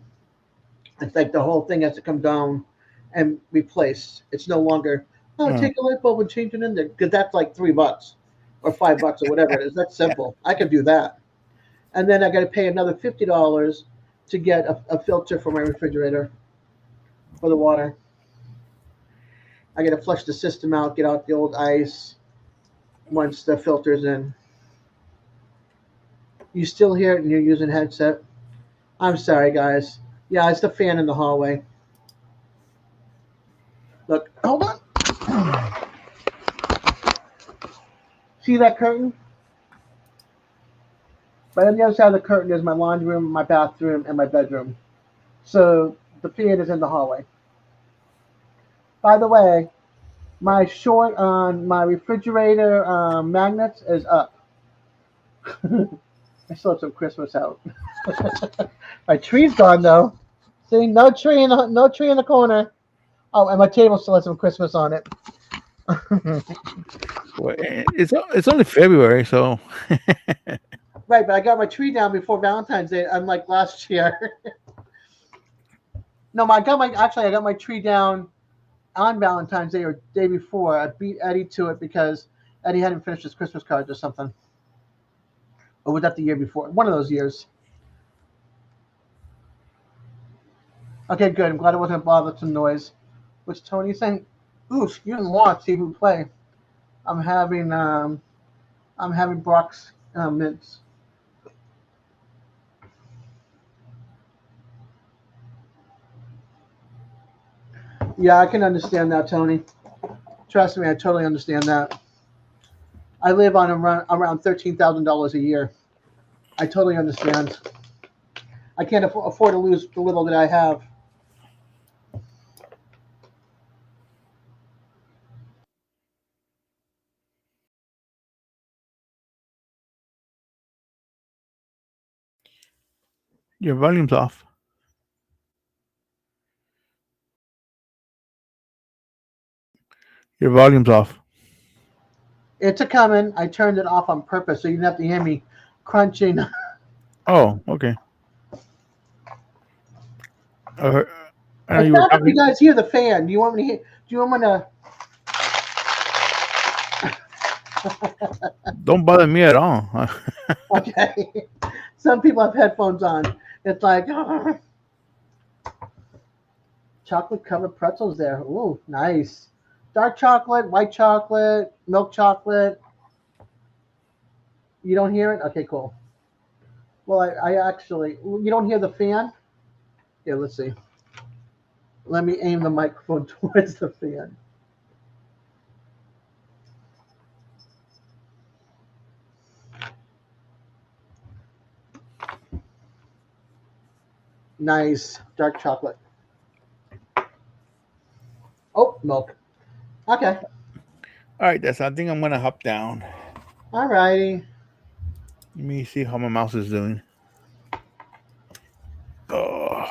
It's like the whole thing has to come down and replace. It's no longer Oh, take a light bulb and change it in there because that's like $3 or $5 or whatever it is. That's simple. I could do that, and then I got to pay another $50 to get a filter for my refrigerator for the water. I got to flush the system out, get out the old ice once the filter's in. You still hear it and you're using headset? I'm sorry, guys. Yeah, it's the fan in the hallway. Look, hold on. See that curtain? Right on the other side of the curtain is my laundry room, my bathroom, and my bedroom. So the fan is in the hallway. By the way, my short on my refrigerator magnets is up. I still have some Christmas out. My tree's gone though. See, no tree in the corner. Oh, and my table still has some Christmas on it. well, it's only February, so Right, but I got my tree down before Valentine's Day, unlike last year. No, I got my tree down on Valentine's Day or day before. I beat Eddie to it because Eddie hadn't finished his Christmas cards or something. Or was that the year before? One of those years. Okay, good. I'm glad it wasn't bothersome noise. What's Tony saying? Ooh, you didn't watch see who play. I'm having um I'm having Brock's mints. Yeah, I can understand that, Tony. Trust me, I totally understand that. I live on around $13,000 a year. I totally understand. I can't afford to lose the little that I have. Your volume's off. Your volume's off. It's a coming. I turned it off on purpose so you didn't have to hear me crunching. Oh, okay. Uh, I know It you were sounds like you talking. guys hear the fan. Do you want me to hear? Do you want me to? Don't bother me at all. Okay. Some people have headphones on. It's like chocolate covered pretzels there. Ooh, nice. Dark chocolate, white chocolate, milk chocolate. You don't hear it? Okay, cool. Well, I actually, you don't hear the fan? Yeah, let's see. Let me aim the microphone towards the fan. Nice. Dark chocolate. Oh, milk. Okay. All right, that's. I think I'm gonna hop down. Alrighty. Let me see how my mouse is doing. Oh.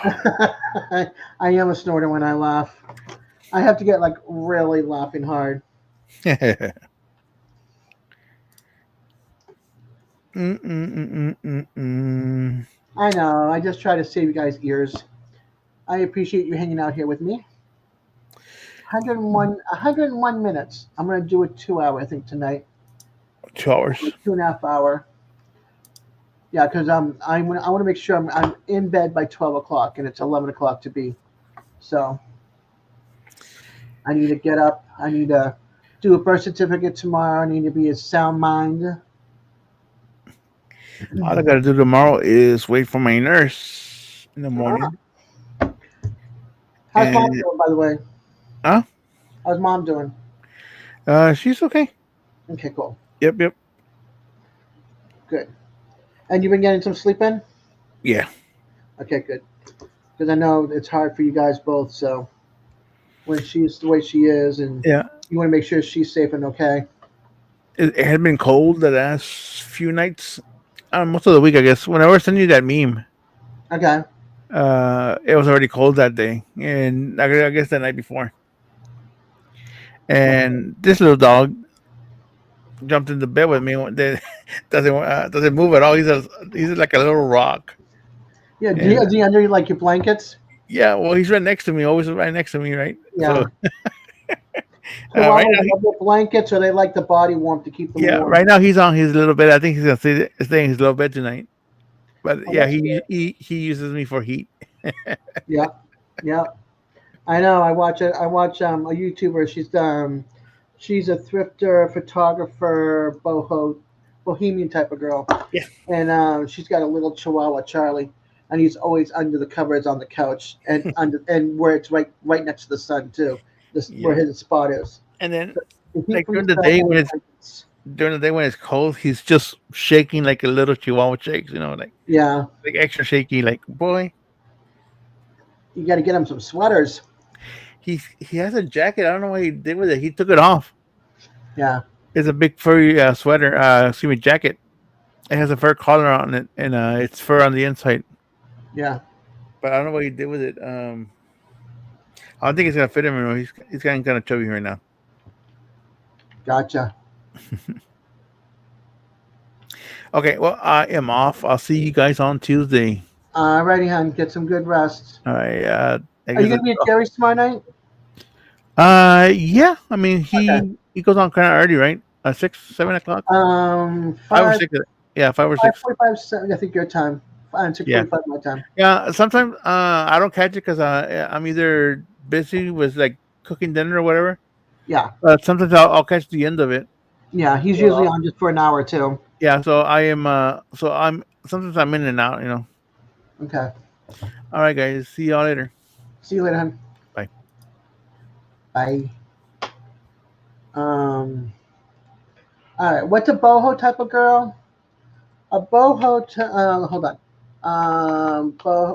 I am a snorter when I laugh. I have to get like really laughing hard. Mm. I know. I just try to save you guys ears. I appreciate you hanging out here with me. 101 minutes. I'm gonna do a 2 hour, I think, tonight. 2 hours. 2.5 hour. Yeah, because I want to make sure I'm in bed by 12 o'clock, and it's 11 o'clock to be. So I need to get up. I need to do a birth certificate tomorrow. I need to be a sound mind. All I gotta do tomorrow is wait for my nurse in the morning, How's mom and doing, by the way? uh, How's mom doing? she's okay. Okay, cool. Yep. Good. And you've been getting some sleep in? Yeah. Okay, good. Because I know it's hard for you guys both. So when she's the way she is, and Yeah. you want to make sure she's safe and okay. It had been cold the last few nights. Most of the week, I guess. Whenever I send you that meme, Okay. it was already cold that day, and I guess the night before. And this little dog jumped into bed with me. Doesn't move at all. He's like a little rock. Yeah. And Is he under like your blankets? yeah, well, he's right next to me, always right next to me, right? So Yeah. right Chihuahuas now, love their blankets, or they like the body warmth to keep them yeah, warm. right now he's on his little bed. I think he's gonna stay in his little bed tonight. But Oh, yeah, that's he good. he he uses me for heat. Yeah. Yeah. I know. I watch it. I watch a YouTuber. She's a thrifter, photographer, bohemian type of girl, Yeah, and she's got a little Chihuahua, Charlie, and he's always under the covers on the couch and where it's right next to the sun too, this where yeah. his spot is. And then The heat like from the sun and the blankets. during the day when it's cold, he's just shaking like a little chihuahua shakes. Yeah, Like extra shaky. Like boy, you got to get him some sweaters. he has a jacket. I don't know what he did with it. He took it off. Yeah, It's a big furry sweater. Excuse me, jacket. It has a fur collar on it, and it's fur on the inside. yeah, But I don't know what he did with it. I don't think it's gonna fit him anymore. He's getting kind of chubby right now. gotcha. Okay, well I am off. I'll see you guys on Tuesday. Alrighty, hon, get some good rest. All right. I Are you guess. gonna be at Jerry's tomorrow night? Yeah. I mean, Okay. he goes on kind of early, right? 6, 7 o'clock, 5 or Five 6. Yeah, 5 or 6. 5:45. I think your time. And six Yeah, 45 my time. yeah. Sometimes I don't catch it because I'm either busy with like cooking dinner or whatever. Yeah, But sometimes I'll catch the end of it. yeah. He's So usually on just for an hour or two. yeah, so I am. So I'm sometimes I'm in and out. Okay. All right, guys. See y'all later. See you later, hon. Bye. Bye. Um. All right. What's a boho type of girl? A boho. Hold on.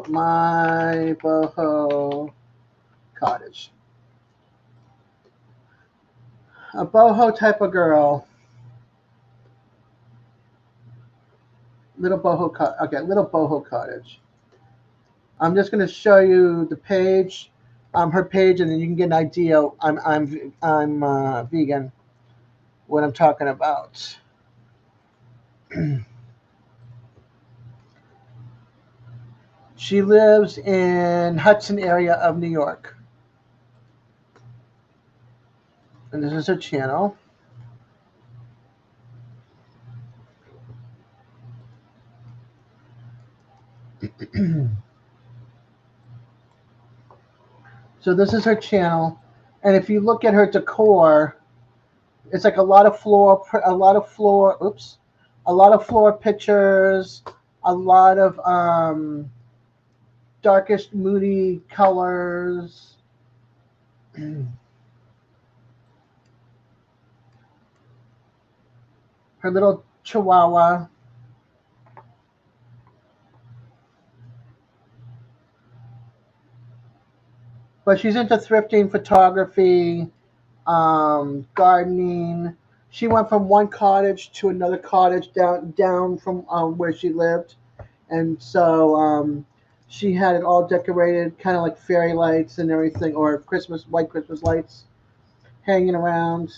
My boho cottage. A boho type of girl. Little boho. Okay. Little boho cottage. I'm just going to show you the page, her page, and then you can get an idea. I'm vegan. What I'm talking about. She lives in Hudson area of New York, and this is her channel. So this is her channel, and if you look at her decor, it's like a lot of floor, oops, a lot of floor pictures, a lot of darkish, moody colors. Her little chihuahua. But she's into thrifting, photography, gardening. She went from one cottage to another cottage down from where she lived, and so she had it all decorated, kind of like fairy lights and everything, or white Christmas lights hanging around,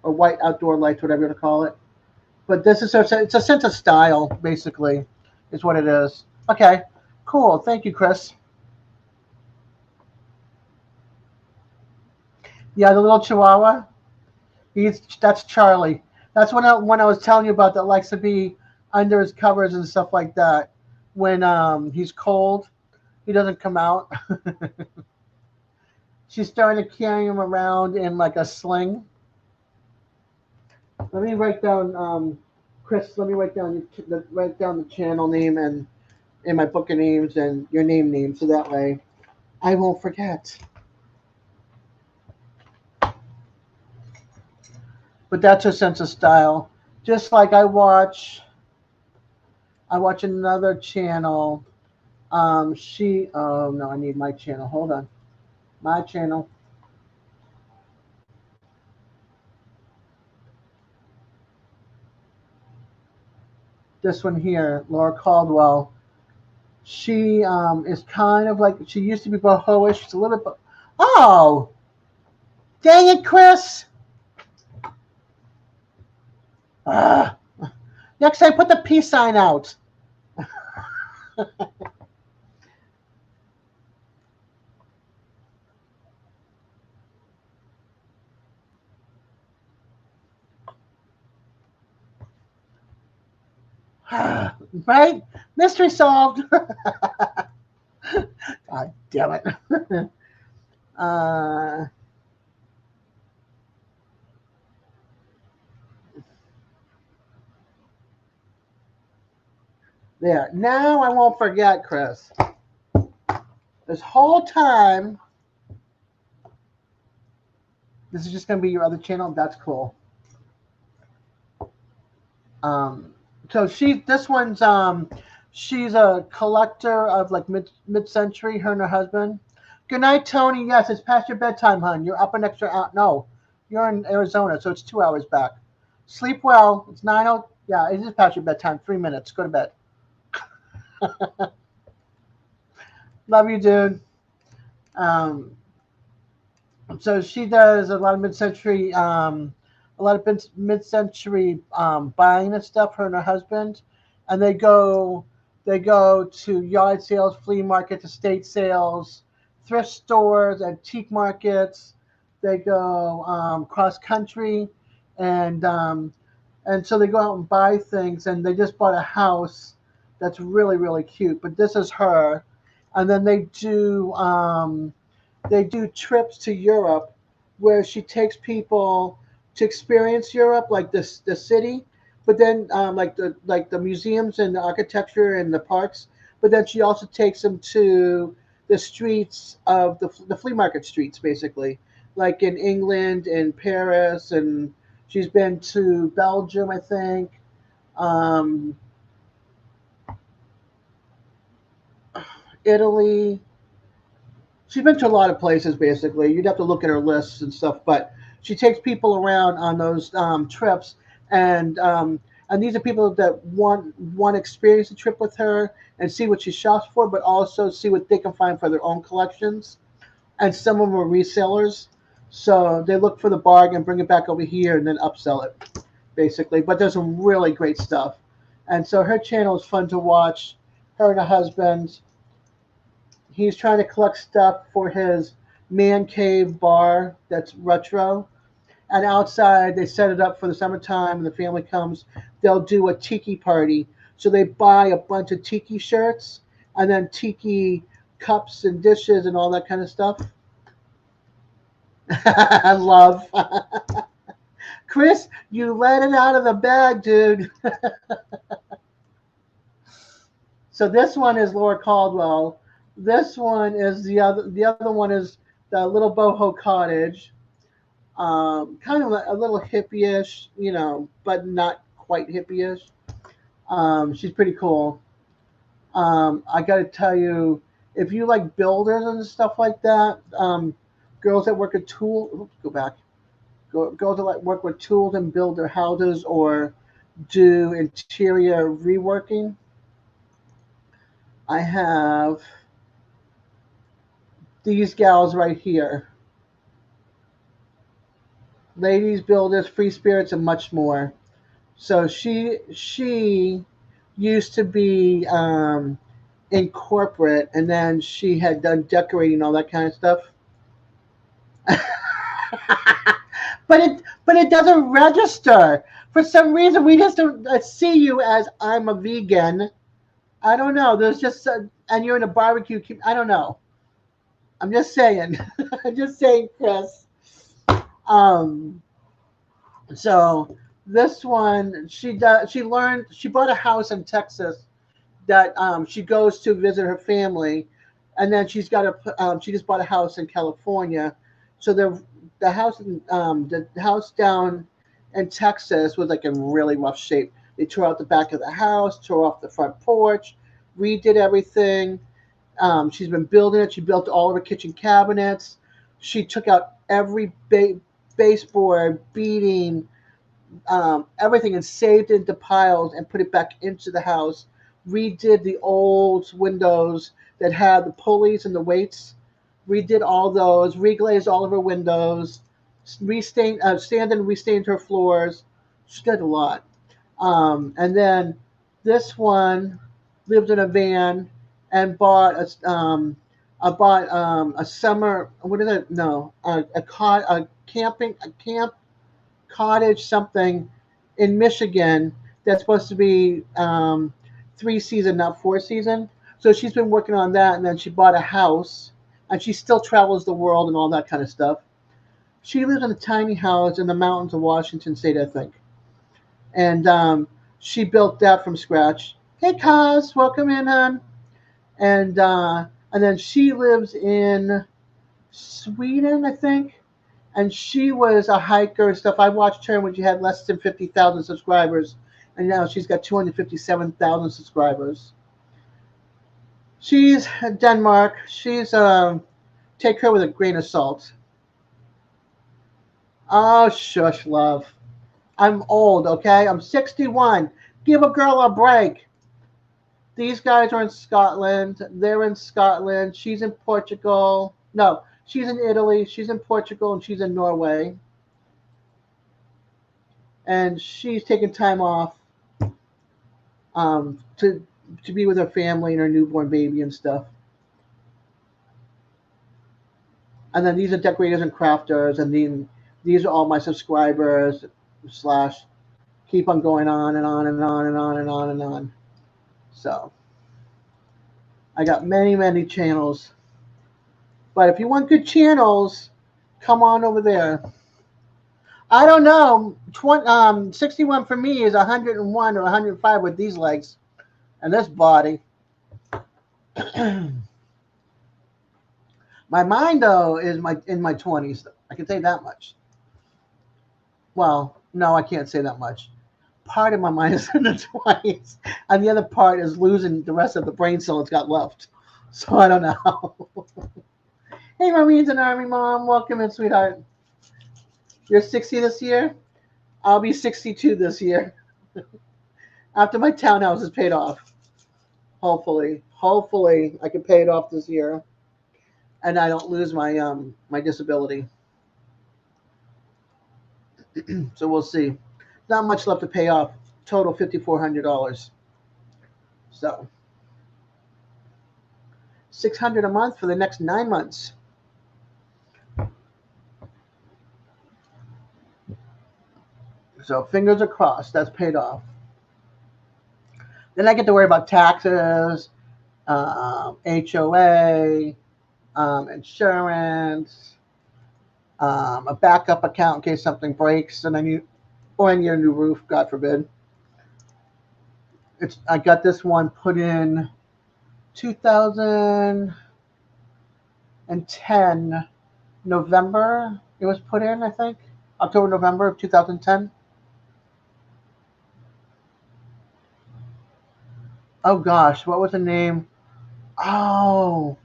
or white outdoor lights, whatever you want to call it. But this is it's a sense of style, basically, is what it is. Okay, cool. Thank you, Chris. Yeah, the little Chihuahua. That's Charlie. That's when I was telling you about that likes to be under his covers and stuff like that. When he's cold, he doesn't come out. She's starting to carry him around in like a sling. Let me write down, Chris. Let me write down the channel name and in my book of names and your name, so that way I won't forget. But that's her sense of style. Just like I watch another channel. Oh no, I need my channel. Hold on, my channel. This one here, Laura Caldwell. She is kind of like, she used to be bohoish. She's a little bit. Oh, dang it, Chris! Next time, put the peace sign out. Right? Mystery solved. God damn it. There. Now I won't forget, Chris. This whole time, this is just going to be your other channel. That's cool. So this one's she's a collector of like mid-century. Her and her husband. Good night, Tony. Yes, it's past your bedtime, hon. You're up an extra hour. No, you're in Arizona, so it's 2 hours back. Sleep well. It's 9:00. Yeah, it is past your bedtime. 3 minutes. Go to bed. Love you, dude. So she does a lot of mid-century buying and stuff. Her and her husband, and they go to yard sales, flea markets, estate sales, thrift stores, antique markets. They go cross country, and so they go out and buy things. And they just bought a house that's really, really cute. But this is her, and then they do trips to Europe, where she takes people to experience Europe, like the city, but then like the museums and the architecture and the parks. But then she also takes them to the streets of the flea market streets, basically, like in England and Paris, and she's been to Belgium, I think. Italy. She's been to a lot of places, basically. You'd have to look at her lists and stuff, but she takes people around on those trips, and And these are people that want to experience the trip with her and see what she shops for, but also see what they can find for their own collections. And some of them are resellers, so they look for the bargain, bring it back over here, and then upsell it, basically. But there's some really great stuff, and so her channel is fun to watch. Her and her husband, he's trying to collect stuff for his man cave bar that's retro. And outside, they set it up for the summertime, and the family comes. They'll do a tiki party. So they buy a bunch of tiki shirts and then tiki cups and dishes and all that kind of stuff. I love. Chris, you let it out of the bag, dude. So this one is Laura Caldwell. This one is the other. The other one is the little boho cottage. Kind of a little hippie-ish, but not quite hippie-ish. She's pretty cool. I got to tell you, if you like builders and stuff like that, girls that work at girls that like work with tools and build their houses or do interior reworking. I have these gals right here. Ladies, builders, free spirits, and much more. So she used to be in corporate, and then she had done decorating, all that kind of stuff. but it doesn't register for some reason. We just don't see you as I'm a vegan. I don't know. There's just and you're in a barbecue. I don't know. I'm just saying. I'm just saying, Chris. So this one, she bought a house in Texas that she goes to visit her family, and then she just bought a house in California. So the house down in Texas was like in really rough shape. They tore out the back of the house, tore off the front porch, redid everything. She's been building it. She built all of her kitchen cabinets. She took out every baseboard, beading, everything, and saved it into piles and put it back into the house. Redid the old windows that had the pulleys and the weights. Redid all those. Reglazed all of her windows. Sanded and restained her floors. She did a lot. And then this one lived in a van and bought a summer. What is it? No, a camp cottage something in Michigan that's supposed to be 3-season, not 4-season. So she's been working on that, and then she bought a house, and she still travels the world and all that kind of stuff. She lives in a tiny house in the mountains of Washington State, I think, and she built that from scratch. Hey, Kaz, welcome in, hon. And then she lives in Sweden, I think. And she was a hiker and stuff. I watched her when she had less than 50,000 subscribers, and now she's got 257,000 subscribers. She's Denmark. She's take her with a grain of salt. Oh, shush, love. I'm old, okay? I'm 61. Give a girl a break. These guys are in Scotland. They're in Scotland. She's in Portugal. No, she's in Italy. She's in Portugal, and she's in Norway. And she's taking time off to be with her family and her newborn baby and stuff. And then these are decorators and crafters, and then these are all my subscribers / keep on going on and on and on and on and on and on. So I got many, many channels. But if you want good channels, come on over there. I don't know. 61 for me is 101 or 105 with these legs and this body. My mind, though, is in my 20s. I can say that much. Well, no, I can't say that much. Part of my mind is in the 20s, and the other part is losing the rest of the brain cell it's got left. So I don't know. Hey, Marines and Army Mom, welcome in, sweetheart. You're 60 this year? I'll be 62 this year. After my townhouse is paid off. Hopefully I can pay it off this year and I don't lose my disability. So we'll see. Not much left to pay off. Total $5,400. So 600 a month for the next 9 months. So fingers are crossed. That's paid off. Then I get to worry about taxes, HOA, insurance, a backup account in case something breaks and I need a new roof. God forbid. I got this one put in 2010 November. It was put in, I think, October, November of 2010. Oh gosh, what was the name? Oh,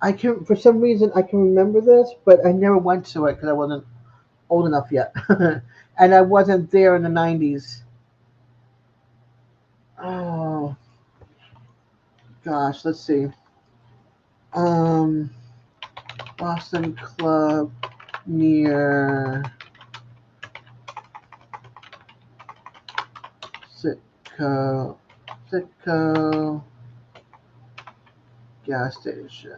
I can for some reason I can remember this, but I never went to it because I wasn't old enough yet, and I wasn't there in the '90s. Oh gosh, let's see. Um, Boston Club near Sitco, Sitco gas station.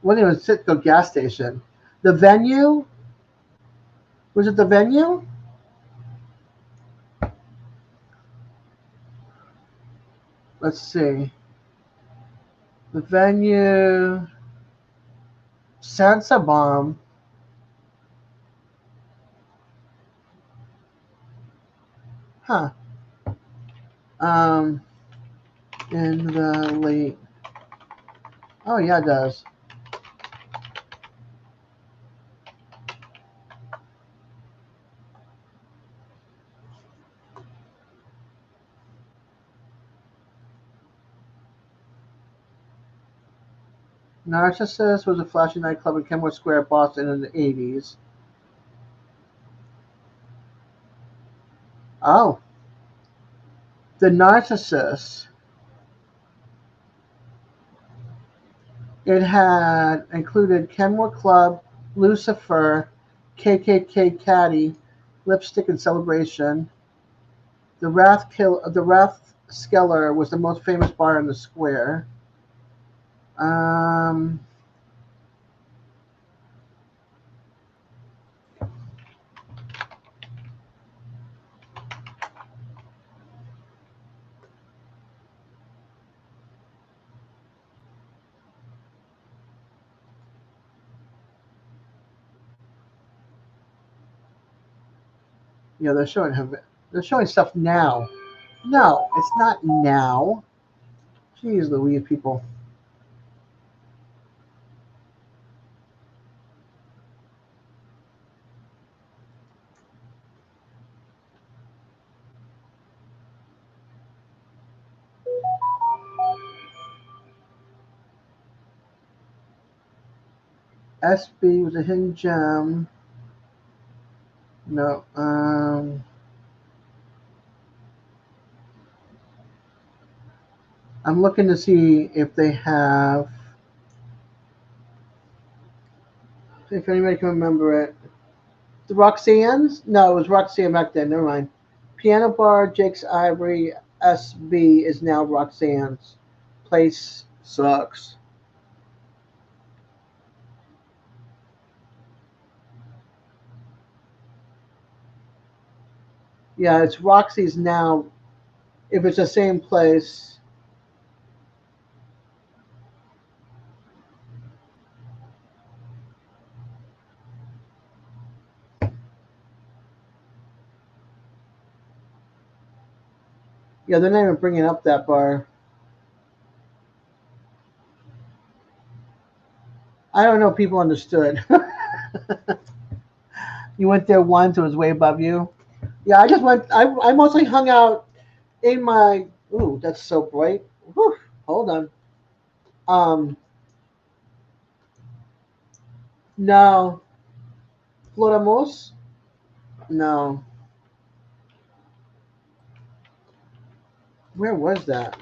Wasn't even Sitco gas station. The venue? Was it the venue? Let's see. The venue. Sansa Bomb. Huh. Um, in the late. Oh, yeah, it does. Narcissus was a flashy nightclub in Kenmore Square, Boston in the 80s. Oh. The Narcissus. It had included Kenmore Club, Lucifer, KKK Caddy, Lipstick and Celebration. The Rathskeller was the most famous bar in the square. Um, yeah, they're showing stuff now. No, it's not now. Jeez Louise, people. SB was a hidden gem. No, I'm looking to see if they have, if anybody can remember it. The Roxanne's? No, it was Roxanne back then. Never mind. Piano Bar, Jake's Ivory, SB is now Roxanne's. Place sucks. Yeah, it's Roxy's now. If it's the same place. Yeah, they're not even bringing up that bar. I don't know if people understood. You went there once, it was way above you. Yeah, I just went, I mostly hung out in my, ooh, that's so bright. Whew, hold on. Um, no, Floramos? No. Where was that?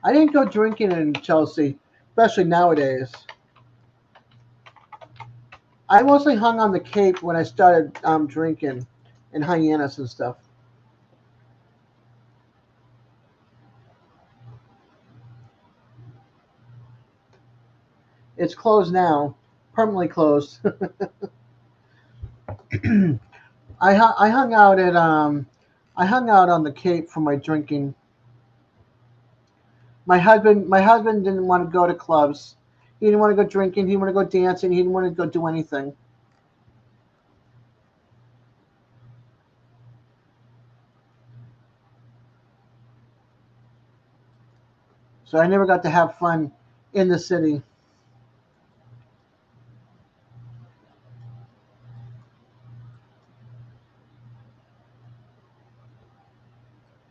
I didn't go drinking in Chelsea, especially nowadays. I mostly hung on the Cape when I started drinking in Hyannis and stuff. It's closed now, permanently closed. I hung out at I hung out on the Cape for my drinking. My husband didn't want to go to clubs. He didn't want to go drinking. He didn't want to go dancing. He didn't want to go do anything. So I never got to have fun in the city.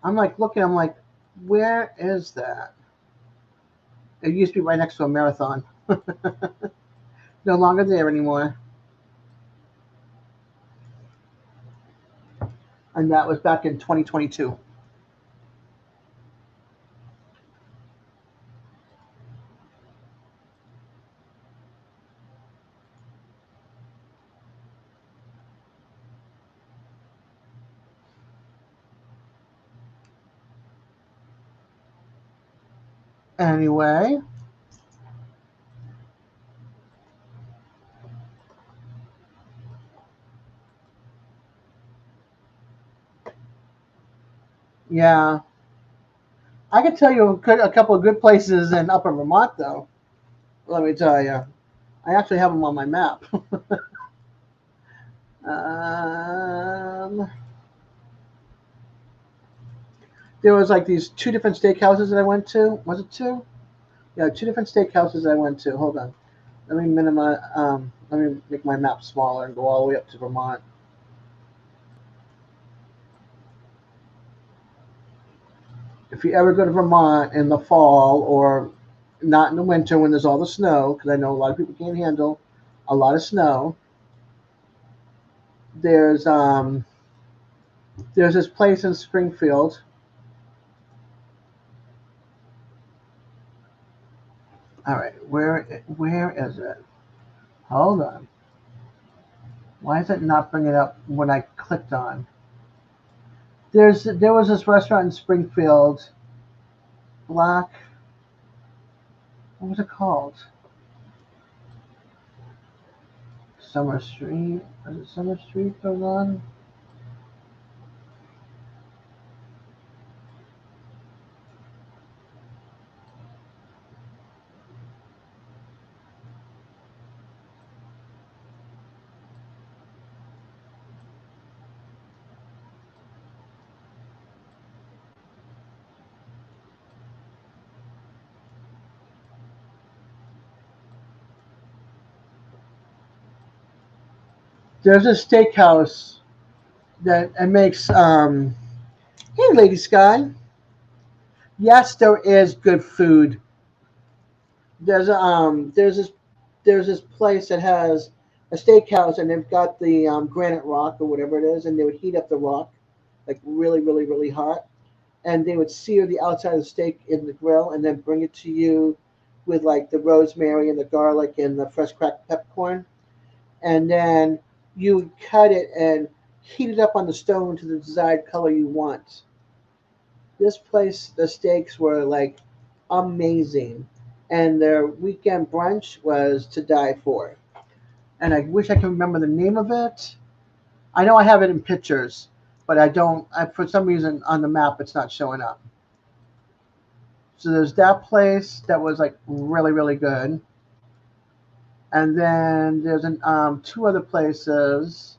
I'm like looking. I'm like, where is that? It used to be right next to a marathon. No longer there anymore. And that was back in 2022. Anyway, yeah, I could tell you a couple of good places in Upper Vermont, though. Let me tell you, I actually have them on my map. um, there was like these two different steakhouses that I went to. Was it two? Yeah, two different steakhouses I went to. Hold on, let me minimize. Let me make my map smaller and go all the way up to Vermont. If you ever go to Vermont in the fall or not in the winter when there's all the snow, because I know a lot of people can't handle a lot of snow. There's um, there's this place in Springfield. All right, where is it? Hold on. Why is it not bringing it up when I clicked on? There was this restaurant in Springfield, Black. What was it called? Summer Street. Is it Summer Street goes on? There's a steakhouse that it makes. Hey, Lady Sky. Yes, there is good food. There's there's this place that has a steakhouse, and they've got the granite rock or whatever it is, and they would heat up the rock like really, really, really hot, and they would sear the outside of the steak in the grill, and then bring it to you with like the rosemary and the garlic and the fresh cracked peppercorn, and then you cut it and heat it up on the stone to the desired color you want. This place, the steaks were like amazing, and their weekend brunch was to die for. And I wish I could remember the name of it. I know I have it in pictures, but I don't. For some reason, on the map, it's not showing up. So there's that place that was like really, really good, and then there's two other places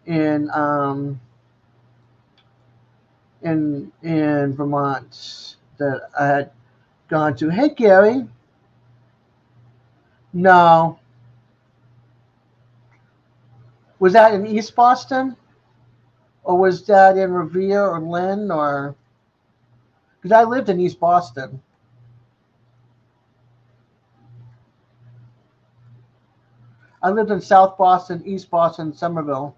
in in Vermont that I had gone to. Hey, Gary. No, was that in East Boston, or was that in Revere or Lynn, or because I lived in East Boston? I lived in South Boston, East Boston, Somerville.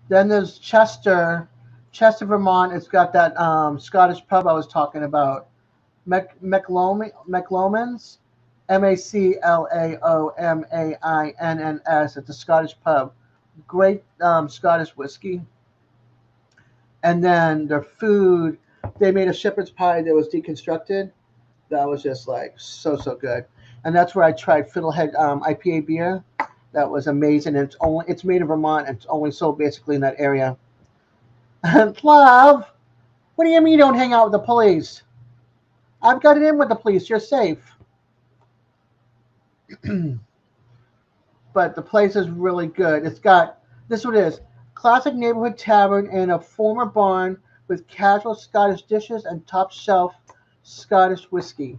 Then there's Chester, Vermont. It's got that Scottish pub I was talking about. McLoman's, MacLaoMainns. It's a Scottish pub. Great Scottish whiskey. And then their food, they made a shepherd's pie that was deconstructed. That was just like so good. And that's where I tried Fiddlehead IPA beer. That was amazing. And it's made in Vermont. And it's only sold basically in that area. Love, what do you mean you don't hang out with the police? I've got it in with the police. You're safe. But the place is really good. It's got, this is what it is. Classic neighborhood tavern in a former barn with casual Scottish dishes and top shelf Scottish whiskey.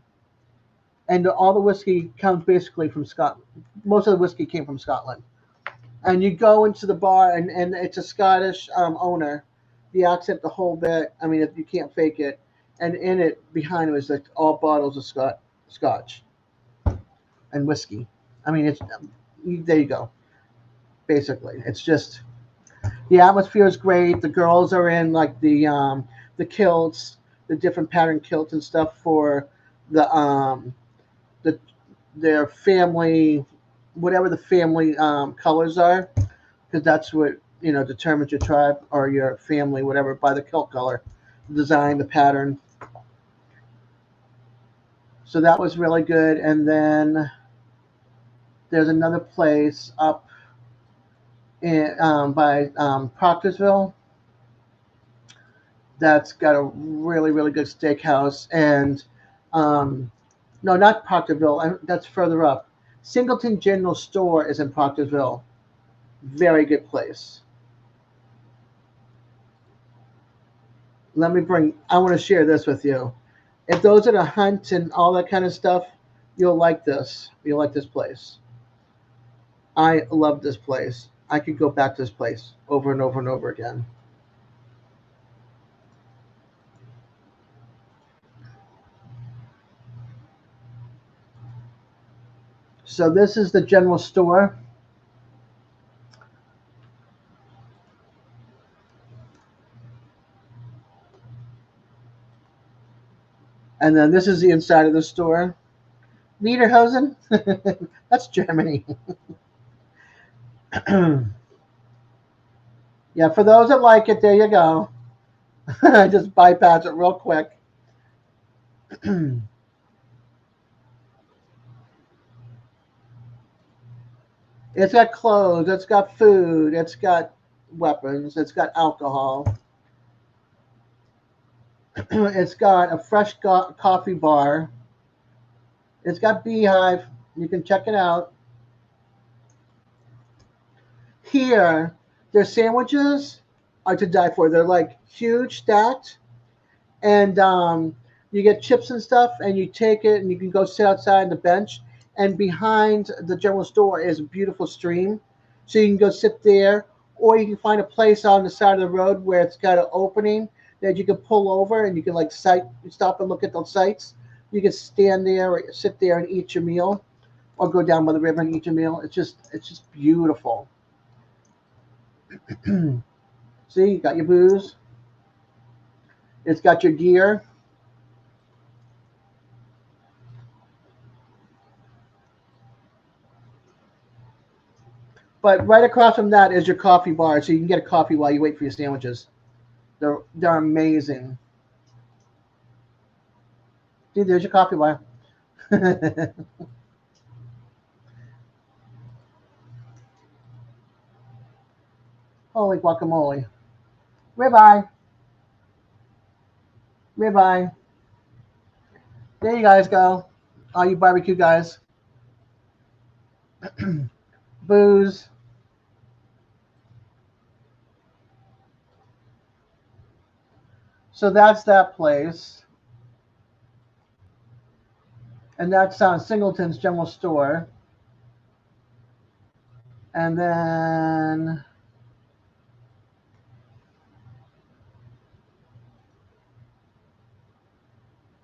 And all the whiskey comes basically from Scotland. Most of the whiskey came from Scotland. And you go into the bar, and it's a Scottish owner. The accent, the whole bit. I mean, you can't fake it. And in it, behind it, was like all bottles of scotch and whiskey. I mean, it's there you go. Basically, it's just the atmosphere is great. The girls are in like the kilts, the different pattern kilts and stuff for the their family, whatever the family colors are, because that's what determines your tribe or your family, whatever, by the kilt color, the design, the pattern. So that was really good. And then there's another place up by Proctorsville that's got a really good steakhouse. And no, not Proctorville. That's further up. Singleton General Store is in Proctorsville. Very good place. I want to share this with you. If those are the hunt and all that kind of stuff, you'll like this. You'll like this place. I love this place. I could go back to this place over and over and over again. So this is the general store. And then this is the inside of the store. Lederhosen? That's Germany. Yeah, for those that like it, there you go. I just bypass it real quick. It's got clothes, it's got food, it's got weapons, it's got alcohol. It's got a fresh coffee bar. It's got Beehive. You can check it out. Here, their sandwiches are to die for. They're like huge, stacked, and you get chips and stuff, and you take it, and you can go sit outside on the bench. And behind the general store is a beautiful stream, so you can go sit there, or you can find a place on the side of the road where it's got an opening that you can pull over, and you can like stop and look at those sites. You can stand there or sit there and eat your meal, or go down by the river and eat your meal. It's just beautiful. See, you got your booze. It's got your gear. But right across from that is your coffee bar, so you can get a coffee while you wait for your sandwiches. They're amazing. See, there's your coffee bar. Holy guacamole. Ribeye. Ribeye. There you guys go. All you barbecue guys. Booze. So that's that place. And that's Singleton's General Store. And then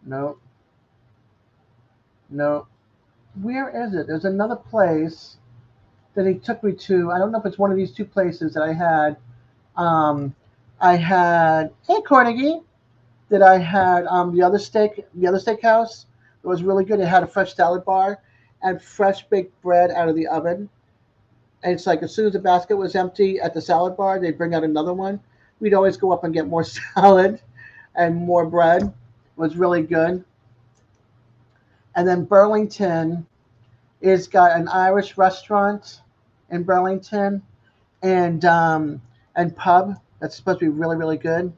nope. No. Where is it? There's another place that he took me to. I don't know if it's one of these two places that I had. Um, I had hey Carnegie. That I had the other steakhouse. It was really good. It had a fresh salad bar and fresh baked bread out of the oven. And it's like as soon as the basket was empty at the salad bar, they'd bring out another one. We'd always go up and get more salad and more bread. It was really good. And then Burlington is got an Irish restaurant in Burlington and pub that's supposed to be really really good.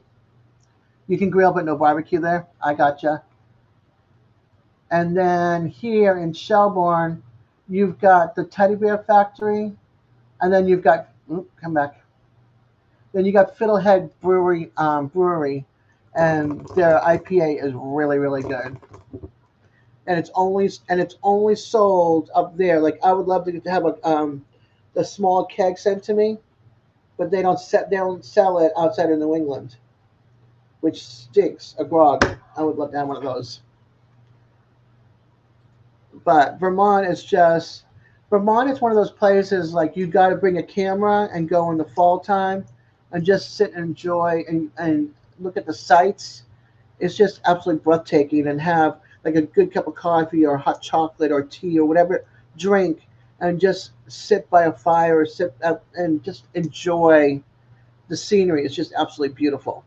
You can grill but no barbecue there. I gotcha. And then here in Shelbourne, you've got the Teddy Bear Factory, and then you've got come back. Then you got Fiddlehead Brewery, and their IPA is really really good. And it's only sold up there. Like I would love to have a small keg sent to me, but they don't sell it outside of New England, which stinks. A grog. I would love to have one of those. But Vermont is one of those places like you got to bring a camera and go in the fall time and just sit and enjoy and look at the sights. It's just absolutely breathtaking and have like a good cup of coffee or hot chocolate or tea or whatever drink and just sit by a fire or sit up and just enjoy the scenery. It's just absolutely beautiful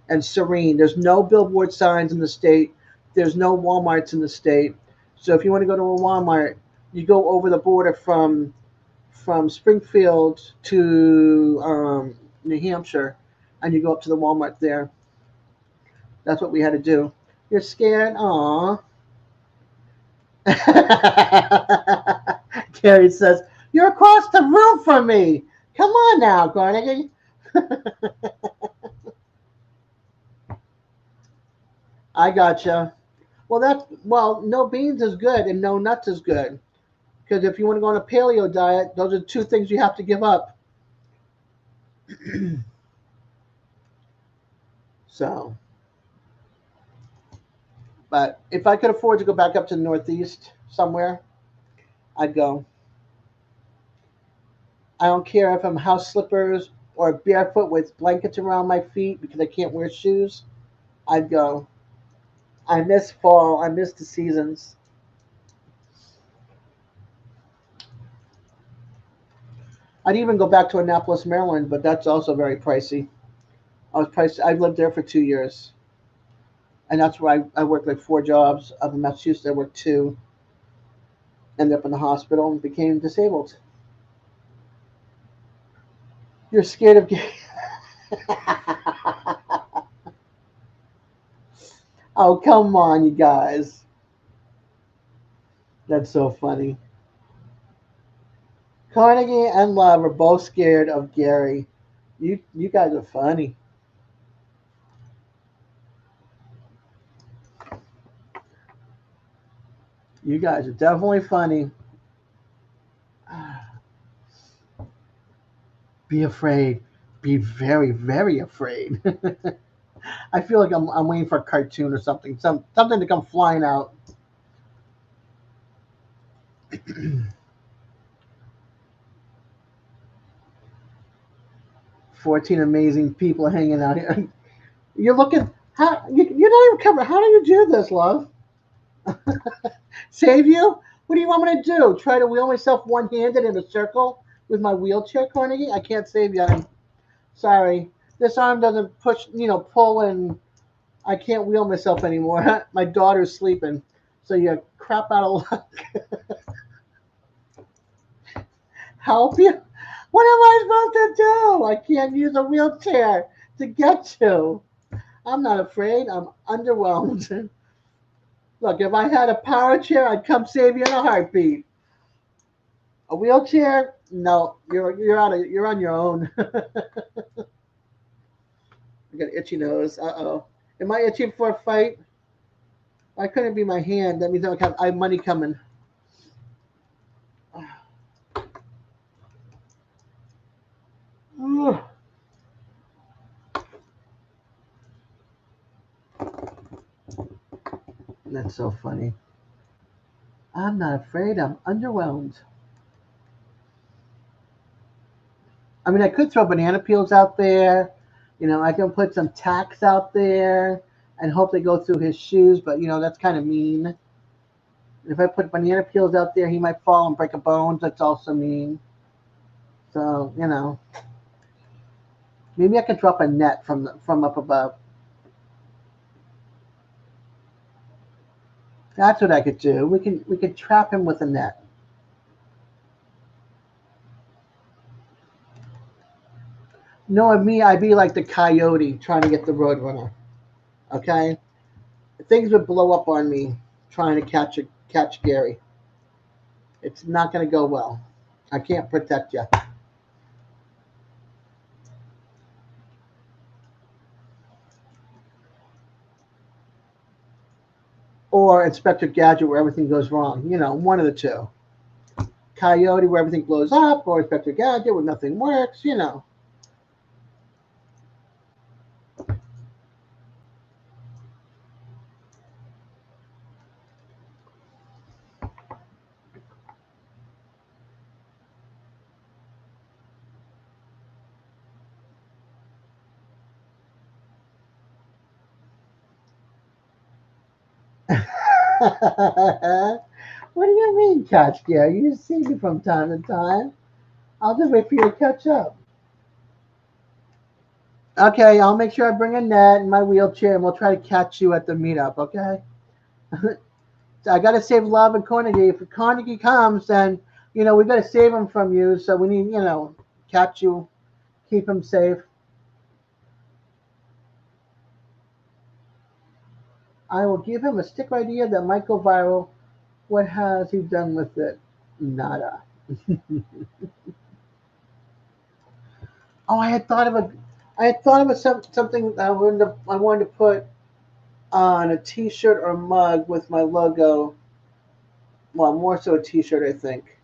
and serene. There's no billboard signs in the state. There's no Walmarts in the state. So if you want to go to a Walmart, you go over the border from Springfield to New Hampshire, and you go up to the Walmart there. That's what we had to do. You're scared? Aw. Carrie says, "You're across the room from me. Come on now, Carnegie." I gotcha. Well, no beans is good and no nuts is good. Because if you want to go on a paleo diet, those are two things you have to give up. So, but if I could afford to go back up to the Northeast somewhere, I'd go. I don't care if I'm house slippers or barefoot with blankets around my feet because I can't wear shoes. I'd go. I miss fall. I miss the seasons. I'd even go back to Annapolis, Maryland, but that's also very pricey. I was priced. I lived there for 2 years, and that's where I worked like four jobs. Up in Massachusetts, I worked two. Ended up in the hospital and became disabled. You're scared of getting. Oh, come on, you guys. That's so funny. Carnegie and Love are both scared of Gary. You guys are funny. You guys are definitely funny. Be afraid. Be very, very afraid. I feel like I'm waiting for a cartoon or something. Something to come flying out. 14 amazing people hanging out here. You're looking. You're not even covered. How do you do this, love? Save you? What do you want me to do? Try to wheel myself one-handed in a circle with my wheelchair, Carnegie? I can't save you. I'm sorry. This arm doesn't push, pull, and I can't wheel myself anymore. My daughter's sleeping, so you crap out of luck. Help you? What am I supposed to do? I can't use a wheelchair to get to. I'm not afraid. I'm underwhelmed. Look, if I had a power chair, I'd come save you in a heartbeat. A wheelchair? No, you're on your own. I got an itchy nose. Uh-oh. Am I itching for a fight? Why couldn't it be my hand? That means I have money coming. Ugh. That's so funny. I'm not afraid. I'm underwhelmed. I mean, I could throw banana peels out there. I can put some tacks out there and hope they go through his shoes, but that's kind of mean. If I put banana peels out there, he might fall and break a bone. That's also mean. So, maybe I could drop a net from up above. That's what I could do. We could trap him with a net. Knowing me, I'd be like the coyote trying to get the roadrunner. Okay, things would blow up on me trying to catch Gary. It's not going to go well. I can't protect you. Or Inspector Gadget, where everything goes wrong. One of the two. Coyote, where everything blows up, or Inspector Gadget, where nothing works. What do you mean, catch Gary? You see me from time to time. I'll just wait for you to catch up. Okay, I'll make sure I bring a net in my wheelchair and we'll try to catch you at the meetup, okay? I got to save Love and Carnegie. If Carnegie comes, then, we got to save him from you. So we need, catch you, keep him safe. I will give him a sticker idea that might go viral. What has he done with it? Nada. Oh, I had thought of something I wanted to put on a T-shirt or mug with my logo. Well, more so a T-shirt, I think.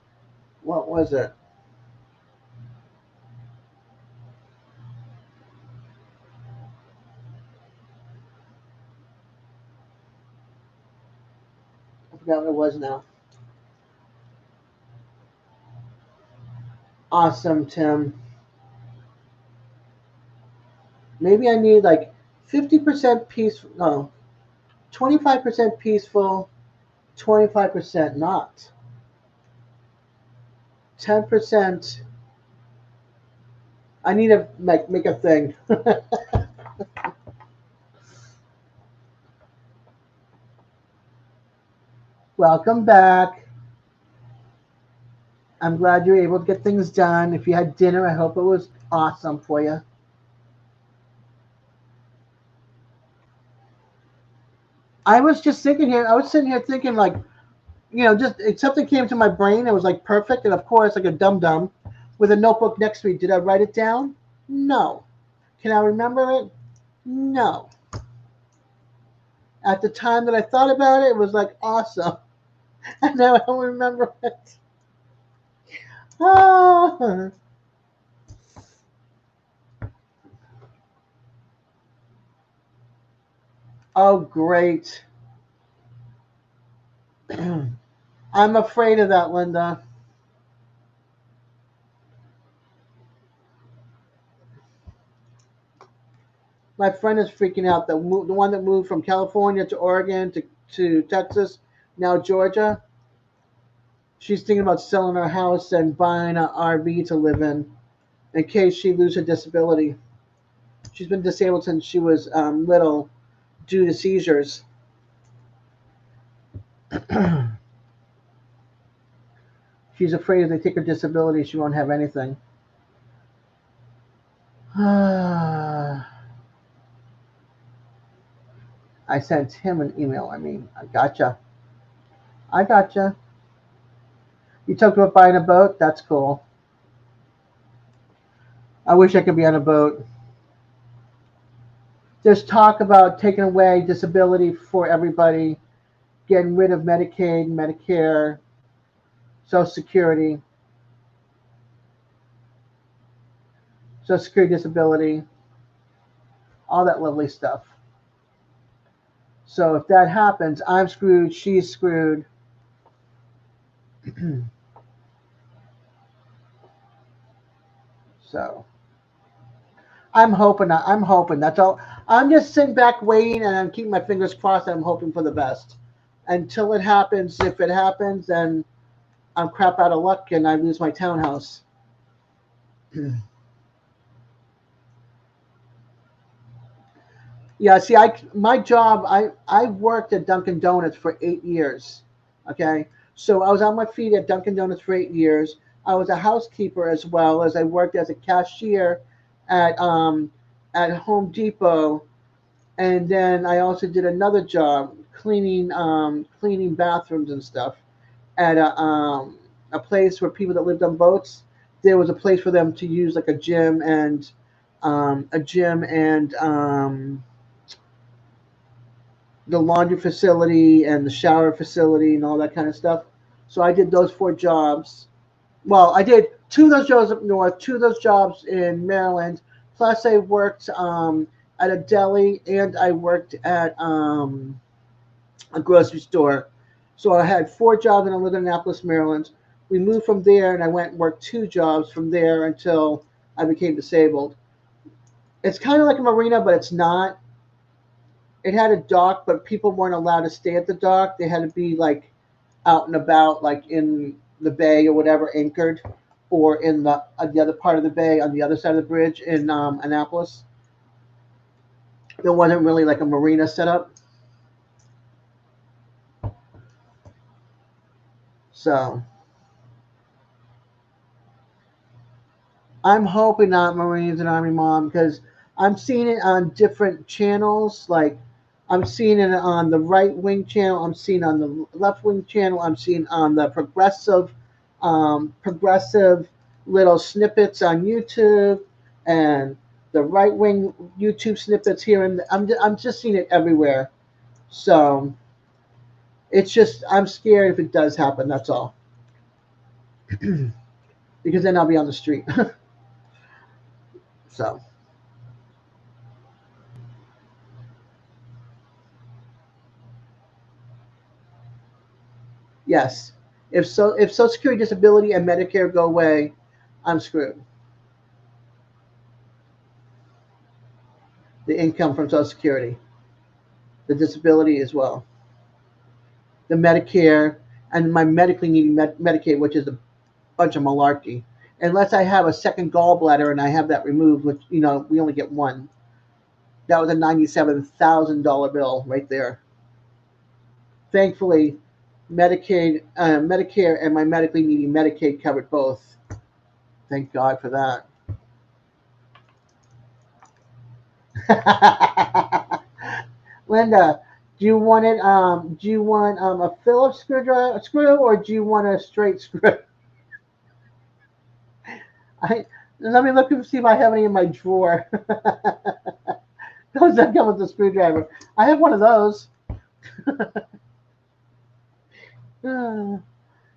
What was it? I forgot what it was now. Awesome, Tim. Maybe I need like 50% peaceful. No, 25% peaceful, 25% not. 10%. I need to make a thing. Welcome back. I'm glad you were able to get things done. If you had dinner, I hope it was awesome for you. I was just thinking here. I was sitting here thinking like, just something came to my brain. It was like perfect, and of course, like a dum dum, with a notebook next to me. Did I write it down? No. Can I remember it? No. At the time that I thought about it, it was like awesome, and now I don't remember it. Oh, oh great. I'm afraid of that, Linda. My friend is freaking out. The one that moved from California to Oregon to Texas, now Georgia. She's thinking about selling her house and buying an RV to live in case she loses her disability. She's been disabled since she was little due to seizures. She's afraid if they take her disability, she won't have anything. I sent him an email. I gotcha. I gotcha. You talked about buying a boat? That's cool. I wish I could be on a boat. There's talk about taking away disability for everybody, getting rid of Medicaid, Medicare, Social Security, Social Security disability, all that lovely stuff. So if that happens, I'm screwed, she's screwed. So I'm hoping. That's all. I'm just sitting back waiting, and I'm keeping my fingers crossed. And I'm hoping for the best. Until it happens, if it happens, then I'm crap out of luck and I lose my townhouse. Yeah, see, my job, I worked at Dunkin' Donuts for 8 years. Okay, so I was on my feet at Dunkin' Donuts for 8 years. I was a housekeeper as well as I worked as a cashier at at Home Depot, and then I also did another job cleaning bathrooms and stuff at a place where people that lived on boats. There was a place for them to use like a gym and the laundry facility and the shower facility and all that kind of stuff. So I did those four jobs. Well, I did two of those jobs up north, two of those jobs in Maryland. Plus, I worked at a deli and I worked at a grocery store. So I had four jobs and I lived in Annapolis, Maryland. We moved from there and I went and worked two jobs from there until I became disabled. It's kind of like a marina, but it's not. It had a dock, but people weren't allowed to stay at the dock. They had to be like out and about, like in the bay or whatever, anchored, or in the other part of the bay on the other side of the bridge in Annapolis. There wasn't really like a marina set up. So I'm hoping not Marines and Army Mom because I'm seeing it on different channels. Like I'm seeing it on the right wing channel. I'm seeing on the left wing channel. I'm seeing on the progressive little snippets on YouTube and the right wing YouTube snippets here. And I'm just seeing it everywhere. So it's just I'm scared if it does happen. That's all. Because then I'll be on the street. So. Yes. If Social Security disability and Medicare go away, I'm screwed. The income from Social Security, the disability as well, the Medicare, and my medically needing Medicaid, which is a bunch of malarkey. Unless I have a second gallbladder and I have that removed, which we only get one. That was a $97,000 bill right there. Thankfully, Medicare, and my medically needing Medicaid covered both. Thank God for that. Linda, do you want it? Do you want a Phillips screw, or do you want a straight screw? Let me look and see if I have any in my drawer. Those that come with the screwdriver. I have one of those.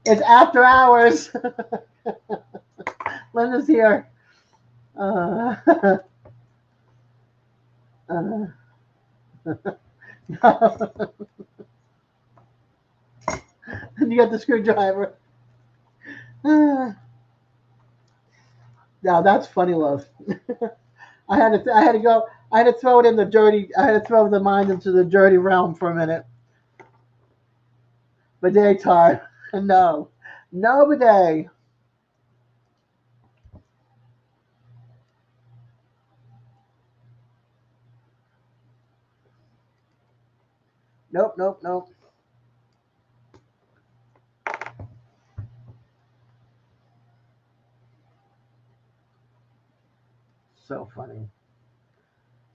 It's after hours. Linda's here. Uh, uh, you got the screwdriver. Now that's funny, love. I had to go. I had to throw it in the dirty. I had to throw the mind into the dirty realm for a minute. Bidet time. No, no bidet. Nope, nope, nope. So funny.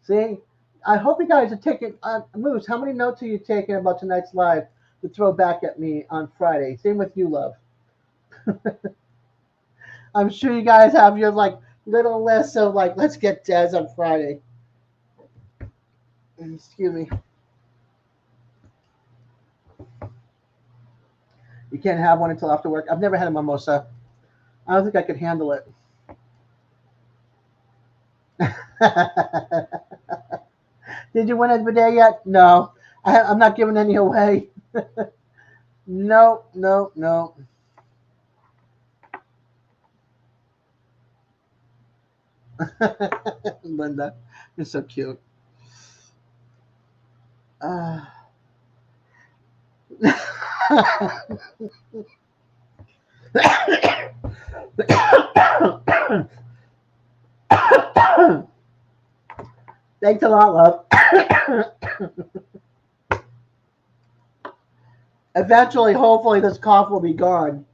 See, I hope you guys are taking. Moose, how many notes are you taking about tonight's live to throw back at me on Friday? Same with you, love. I'm sure you guys have your like little list of like, let's get Dez on Friday. Excuse me. You can't have one until after work. I've never had a mimosa. I don't think I could handle it. Did you win a bidet yet? No. I'm not giving any away. No, no, no. Linda, you're so cute. Uh, Thanks a lot, love. Eventually, hopefully, this cough will be gone.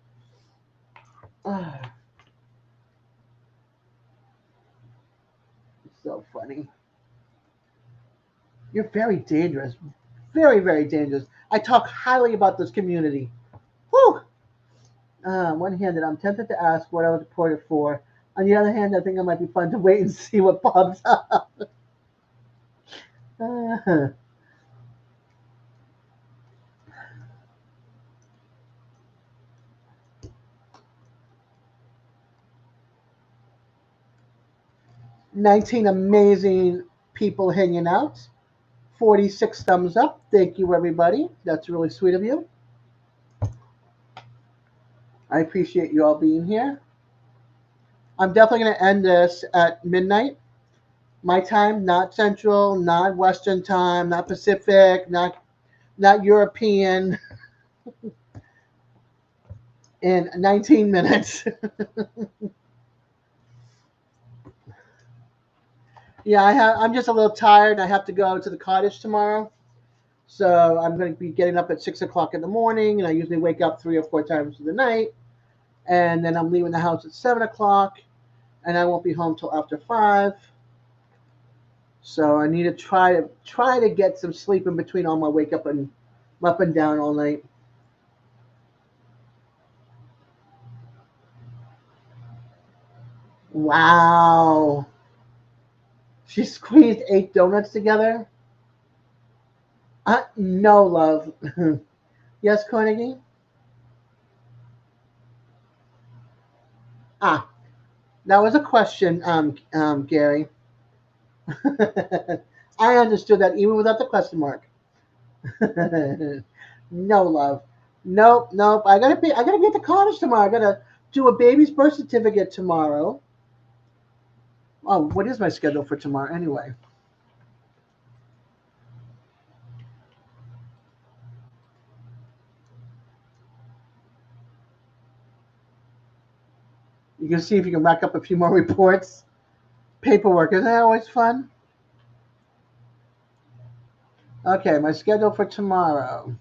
It's so funny. You're very dangerous. Very, very dangerous. I talk highly about this community. Whew! On one hand, I'm tempted to ask what I was reported for. On the other hand, I think it might be fun to wait and see what pops up. 19 amazing people hanging out. 46 thumbs up. Thank you, everybody. That's really sweet of you. I appreciate you all being here. I'm definitely going to end this at midnight. My time, not Central, not Western time, not Pacific, not European. In 19 minutes. Yeah, I'm just a little tired. I have to go to the cottage tomorrow. So I'm going to be getting up at 6 o'clock in the morning, and I usually wake up 3 or 4 times in the night. And then I'm leaving the house at 7 o'clock, and I won't be home till after 5. So I need to try to get some sleep in between all my wake up and down all night. Wow. She squeezed 8 donuts together. No, love. Yes, Carnegie? Ah, that was a question, Gary. I understood that even without the question mark. No, love. Nope, nope. I gotta be at the cottage tomorrow. I gotta do a baby's birth certificate tomorrow. Oh, what is my schedule for tomorrow anyway? You can see if you can rack up a few more reports. Paperwork, isn't that always fun? Okay, my schedule for tomorrow.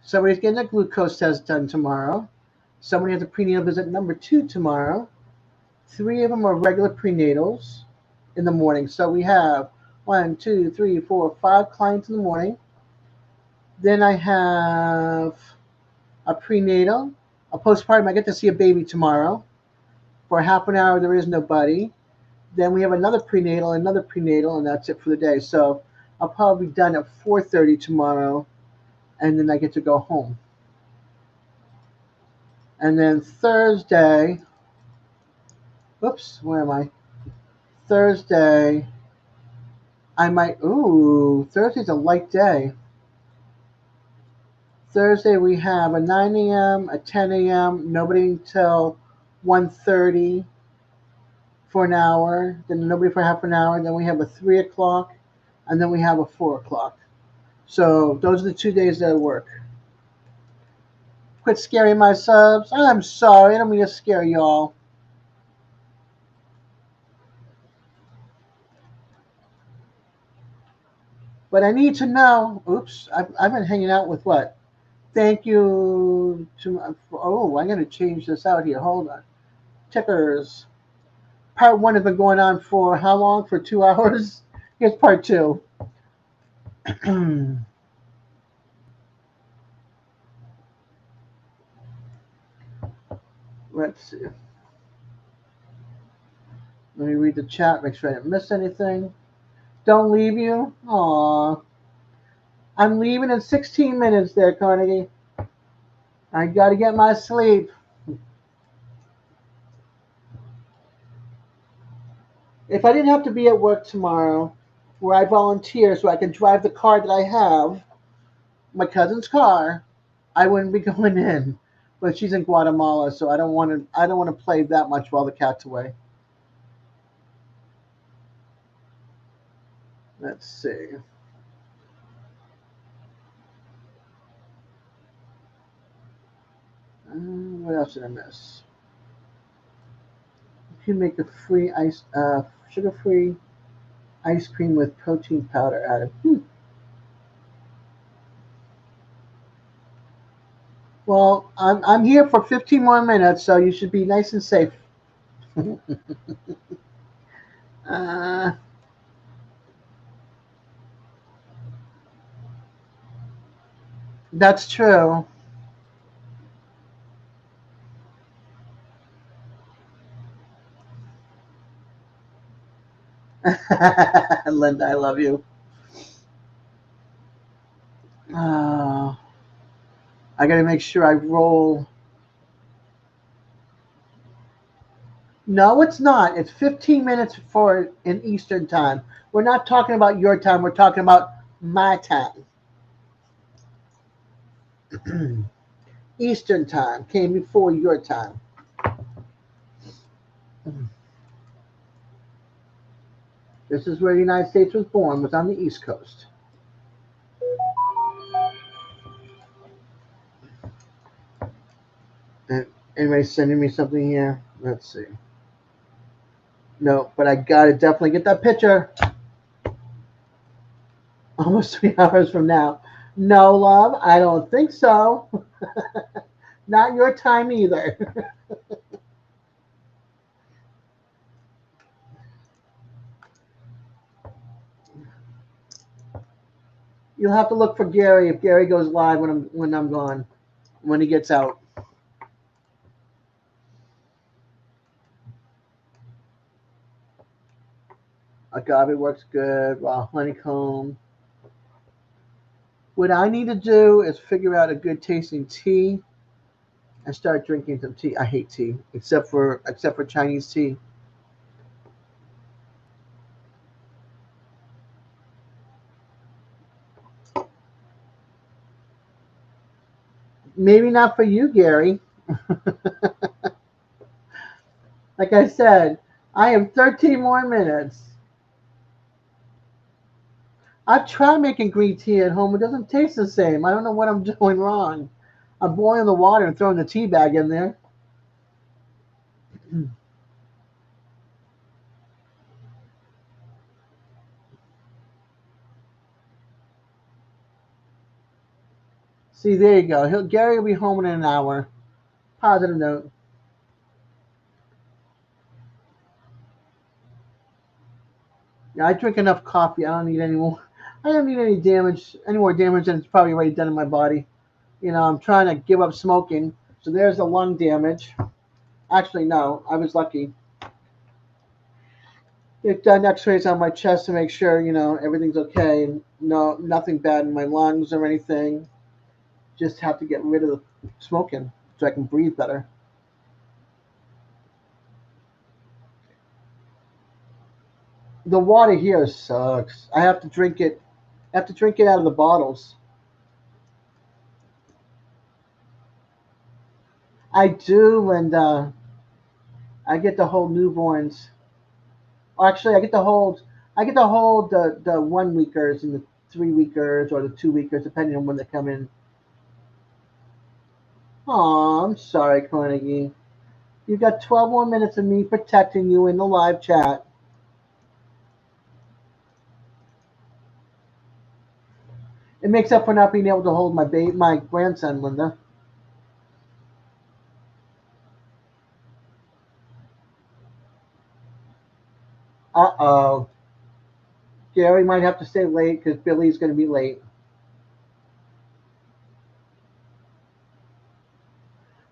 Somebody's getting a glucose test done tomorrow. Somebody has a prenatal visit number 2 tomorrow. 3 of them are regular prenatals in the morning. So we have 1, 2, 3, 4, 5 clients in the morning. Then I have a prenatal, a postpartum. I get to see a baby tomorrow. For half an hour, there is nobody. Then we have another prenatal, and that's it for the day. So I'll probably be done at 4:30 tomorrow, and then I get to go home. And then Thursday, oops, where am I? Thursday, Thursday's a light day. Thursday we have a 9 a.m., a 10 a.m., nobody until 1:30 for an hour, then nobody for half an hour, then we have a 3 o'clock, and then we have a 4 o'clock. So those are the 2 days that I work. Quit scaring my subs. I'm sorry, I don't mean to scare y'all. But I need to know. Oops, I've been hanging out with what? Thank you to. I'm going to change this out here. Hold on. Tickers. Part 1 has been going on for how long? For 2 hours? Here's part 2. Let's see. Let me read the chat, make sure I didn't miss anything. Don't leave you? Aw. I'm leaving in 16 minutes there, Carnegie. I gotta get my sleep. If I didn't have to be at work tomorrow, where I volunteer so I can drive the car that I have, my cousin's car, I wouldn't be going in. but she's in Guatemala, so I don't want to. I don't want to play that much while the cat's away. Let's see. What else did I miss? You can make a free sugar-free ice cream with protein powder added. Well, I'm here for 15 more minutes, so you should be nice and safe. uh, that's true. Linda, I love you. Uh, I got to make sure I roll. No, it's not. It's 15 minutes for in Eastern time. We're not talking about your time. We're talking about my time. Eastern time came before your time. This is where the United States was born, was on the East Coast. And anybody sending me something here? Let's see. No, but I gotta definitely get that picture. Almost 3 hours from now. No, love, I don't think so. Not your time either. You'll have to look for Gary if Gary goes live when I'm gone, when he gets out. Agave works good. Raw honeycomb. What I need to do is figure out a good tasting tea and start drinking some tea. I hate tea, except for Chinese tea. Maybe not for you, Gary. Like I said, I have 13 more minutes. I've tried making green tea at home. It doesn't taste the same. I don't know what I'm doing wrong. I'm boiling the water and throwing the tea bag in there. See, there you go. Gary will be home in an hour. Positive note. Yeah, I drink enough coffee. I don't need any more. I don't need any more damage than it's probably already done in my body. I'm trying to give up smoking. So there's the lung damage. Actually, no, I was lucky. They've done X-rays on my chest to make sure, everything's okay. No, nothing bad in my lungs or anything. Just have to get rid of the smoking so I can breathe better. The water here sucks. I have to drink it. I have to drink it out of the bottles. I do, Linda. I get to hold newborns. Actually, I get to hold the 1 weekers and the 3 weekers or the 2 weekers, depending on when they come in. Oh, I'm sorry, Carnegie. You got 12 more minutes of me protecting you in the live chat. It makes up for not being able to hold my grandson, Linda. Uh-oh. Gary might have to stay late because Billy's going to be late.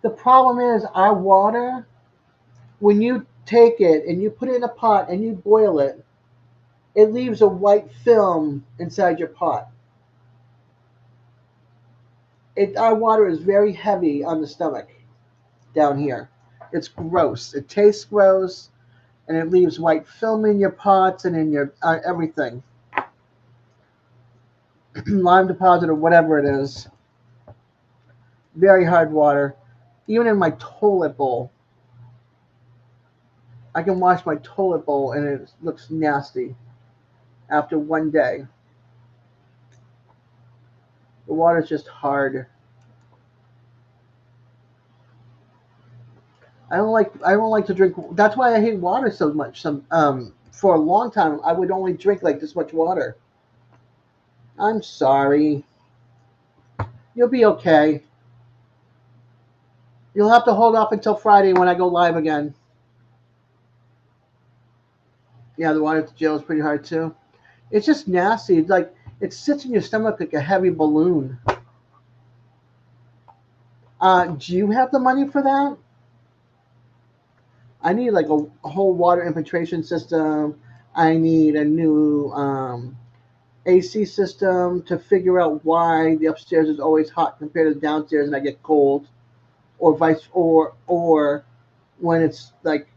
The problem is our water, when you take it and you put it in a pot and you boil it, it leaves a white film inside your pot. Our water is very heavy on the stomach down here. It's gross. It tastes gross, and it leaves white film in your pots and in your everything. Lime deposit or whatever it is. Very hard water. even in my toilet bowl. I can wash my toilet bowl and it looks nasty after one day. The water's just hard. I don't like to drink. That's why I hate water so much. For a long time I would only drink like this much water. I'm sorry. You'll be okay. You'll have to hold off until Friday when I go live again. Yeah, the water at the jail is pretty hard too. It's just nasty. It's like it sits in your stomach like a heavy balloon. Do you have the money for that? I need like a whole water infiltration system. I need a new AC system to figure out why the upstairs is always hot compared to the downstairs and I get cold, or vice or when it's like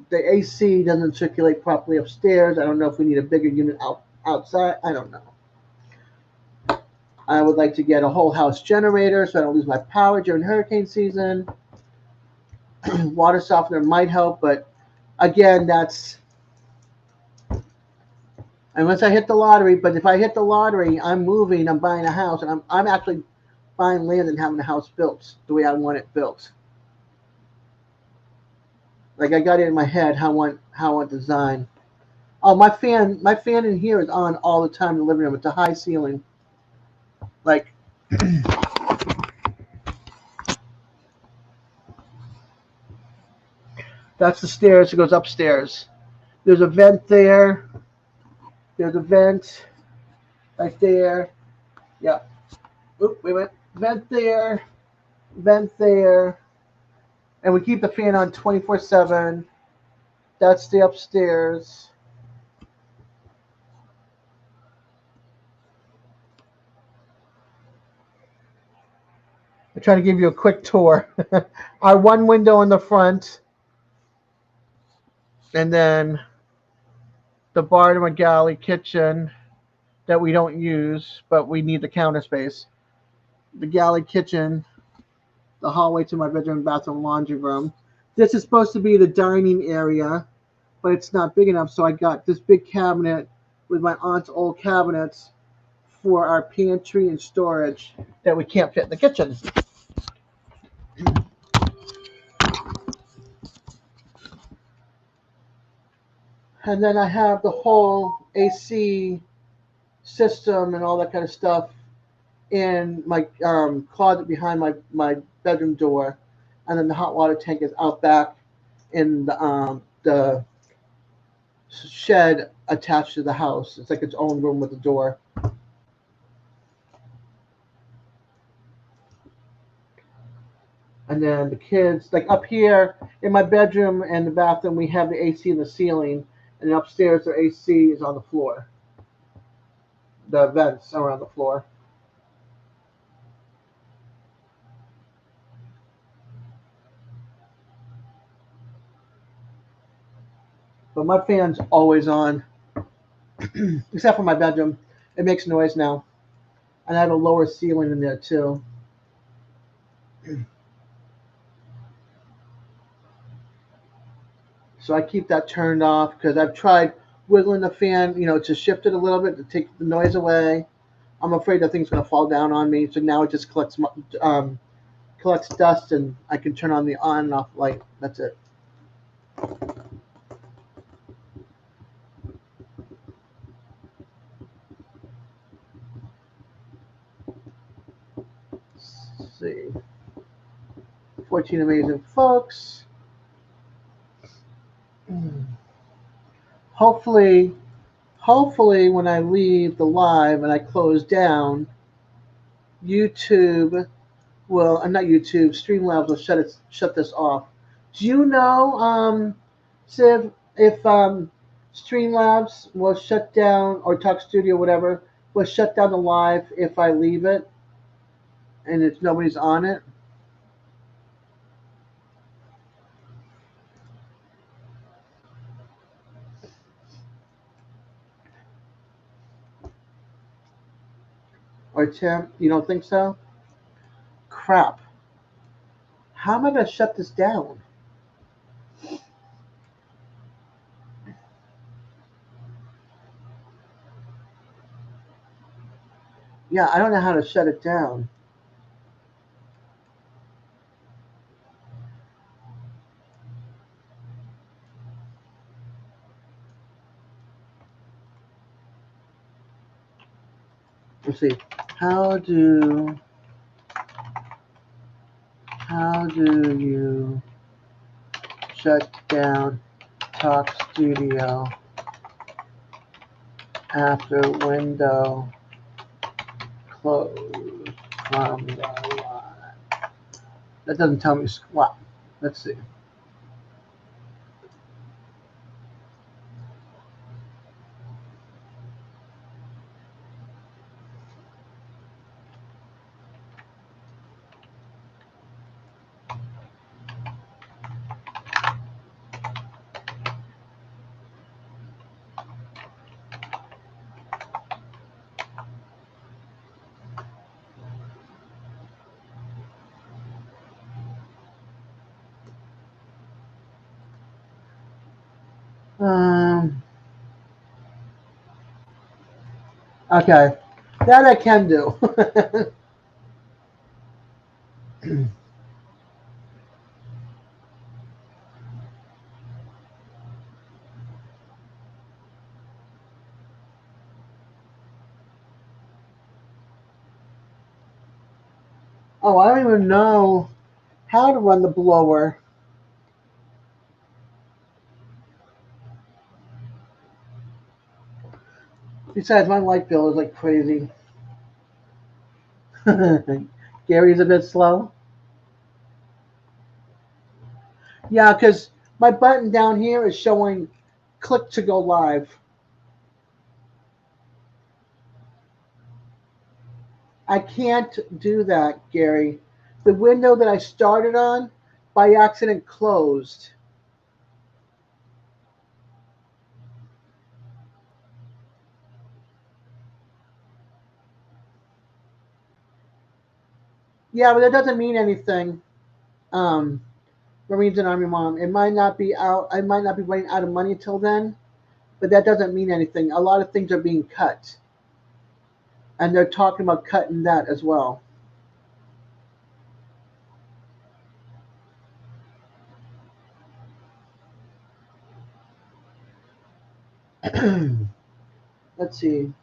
the AC doesn't circulate properly upstairs. I don't know if we need a bigger unit outside. I don't know. I would like to get a whole house generator so I don't lose my power during hurricane season. Water softener might help, but again, that's unless I hit the lottery. But if I hit the lottery, I'm moving, I'm buying a house, and I'm actually buying land and having a house built the way I want it built. Like I got it in my head how I want design. Oh, my fan in here is on all the time in the living room. It's a high ceiling. Like that's the stairs. It goes upstairs. There's a vent there. There's a vent right there. Yeah. Oop, wait a minute. Vent there, and we keep the fan on 24/7. That's the upstairs. I'm trying to give you a quick tour. Our one window in the front, and then the bar to my galley kitchen that we don't use, but we need the counter space. The galley kitchen, the hallway to my bedroom, bathroom, laundry room. This is supposed to be the dining area, but it's not big enough, so I got this big cabinet with my aunt's old cabinets for our pantry and storage that we can't fit in the kitchen. And then I have the whole AC system and all that kind of stuff in my closet behind my bedroom door. And then the hot water tank is out back in the shed attached to the house. It's like its own room with a door. And then the kids, like up here in my bedroom and the bathroom, we have the AC in the ceiling, and then upstairs, the AC is on the floor. The vents are on the floor. But my fan's always on, except for my bedroom. It makes noise now, and I have a lower ceiling in there too. So I keep that turned off because I've tried wiggling the fan, to shift it a little bit to take the noise away. I'm afraid the thing's going to fall down on me. So now it just collects dust, and I can turn on the on and off light. That's it. Let's see. 14 amazing folks. Hopefully, when I leave the live and I close down, YouTube will, not YouTube, Streamlabs will shut this off. Do you know, Siv, if Streamlabs will shut down, or Talk Studio, whatever, will shut down the live if I leave it and if nobody's on it? Or Tim, you don't think so? Crap. How am I going to shut this down? Yeah, I don't know how to shut it down. Let's see. How do you shut down Talk Studio after window closed from the line? That doesn't tell me squat. Let's see. Um, okay. That I can do. Oh, I don't even know how to run the blower. Besides, my light bill is like crazy. Gary's a bit slow. Yeah, because my button down here is showing click to go live. I can't do that, Gary. The window that I started on by accident closed. Yeah, but that doesn't mean anything. Um, Marines and Army Mom. It might not be out. I might not be running out of money until then, but that doesn't mean anything. A lot of things are being cut, and they're talking about cutting that as well. Let's see.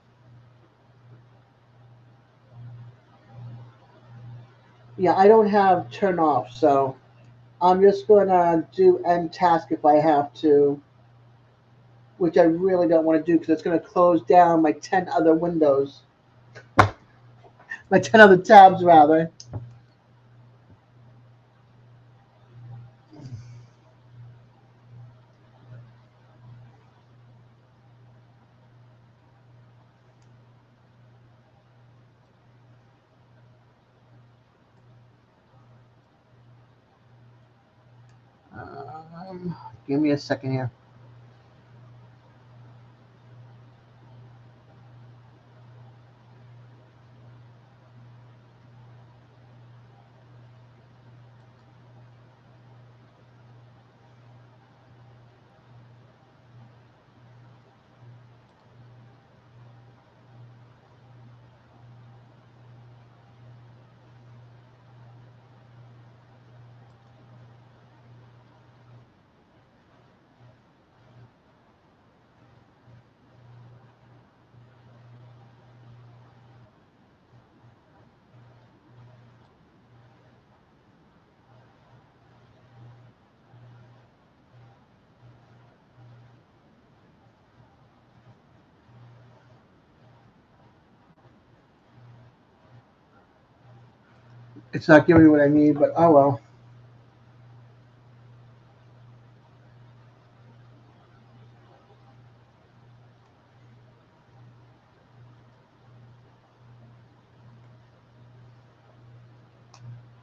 Yeah, I don't have turn off, so I'm just gonna do end task if I have to, which I really don't want to do because it's gonna close down my 10 other windows, my 10 other tabs rather. Give me a second here. It's not giving me what I need, but oh well.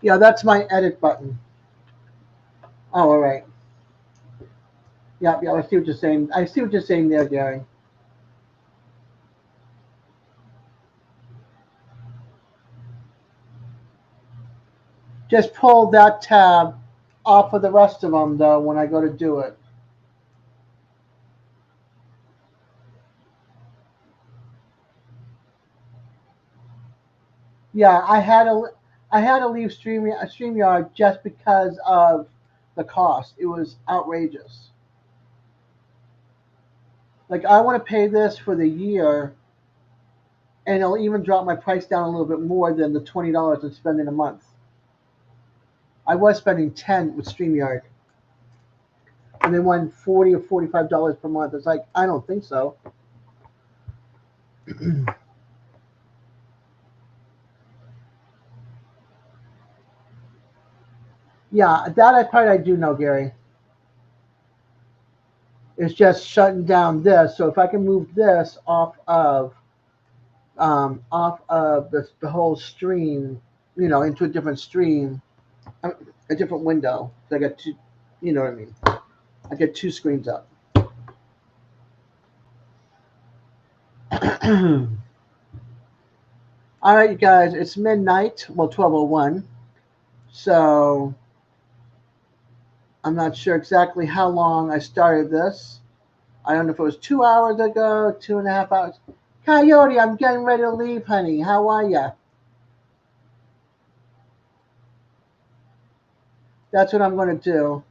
Yeah, that's my edit button. Oh, all right. Yeah, yeah, I see what you're saying. I see what you're saying there, Gary. Just pull that tab off of the rest of them, though, when I go to do it. Yeah, I had to leave StreamYard just because of the cost. It was outrageous. Like I want to pay this for the year, and it'll even drop my price down a little bit more than the $20 I'm spending a month. I was spending 10 with StreamYard, and they won $40 or $45 per month. It's like I don't think so. Yeah, that part I do know, Gary. It's just shutting down this. So if I can move this off of the whole stream, into a different stream, a different window. So I got two, you know what I mean? I get two screens up. All right, you guys, it's midnight. Well, 12:01. So I'm not sure exactly how long I started this. I don't know if it was 2 hours ago, 2.5 hours. Coyote, I'm getting ready to leave, honey. How are ya? That's what I'm going to do.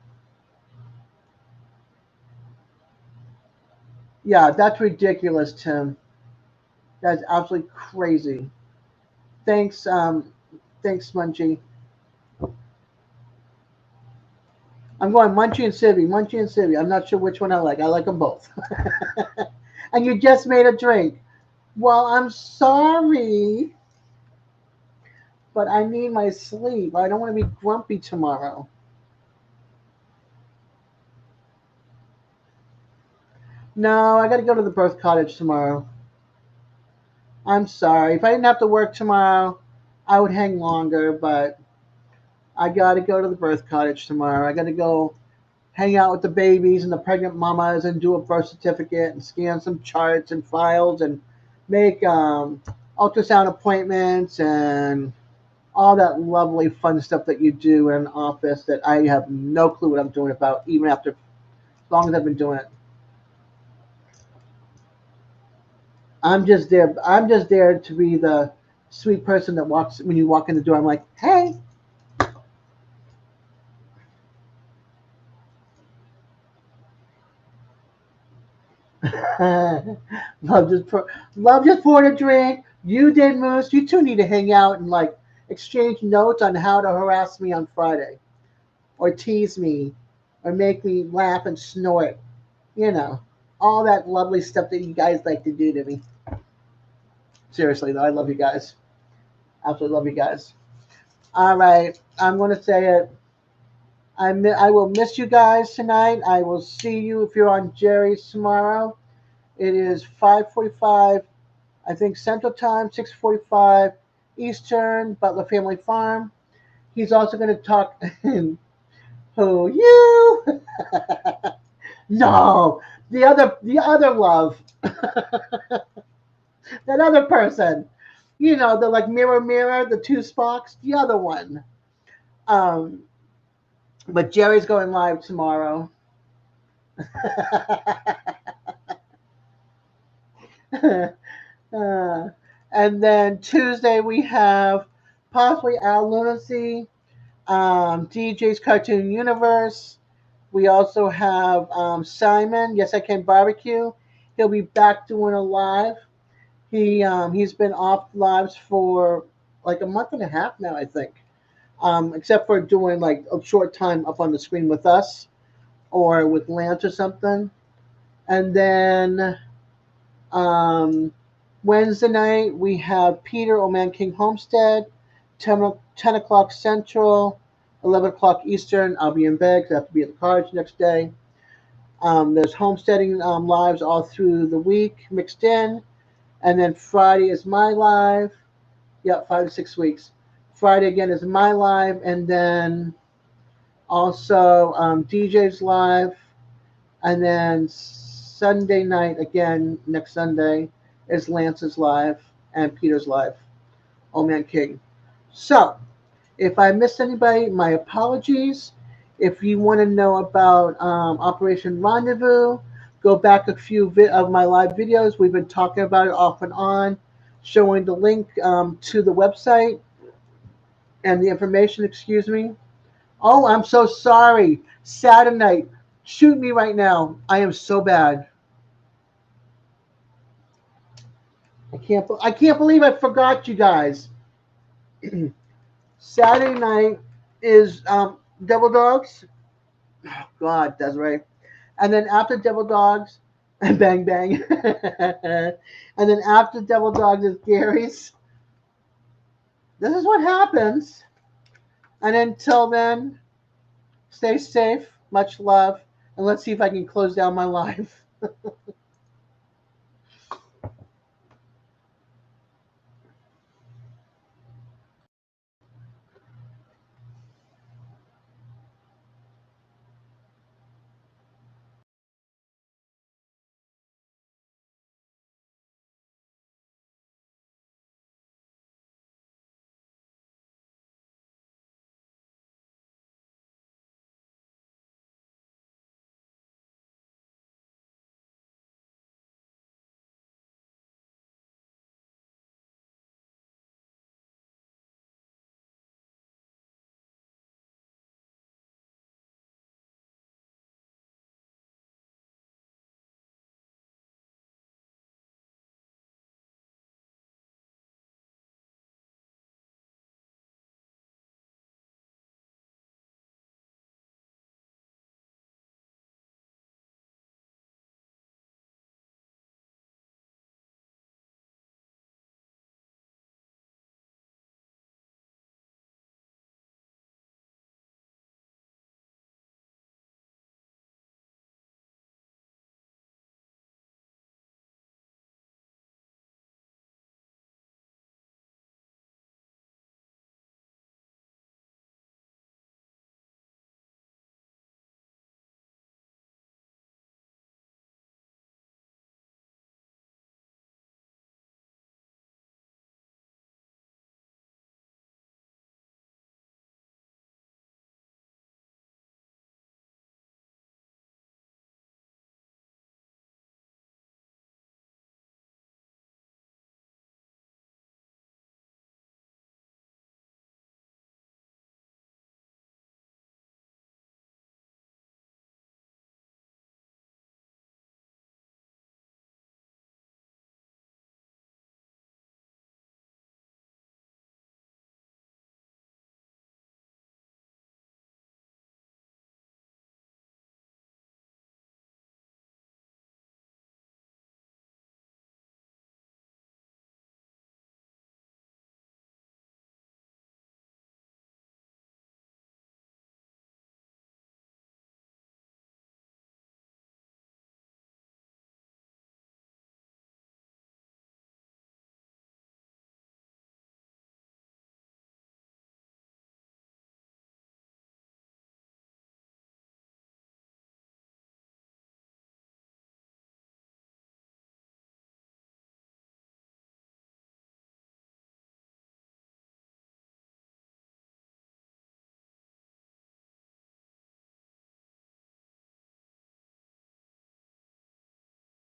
Yeah, that's ridiculous, Tim. That's absolutely crazy. Thanks, Munchie. I'm going Munchie and Civvy, Munchie and Civvy. I'm not sure which one I like. I like them both. And you just made a drink. Well, I'm sorry, but I need my sleep. I don't want to be grumpy tomorrow. No, I got to go to the birth cottage tomorrow. I'm sorry. If I didn't have to work tomorrow, I would hang longer, but I got to go to the birth cottage tomorrow. I got to go hang out with the babies and the pregnant mamas and do a birth certificate and scan some charts and files and make ultrasound appointments and all that lovely fun stuff that you do in an office that I have no clue what I'm doing about, even after as long as I've been doing it. I'm just there. I'm just there to be the sweet person that walks when you walk in the door. I'm like, hey. love just pour, love just poured a drink. You did, Moose. You two need to hang out and like exchange notes on how to harass me on Friday, or tease me, or make me laugh and snort. You know, all that lovely stuff that you guys like to do to me. Seriously, though, I love you guys. Absolutely love you guys. All right, I'm going to say it. I will miss you guys tonight. I will see you if you're on Jerry's tomorrow. It is 5:45, I think Central Time, 6:45 Eastern, Butler Family Farm. He's also going to talk. Who you? No, the other love, that other person. The like mirror, mirror, the two Spocks, the other one. Um, but Jerry's going live tomorrow. And then Tuesday we have possibly Al Lunacy, DJ's Cartoon Universe. We also have Simon. Yes, I Can Barbecue. He'll be back doing a live. He's been off lives for like a month and a half now, I think. Except for doing like a short time up on the screen with us or with Lance or something. And then Wednesday night we have Peter Old Man King Homestead, 10 o'clock Central, 11 o'clock Eastern. I'll be in bed because I have to be at the college next day. There's homesteading lives all through the week mixed in. And then Friday is my live. Yep, 5 to 6 weeks. Friday again is my live. And then also DJ's live. And then Sunday night, again, next Sunday, is Lance's live and Peter's live. Old Man King. So, If I missed anybody, my apologies. If you want to know about Operation Rendezvous, go back a few of my live videos. We've been talking about it off and on, showing the link to the website and the information, excuse me. Oh, I'm so sorry. Saturday night. Shoot me right now. I am so bad. I can't believe I forgot you guys. Saturday night is Devil Dogs. Oh, God, that's right. And then after Devil Dogs, bang bang. And then after Devil Dogs is Gary's. This is what happens. And until then, stay safe. Much love. And let's see if I can close down my live.